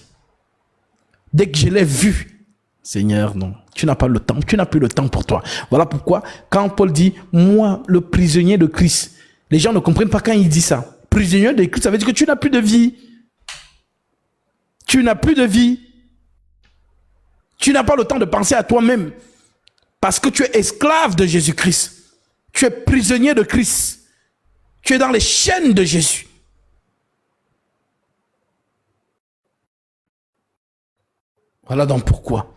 Dès que je l'ai vu, Seigneur, non, tu n'as pas le temps, tu n'as plus le temps pour toi. Voilà pourquoi, quand Paul dit, moi, le prisonnier de Christ, les gens ne comprennent pas quand il dit ça. Prisonnier de Christ, ça veut dire que tu n'as plus de vie. Tu n'as plus de vie. Tu n'as pas le temps de penser à toi-même. Parce que tu es esclave de Jésus-Christ. Tu es prisonnier de Christ. Tu es dans les chaînes de Jésus. Voilà donc pourquoi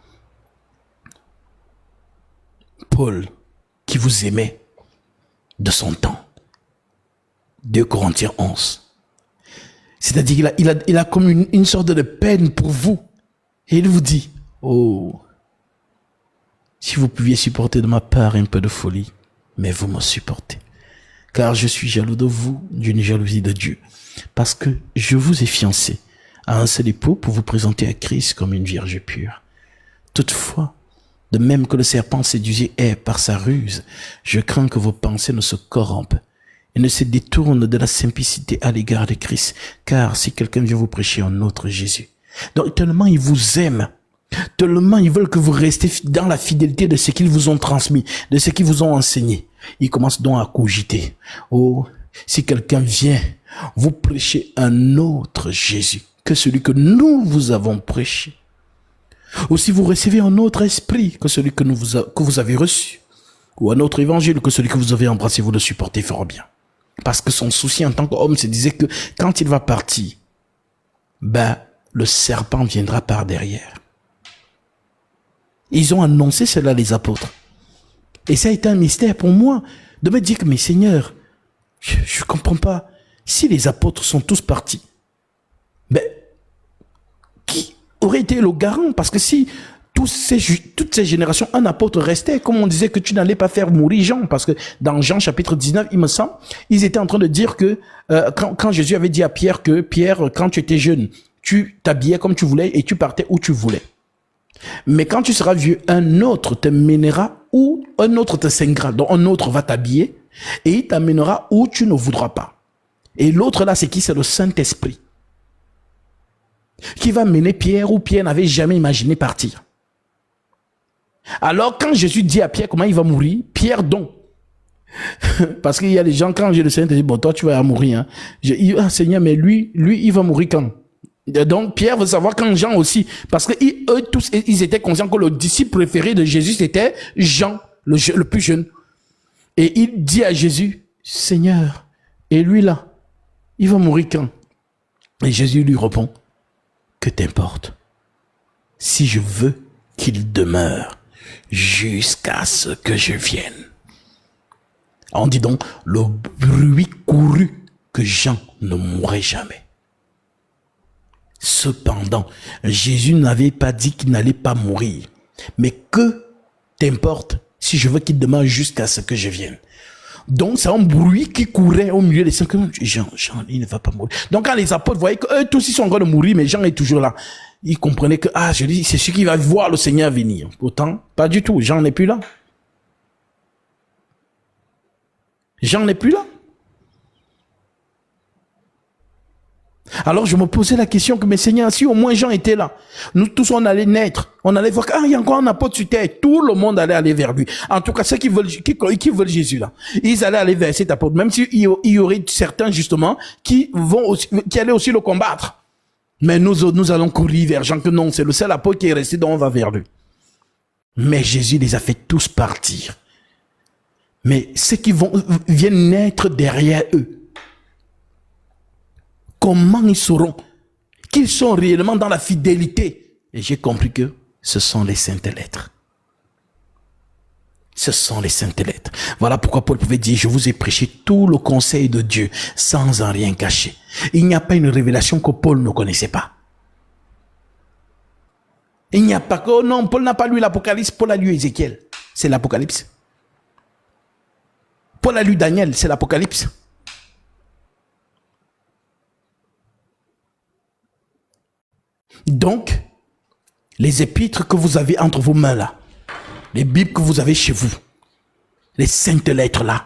Paul, qui vous aimait de son temps, 2 Corinthiens 11, c'est-à-dire qu'il a comme une sorte de peine pour vous. Et il vous dit, oh, si vous pouviez supporter de ma part un peu de folie, mais vous me supportez. Car je suis jaloux de vous, d'une jalousie de Dieu, parce que je vous ai fiancé à un seul époux pour vous présenter à Christ comme une vierge pure. Toutefois, de même que le serpent séduisait Ève par sa ruse, je crains que vos pensées ne se corrompent et ne se détournent de la simplicité à l'égard de Christ. Car si quelqu'un vient vous prêcher un autre Jésus, donc tellement ils vous aiment, tellement ils veulent que vous restez dans la fidélité de ce qu'ils vous ont transmis, de ce qu'ils vous ont enseigné, ils commencent donc à cogiter. Oh, si quelqu'un vient vous prêcher un autre Jésus que celui que nous vous avons prêché, ou si vous recevez un autre esprit que celui que vous avez reçu, ou un autre évangile que celui que vous avez embrassé, vous le supportez fort bien. Parce que son souci en tant qu'homme se disait que quand il va partir, le serpent viendra par derrière. Ils ont annoncé cela, les apôtres. Et ça a été un mystère pour moi de me dire que, mais Seigneur, je ne comprends pas. Si les apôtres sont tous partis, ben, qui aurait été le garant? Parce que si toutes ces générations, un apôtre restait, comme on disait que tu n'allais pas faire mourir Jean, parce que dans Jean chapitre 19, il me semble, ils étaient en train de dire que quand Jésus avait dit à Pierre que Pierre, quand tu étais jeune, tu t'habillais comme tu voulais et tu partais où tu voulais. Mais quand tu seras vieux, un autre te mènera ou un autre te saignera. Donc un autre va t'habiller et il t'amènera où tu ne voudras pas. Et l'autre là, c'est qui? C'est le Saint-Esprit qui va mener Pierre où Pierre n'avait jamais imaginé partir. Alors quand Jésus dit à Pierre comment il va mourir, Pierre donc. Parce qu'il y a des gens, quand j'ai le Seigneur, te dit, bon, toi tu vas mourir. Hein. Ah, Seigneur, mais lui, il va mourir quand? Donc Pierre veut savoir quand Jean aussi, parce que eux tous, ils étaient conscients que le disciple préféré de Jésus, c'était Jean, le plus jeune. Et il dit à Jésus, Seigneur, et lui là, il va mourir quand? Et Jésus lui répond, que t'importe, si je veux qu'il demeure jusqu'à ce que je vienne. On dit donc, le bruit courut que Jean ne mourrait jamais. Cependant, Jésus n'avait pas dit qu'il n'allait pas mourir. Mais que t'importe si je veux qu'il demeure jusqu'à ce que je vienne. Donc, c'est un bruit qui courait au milieu des saints. Jean, il ne va pas mourir. Donc, quand les apôtres voyaient qu'eux tous ils sont en train de mourir, mais Jean est toujours là, ils comprenaient que, je dis, c'est celui qui va voir le Seigneur venir. Pourtant, pas du tout. Jean n'est plus là. Jean n'est plus là. Alors je me posais la question que, mais Seigneur, si au moins Jean était là, nous tous on allait naître, on allait voir qu'il y a encore un apôtre sur terre, tout le monde allait aller vers lui. En tout cas, ceux qui veulent Jésus là, ils allaient aller vers cet apôtre, même s'il y aurait certains justement qui allaient aussi le combattre. Mais nous allons courir vers Jean, que non, c'est le seul apôtre qui est resté, donc on va vers lui. Mais Jésus les a fait tous partir. Mais ceux qui viennent naître derrière eux, comment ils sauront qu'ils sont réellement dans la fidélité? Et j'ai compris que ce sont les saintes lettres. Ce sont les saintes lettres. Voilà pourquoi Paul pouvait dire, je vous ai prêché tout le conseil de Dieu sans en rien cacher. Il n'y a pas une révélation que Paul ne connaissait pas. Il n'y a pas que, oh non, Paul n'a pas lu l'Apocalypse, Paul a lu Ézéchiel. C'est l'Apocalypse. Paul a lu Daniel, c'est l'Apocalypse. Donc, les épîtres que vous avez entre vos mains là, les Bibles que vous avez chez vous, les saintes lettres là,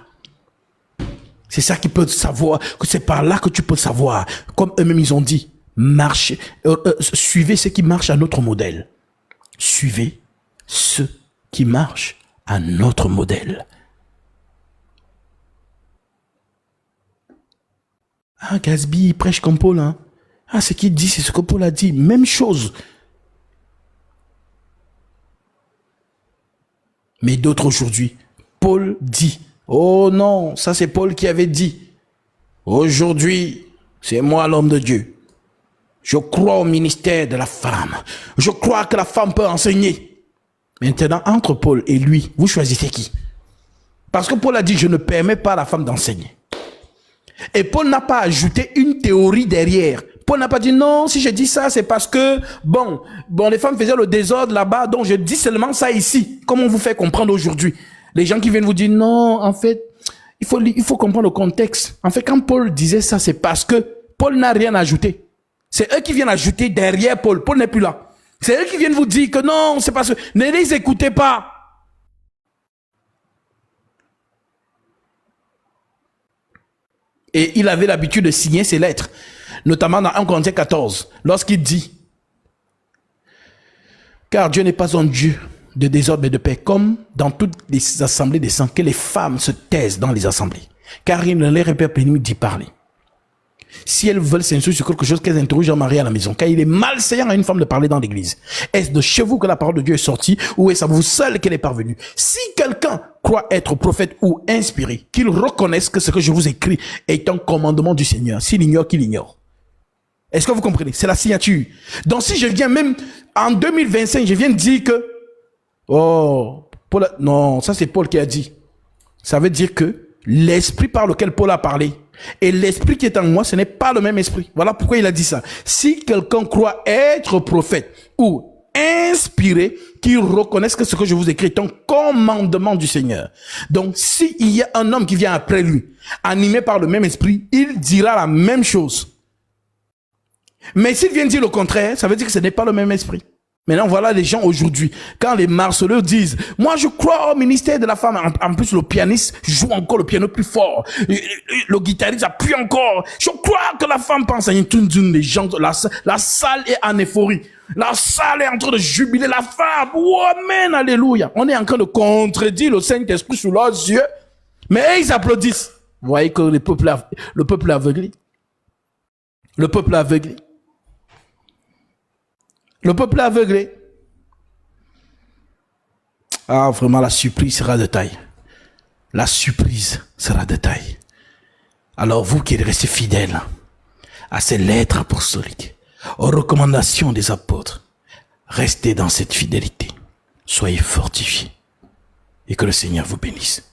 c'est ça qui peut savoir, que c'est par là que tu peux savoir, comme eux-mêmes ils ont dit, marchez, suivez ceux qui marchent à notre modèle. Suivez ceux qui marchent à notre modèle. Ah, Gasby, il prêche comme Paul, hein. Ah, ce qu'il dit, c'est ce que Paul a dit. Même chose. Mais d'autres aujourd'hui, Paul dit, oh non, ça c'est Paul qui avait dit, aujourd'hui, c'est moi l'homme de Dieu. Je crois au ministère de la femme. Je crois que la femme peut enseigner. Maintenant, entre Paul et lui, vous choisissez qui? Parce que Paul a dit, je ne permets pas à la femme d'enseigner. Et Paul n'a pas ajouté une théorie derrière. Paul n'a pas dit non, si je dis ça, c'est parce que, bon, les femmes faisaient le désordre là-bas, donc je dis seulement ça ici. Comment on vous fait comprendre aujourd'hui? Les gens qui viennent vous dire non, en fait, il faut comprendre le contexte. En fait, quand Paul disait ça, c'est parce que Paul n'a rien ajouté. C'est eux qui viennent ajouter derrière Paul. Paul n'est plus là. C'est eux qui viennent vous dire que non, c'est parce que, ne les écoutez pas. Et il avait l'habitude de signer ses lettres, notamment dans 1 Corinthiens 14, lorsqu'il dit, car Dieu n'est pas un Dieu de désordre mais de paix, comme dans toutes les assemblées des saints, que les femmes se taisent dans les assemblées, car il ne leur est pas permis d'y parler. Si elles veulent s'instruire sur quelque chose, qu'elles interrogent Jean-Marie à la maison, car il est malsain à une femme de parler dans l'église. Est-ce de chez vous que la parole de Dieu est sortie, ou est-ce à vous seul qu'elle est parvenue? Si quelqu'un croit être prophète ou inspiré, qu'il reconnaisse que ce que je vous écris est un commandement du Seigneur. S'il ignore, qu'il ignore. Est-ce que vous comprenez? C'est la signature. Donc si je viens même en 2025, je viens de dire que, oh, Paul, non, ça c'est Paul qui a dit. Ça veut dire que l'esprit par lequel Paul a parlé et l'esprit qui est en moi, ce n'est pas le même esprit. Voilà pourquoi il a dit ça. Si quelqu'un croit être prophète ou inspiré, qu'il reconnaisse que ce que je vous écris est un commandement du Seigneur. Donc, s'il y a un homme qui vient après lui, animé par le même esprit, il dira la même chose. Mais s'il vient dire le contraire, ça veut dire que ce n'est pas le même esprit. Maintenant, voilà les gens aujourd'hui, quand les marceleurs disent, moi je crois au ministère de la femme, en plus le pianiste joue encore le piano plus fort, le guitariste appuie encore, je crois que la femme pense à une tune, les gens, la salle est en euphorie, la salle est en train de jubiler, la femme, oh, amen, alléluia. On est en train de contredire le Saint-Esprit sous leurs yeux, mais ils applaudissent. Vous voyez que le peuple est aveuglé. Le peuple est aveuglé. Le peuple est aveuglé. Ah, vraiment, la surprise sera de taille. La surprise sera de taille. Alors, vous qui restez fidèles à ces lettres apostoliques, aux recommandations des apôtres, restez dans cette fidélité. Soyez fortifiés. Et que le Seigneur vous bénisse.